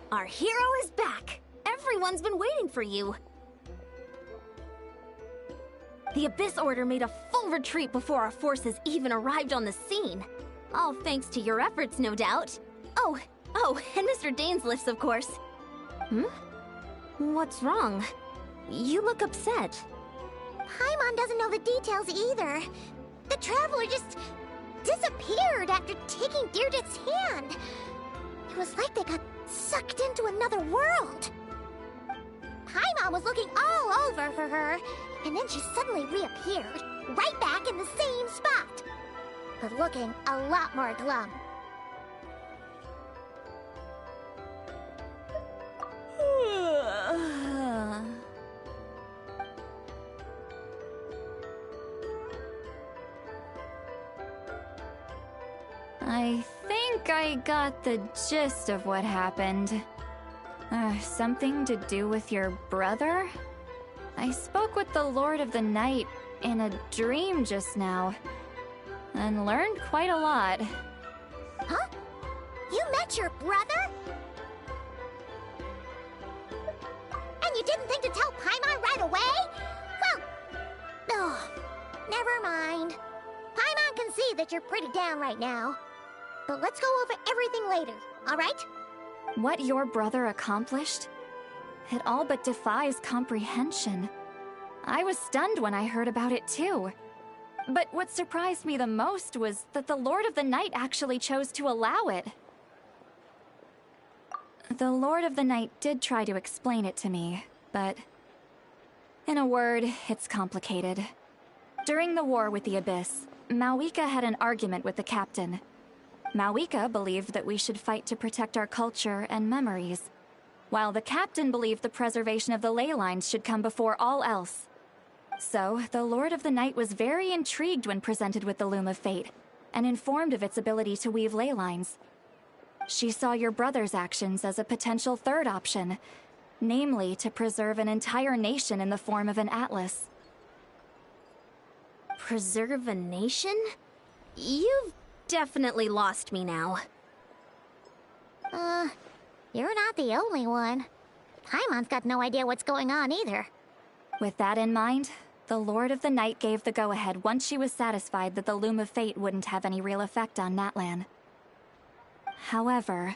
Our hero is back! Everyone's been waiting for you! The Abyss Order made a full retreat before our forces even arrived on the scene. All thanks to your efforts, no doubt. Oh, and Mr. Dainsliff's, of course. What's wrong? You look upset. Paimon doesn't know the details either. The Traveler just disappeared after taking Deirdre's hand. It was like they got sucked into another world. Paimon was looking all over for her, and then she suddenly reappeared, right back in the same spot, but looking a lot more glum. I think I got the gist of what happened. Something to do with your brother? I spoke with the Lord of the Night in a dream just now, and learned quite a lot. Huh? You met your brother? And you didn't think to tell Paimon right away? Well, never mind. Paimon can see that you're pretty down right now. But let's go over everything later, alright? What your brother accomplished? It all but defies comprehension. I was stunned when I heard about it too. But what surprised me the most was that the Lord of the Night actually chose to allow it. The Lord of the Night did try to explain it to me, but in a word, it's complicated. During the war with the Abyss, Mawika had an argument with the captain. Mawika believed that we should fight to protect our culture and memories, while the captain believed the preservation of the ley lines should come before all else. So, the Lord of the Night was very intrigued when presented with the Loom of Fate, and informed of its ability to weave ley lines. She saw your brother's actions as a potential third option, namely to preserve an entire nation in the form of an atlas. Preserve a nation? You've definitely lost me now. You're not the only one. Paimon's got no idea what's going on either. With that in mind, the Lord of the Night gave the go-ahead once she was satisfied that the Loom of Fate wouldn't have any real effect on Natlan. However,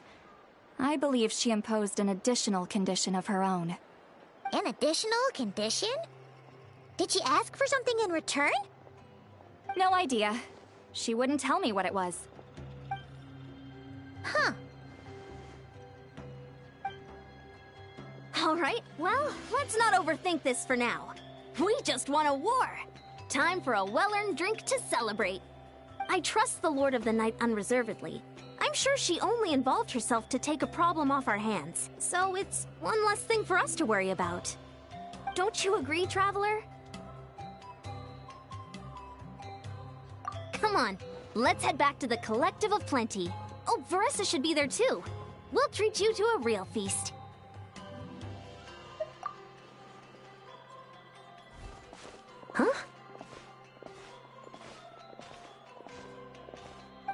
I believe she imposed an additional condition of her own. An additional condition? Did she ask for something in return? No idea. She wouldn't tell me what it was. Huh. Alright, well, let's not overthink this for now. We just won a war! Time for a well-earned drink to celebrate. I trust the Lord of the Night unreservedly. I'm sure she only involved herself to take a problem off our hands, so it's one less thing for us to worry about. Don't you agree, Traveler? Come on, let's head back to the Collective of Plenty. Oh, Veressa should be there too. We'll treat you to a real feast. Huh?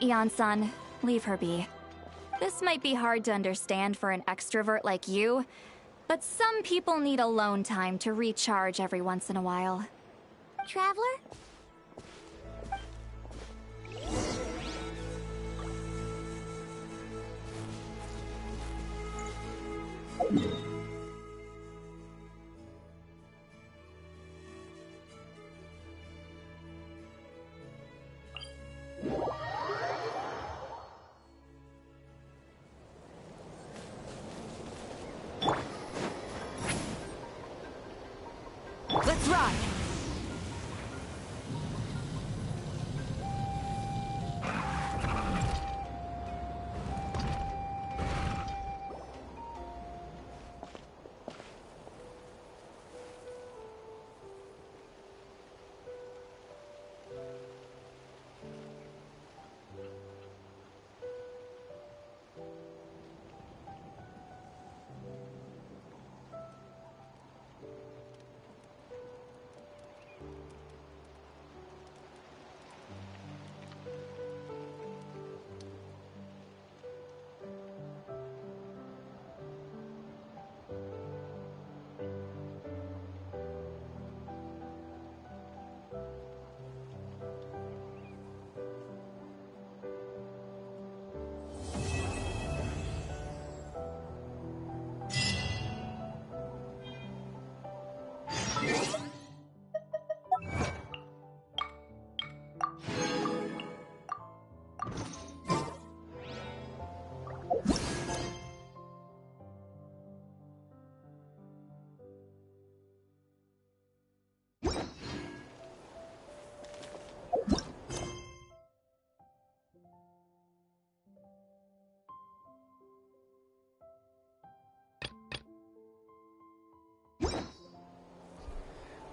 Eon-san, leave her be. This might be hard to understand for an extrovert like you, but some people need alone time to recharge every once in a while. Traveler? Let's ride!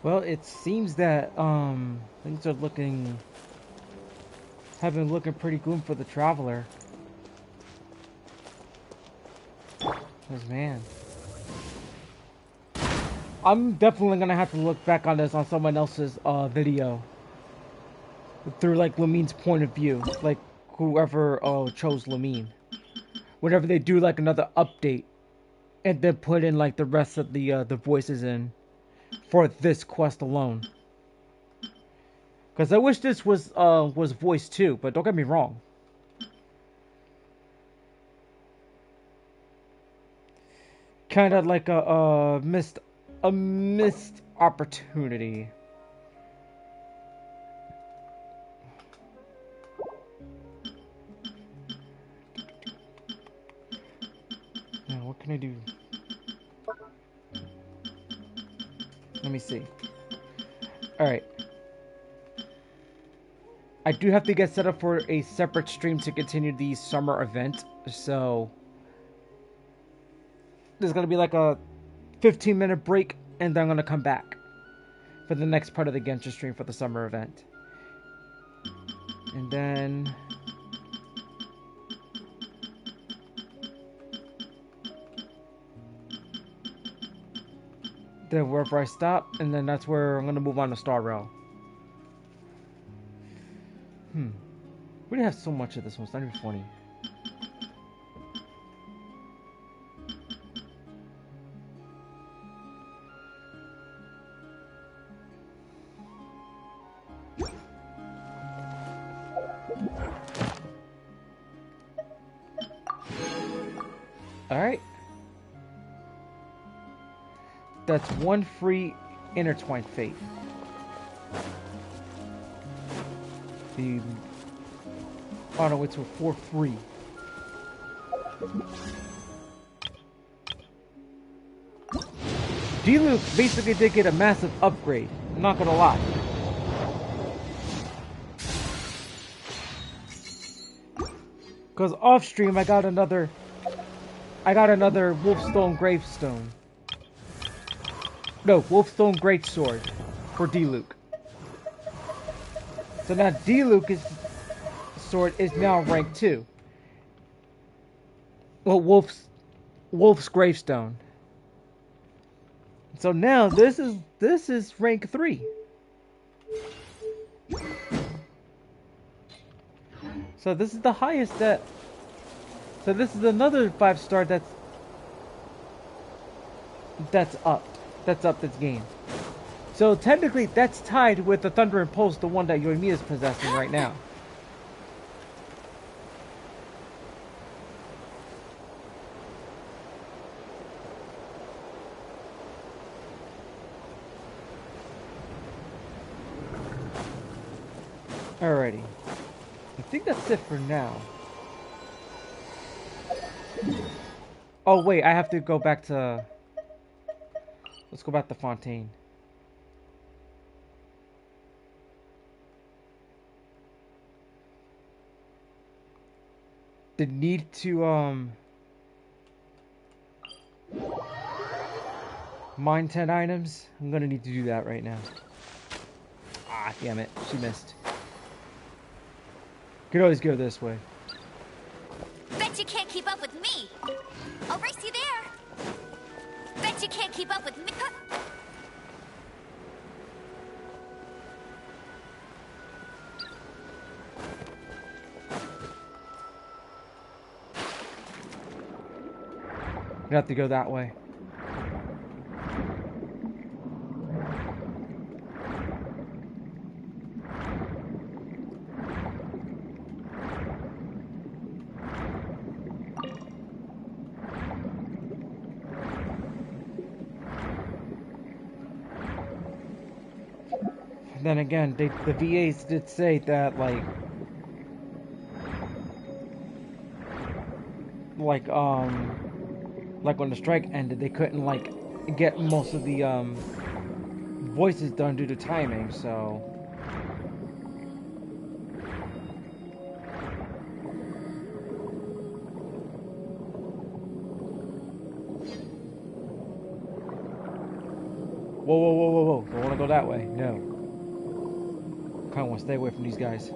Well, it seems that things are have been looking pretty gloom for the Traveler. Cause man, I'm definitely gonna have to look back on this on someone else's video through like Lumine's point of view, like whoever chose Lumine. Whenever they do like another update, and then put in like the rest of the voices in for this quest alone. Because I wish this was voiced too, but don't get me wrong. Kind of like a missed opportunity. Now, what can I do? Let me see. Alright. I do have to get set up for a separate stream to continue the summer event. So there's going to be like a 15-minute break, and then I'm going to come back for the next part of the Genshin stream for the summer event. And then wherever I stop, and then that's where I'm gonna move on to Star Rail. We didn't have so much of this one, it's not even funny. Alright. That's one free intertwined fate. The oh no, it's for free. D-Luke basically did get a massive upgrade. I'm not gonna lie. Cause off stream I got another Wolfstone Gravestone. No, Wolfstone Greatsword for D-Luke. So now D-Luke's sword is now rank 2. Well, Wolf's Gravestone. So now this is rank 3. So this is the highest that. So this is another 5-star that's up. That's gained. So technically that's tied with the Thunder and Pulse, the one that Yoimiya is possessing right now. Alrighty. I think that's it for now. Oh wait, I have to go back to... Let's go back to Fontaine. The need to, mine 10 items? I'm gonna need to do that right now. Ah, damn it. She missed. Could always go this way. Bet you can't keep up with me. I'll race you there. Bet you can't keep up with me. You have to go that way. Then again, the VAs did say that, like when the strike ended, they couldn't, like, get most of the, voices done due to timing, so... Whoa, whoa, whoa, whoa, whoa. Don't want to go that way. No. Kind of want to stay away from these guys.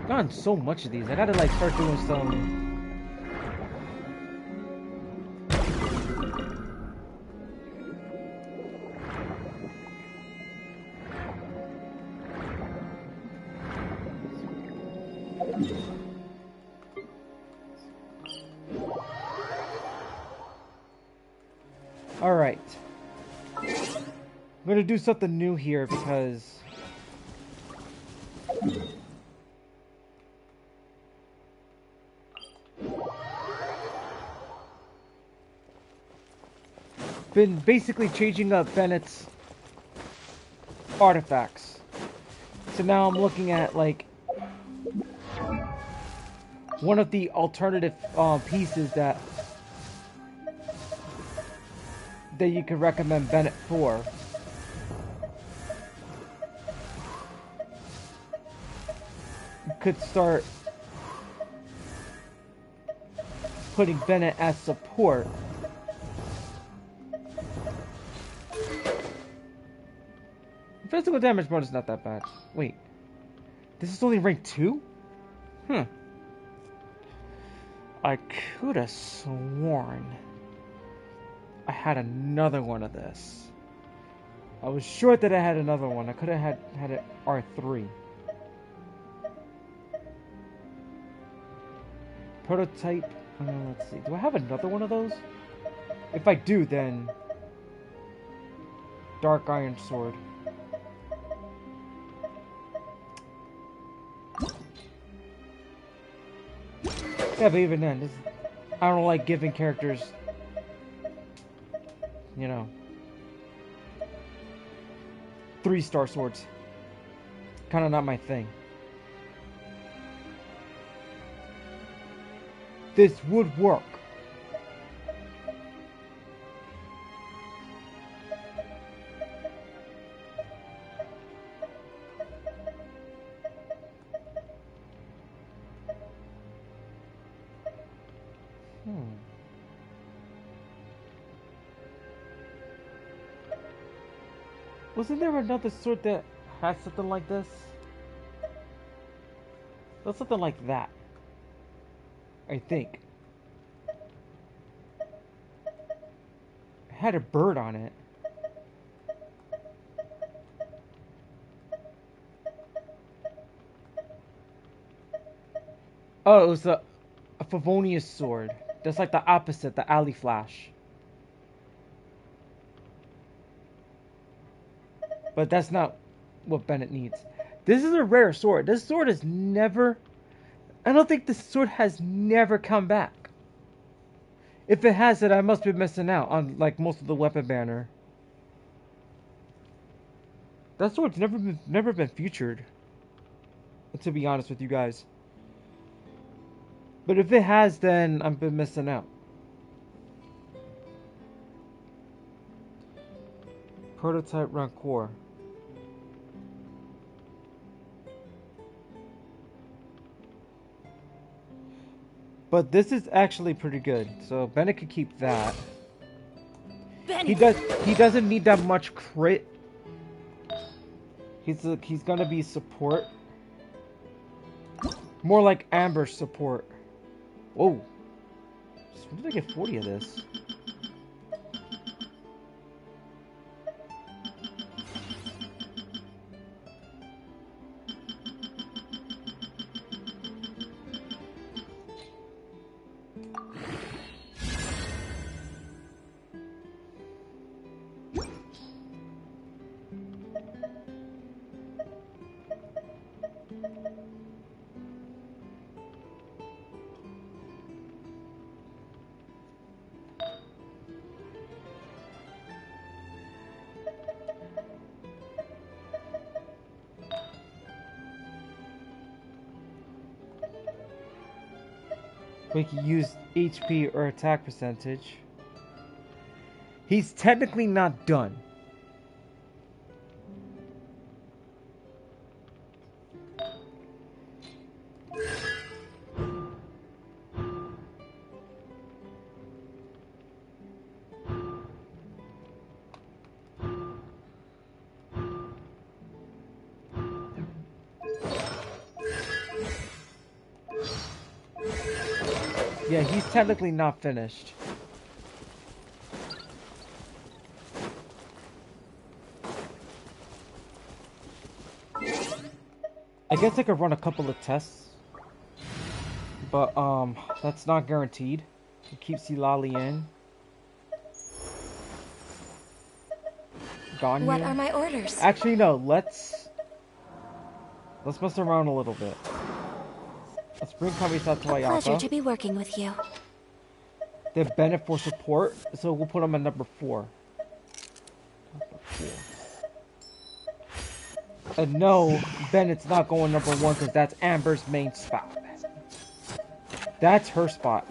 Gotten so much of these. I gotta, like, start doing some... Alright. I'm gonna do something new here because... been basically changing up Bennett's artifacts. So now I'm looking at, like, one of the alternative pieces that you could recommend Bennett for. You could start putting Bennett as support. Physical damage bonus is not that bad. Wait. This is only rank 2? I could have sworn I had another one of this. I was sure that I had another one. I could have had it R3. Prototype. Let's see. Do I have another one of those? If I do, then Dark Iron Sword. Yeah, but even then, I don't like giving characters, you know, 3-star swords. Kind of not my thing. This would work. Wasn't there another sword that had something like this? That's something like that. I think. It had a bird on it. Oh, it was a Favonius sword. That's like the opposite, the alley flash. But that's not what Bennett needs. This is a rare sword. This sword has never... I don't think this sword has never come back. If it has, then I must be missing out on like most of the weapon banner. That sword's never been featured. To be honest with you guys. But if it has, then I've been missing out. Prototype Rancor. But this is actually pretty good, so Bennett could keep that. He doesn't need that much crit. He's gonna be support. More like Amber support. Whoa. So when did I get 40 of this? We can use HP or attack percentage. He's technically not done. Yeah, he's technically not finished. I guess I could run a couple of tests. But, that's not guaranteed. We'll keep Silali in. Gone. What are my orders? Actually, no, let's mess around a little bit. Let's bring Kami-san to Ayaka. Pleasure to be working with you. Then Bennett for support, so we'll put him at number 4. And no, Bennett's not going number 1 because that's Amber's main spot. That's her spot.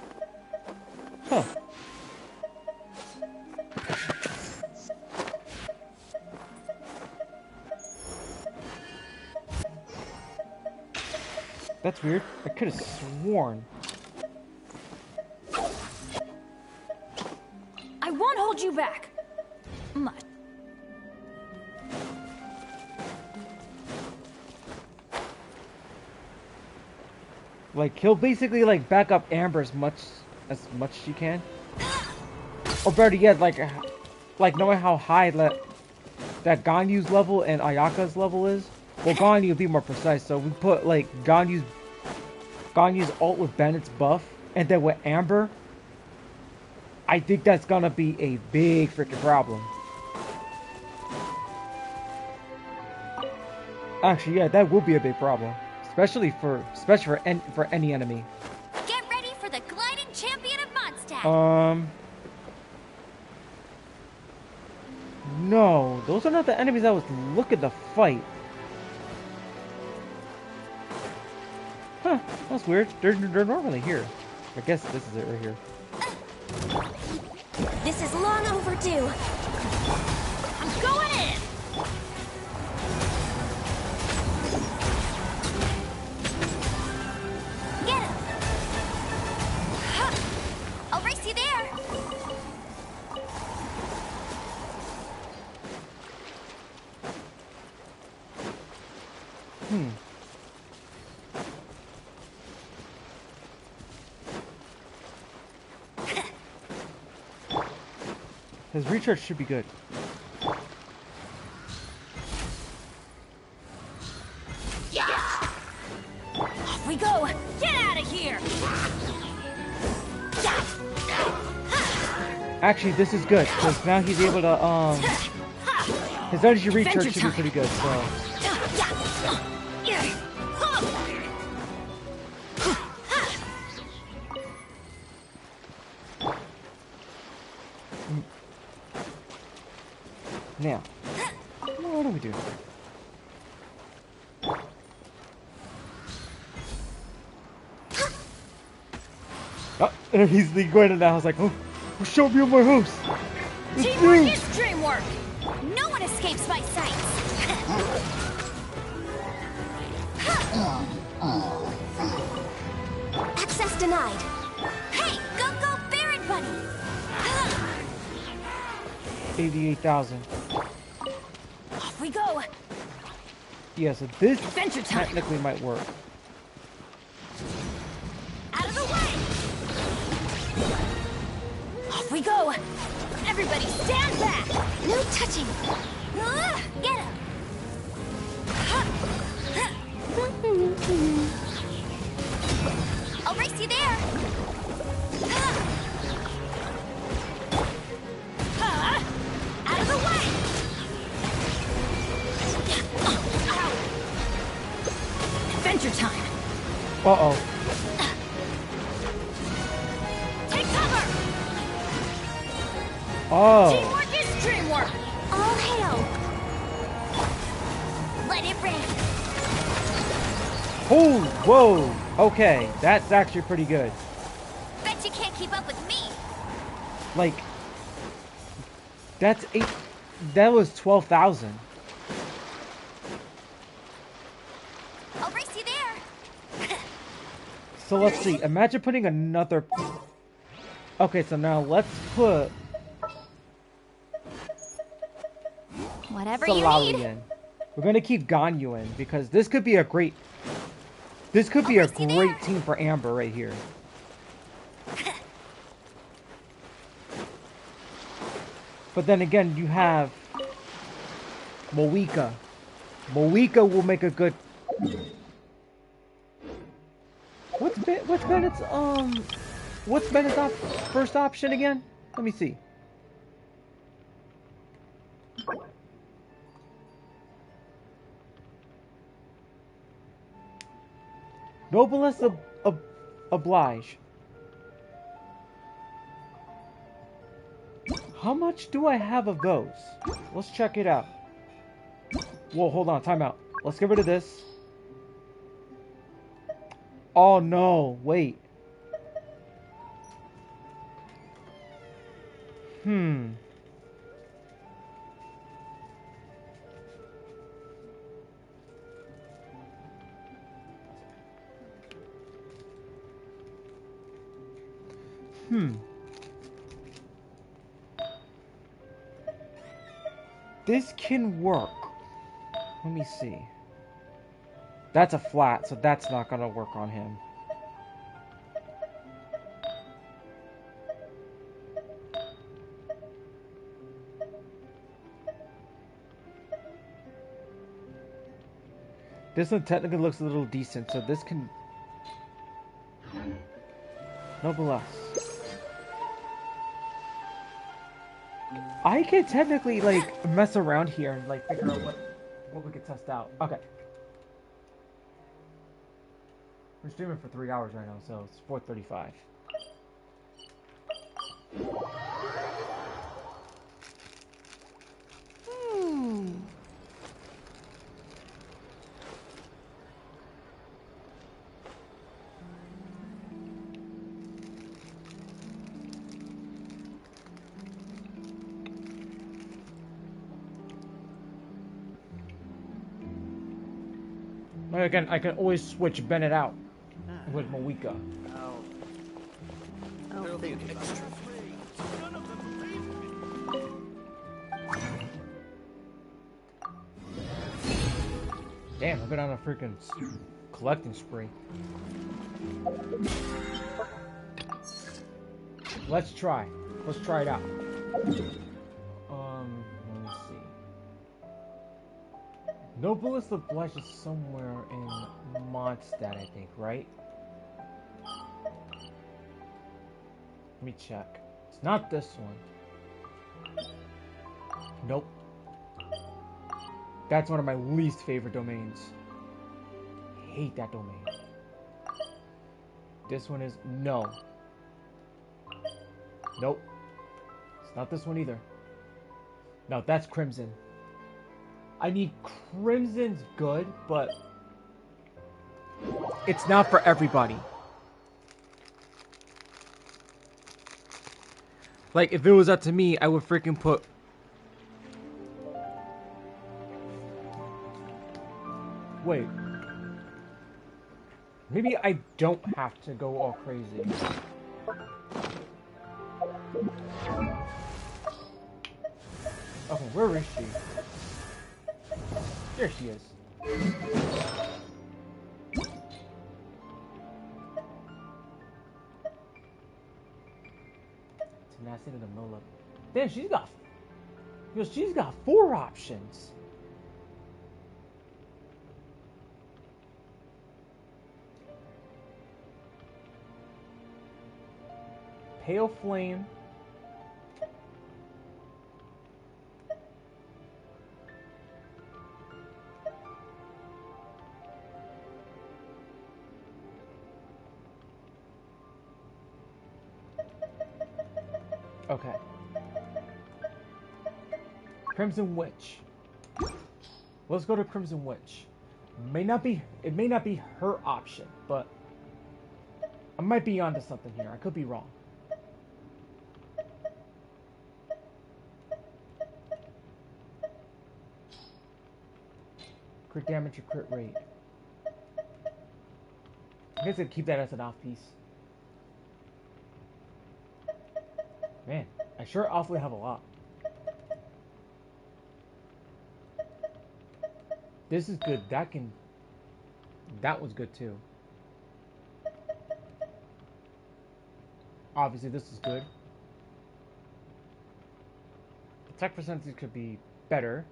Huh. That's weird. I could have sworn. I won't hold you back. Much. Like, he'll basically, like, back up Amber as much as she can. Or better yet, like knowing how high that Ganyu's level and Ayaka's level is. Well, Ganyu will be more precise, so we put, like, Ganyu's ult with Bennett's buff And then with Amber, I think that's gonna be a big freaking problem. Actually, yeah, that will be a big problem, especially for any enemy. Get ready for the gliding champion of Mondstadt. No, those are not the enemies I was looking to fight. Huh, that's weird. They're normally here. I guess this is it right here. This is long overdue. I'm going in. Get him. I'll race you there. His recharge should be good. Off we go. Get out of here. Actually, this is good because now he's able to his energy recharge should be pretty good. So. Now, what do we do? Oh, he's going in now. I was like, oh, show me my house. Teamwork is dreamwork. No one escapes my sights. Access denied. Hey, go, Baron Bunny. 88,000. Off we go. Yeah, so this Adventure time. technically might work. Out of the way. Off we go. Everybody stand back. No touching. Get him. I'll race you there. Out of the way. Adventure time. Uh-oh. Take cover. Oh. Teamwork is dreamwork. All hail. Let it rip. Oh, whoa. Okay, that's actually pretty good. Bet you can't keep up with me. Like, that's 8. That was 12,000. I'll race you there. So let's see. Imagine putting another. Okay, so now let's put Whatever Solali you need. in. We're gonna keep Ganyu in because this could be a great. This could be a great team for Amber right here. But then again, you have Moika. Moika will make a good. What's Bennett's first option again? Let me see. Noblesse oblige. How much do I have of those? Let's check it out. Whoa, hold on, time out. Let's get rid of this. Oh no, wait. This can work. Let me see. That's a flat, so that's not gonna work on him. This one technically looks a little decent, so this can... Nonetheless. I can technically, like, mess around here and, like, figure out what we could test out. Okay. We're streaming for 3 hours right now, so it's 4:35. Again, I can always switch Bennett out with Moika. Damn, I've been on a freaking collecting spree. Let's try. Let's try it out. Let me see. Noblest of Blush is somewhere in Mondstadt, I think, right? Let me check. It's not this one. Nope. That's one of my least favorite domains. I hate that domain. This one is no. Nope. It's not this one either. No, that's Crimson. I need Crimson's good, but it's not for everybody. Like, if it was up to me, I would freaking put... Wait. Maybe I don't have to go all crazy. Okay, where is she? There she is. Tenacity to Mola. Damn, she's got... Yo, she's got 4 options. Pale Flame. Okay. Crimson Witch. Let's go to Crimson Witch. It may not be her option, but I might be onto something here. I could be wrong. Crit damage or crit rate. I guess I'd keep that as an off piece. Man, I sure awfully have a lot. This is good. That was good too. Obviously, this is good. Attack percentage could be better.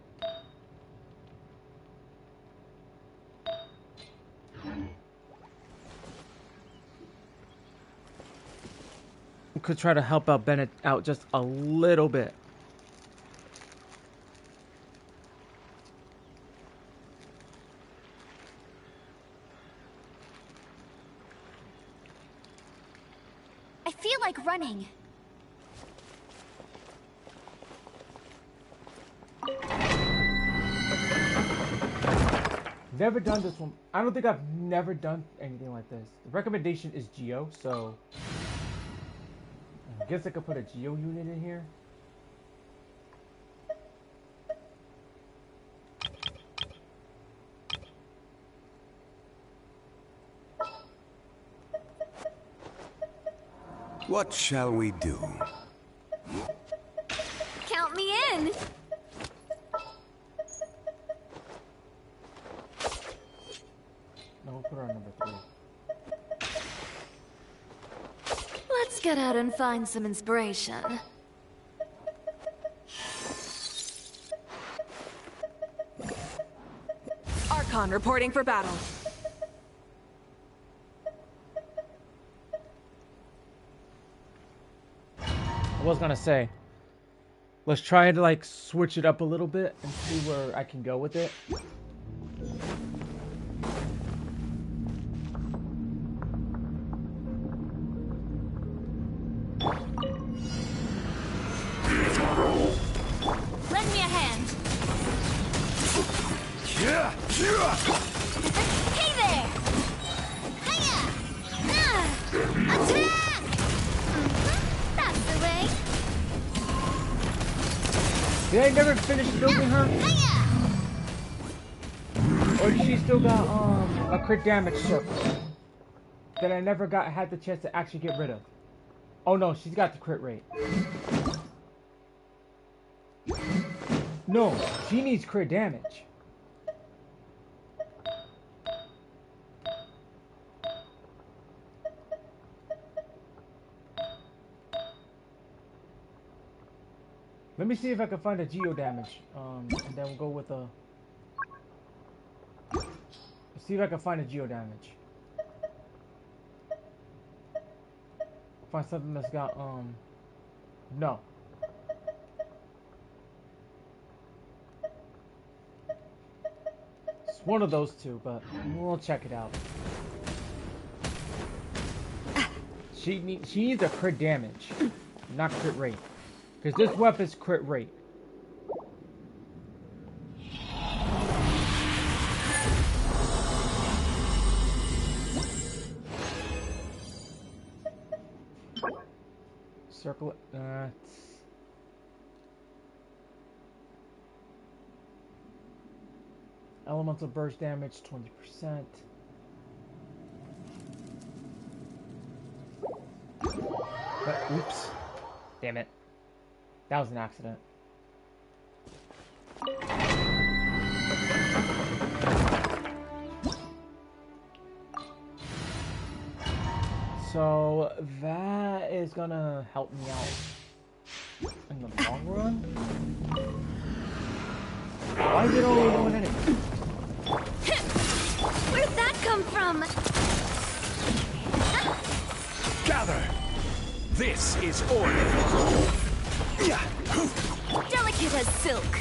Could try to help out Bennett out just a little bit. I feel like running. Never done this one. I don't think I've never done anything like this. The recommendation is Geo, so I guess I could put a Geo unit in here. What shall we do? Count me in. No, we'll put her on number 3. Let's get out and find some inspiration. Archon reporting for battle. I was gonna say, let's try to like switch it up a little bit and see where I can go with it. Lend me a hand. Hey there! Hiya! Attack! That's the way. Did I never finish building her? Or she still got a crit damage circle that I never had the chance to actually get rid of. Oh no, she's got the crit rate. No, she needs crit damage. Let me see if I can find a geo damage. And then we'll go with a. Let's see if I can find a geo damage. Find something that's got no. It's one of those two, but we'll check it out. She needs a crit damage, not crit rate. Because this weapon's crit rate. Circle it. Elemental burst damage 20%. But oops. Damn it. That was an accident. So that is gonna help me out in the long run. Why is it only one enemy? Where'd that come from? Gather! This is order! Delicate as silk.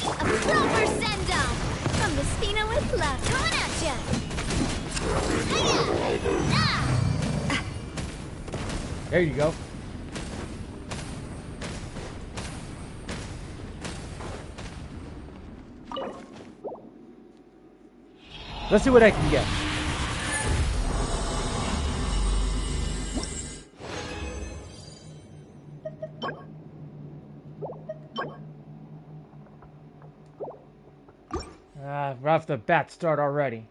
A proper send down from the Spina with love. Coming at ya. There you go. Let's see what I can get. Right off the bat start already.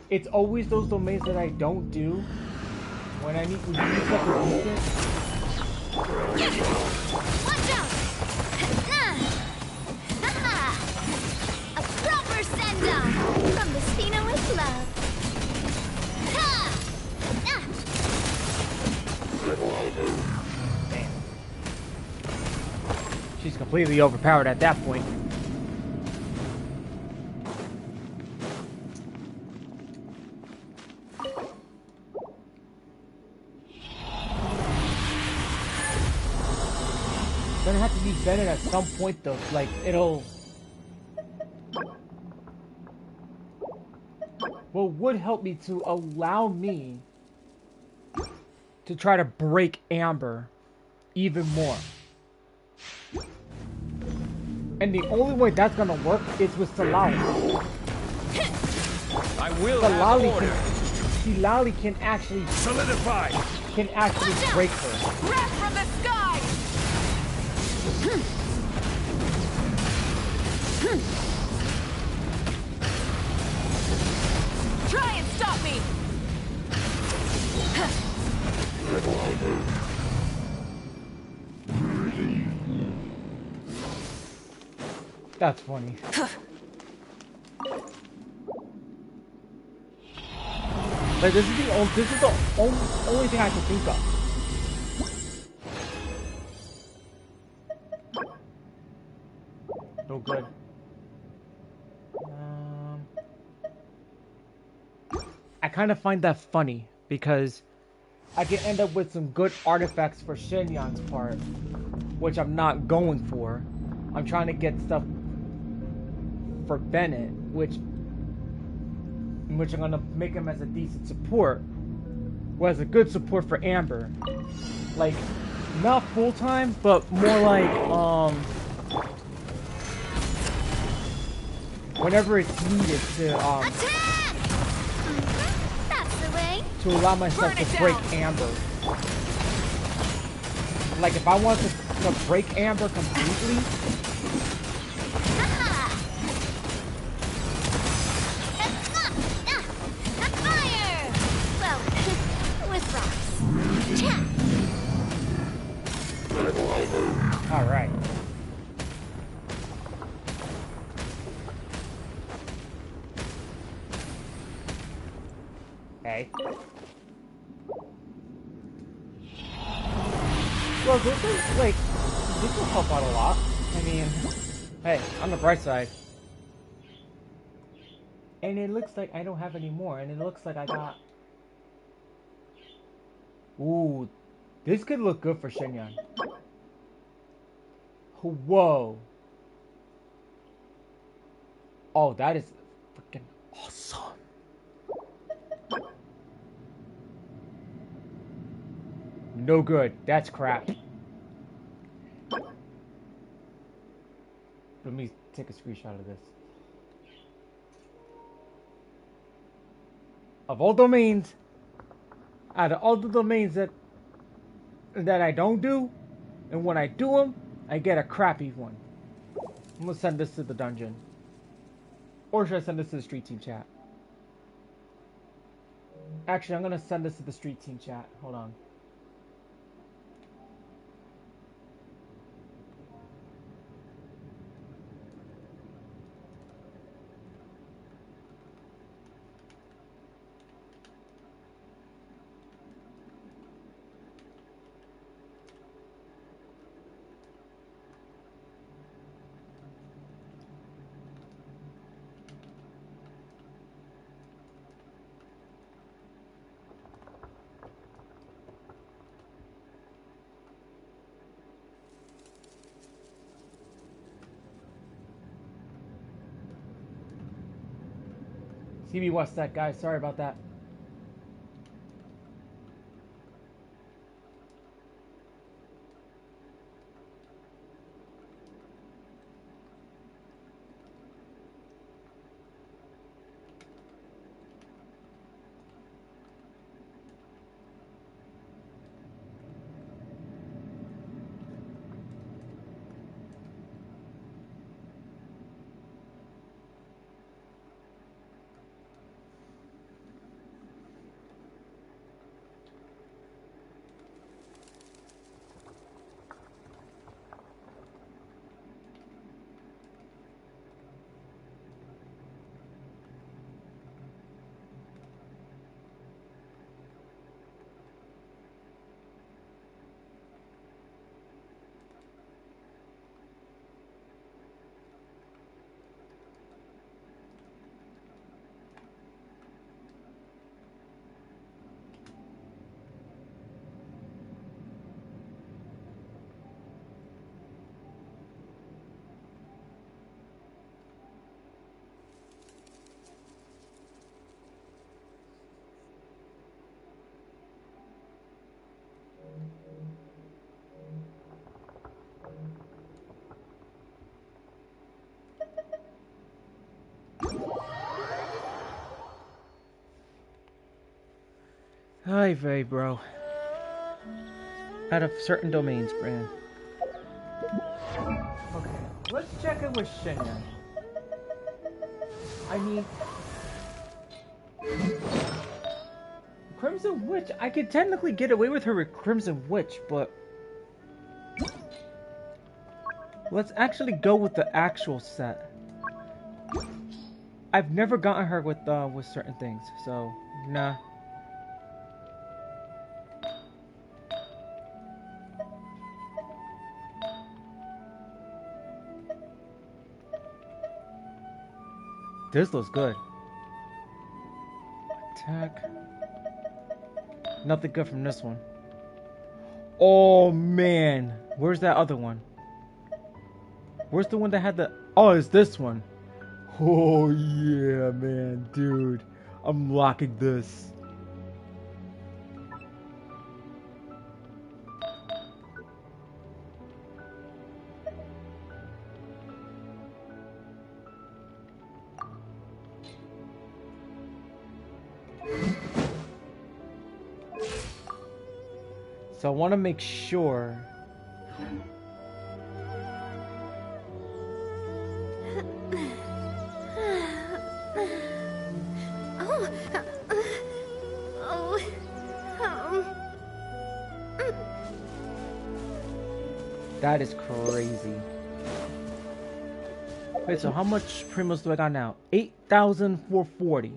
It's always those domains that I don't do when I need to use stuff to use it. Watch out! A proper send down from the Spina with love. Damn. She's completely overpowered at that point. Gonna have to be vetted at some point though, like it'll... What would help me to allow me to try to break Amber even more. And the only way that's gonna work is with Silali. I will have order. Silali can actually solidify. Can actually break her. Wrath from the sky. Try and stop me. That's funny. Like this is the only thing I can think of. No good. I kind of find that funny because I can end up with some good artifacts for Shenyan's part, which I'm not going for. I'm trying to get stuff for Bennett, which I'm gonna make him as a decent support, well, as a good support for Amber. Like, not full time, but more like whenever it's needed to That's the way. to allow myself to break Amber. Like, if I want to break Amber completely, Fire! Well, with rocks. all right. Okay. Well, this will help out a lot. I mean, hey, on the bright side. And it looks like I don't have any more, and it looks like I got... Ooh, this could look good for Shenyan. Whoa. Oh, that is freaking awesome. No good. That's crap. Let me take a screenshot of this. Of all domains, out of all the domains that I don't do, and when I do them, I get a crappy one. I'm gonna send this to the dungeon. Or should I send this to the street team chat? Actually, I'm gonna send this to the street team chat. Hold on. CB wants that, guys. Sorry about that. Hi, Vay, bro. Out of certain domains, Bran. Okay, let's check in with Shenyan. I mean... Crimson Witch, I could technically get away with her with Crimson Witch, but... Let's actually go with the actual set. I've never gotten her with certain things, so, nah. This looks good. Attack. Nothing good from this one. Oh man, where's that other one? Where's the one that had the... Oh, it's this one. Oh yeah, man, dude. I'm locking this. So I want to make sure. That is crazy. Wait, so how much primos do I got now? 8,440.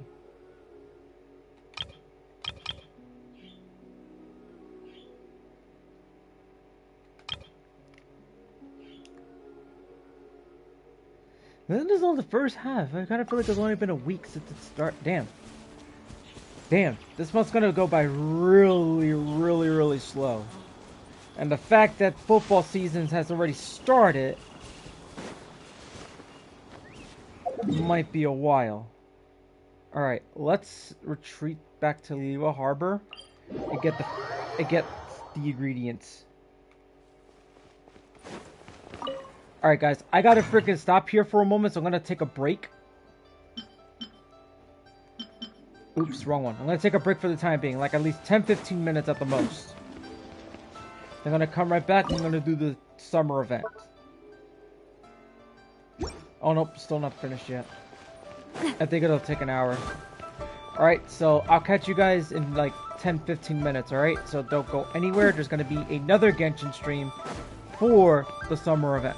This is only the first half. I kind of feel like it's only been a week since it started. Damn. Damn. This month's gonna go by really slow. And the fact that football season has already started might be a while. Alright, let's retreat back to Liyue Harbor and get the ingredients. Alright guys, I gotta freaking stop here for a moment, so I'm gonna take a break. Oops, wrong one. I'm gonna take a break for the time being, like at least 10-15 minutes at the most. I'm gonna come right back and I'm gonna do the summer event. Oh nope, still not finished yet. I think it'll take an hour. Alright, so I'll catch you guys in like 10-15 minutes, alright? So don't go anywhere, there's gonna be another Genshin stream for the summer event.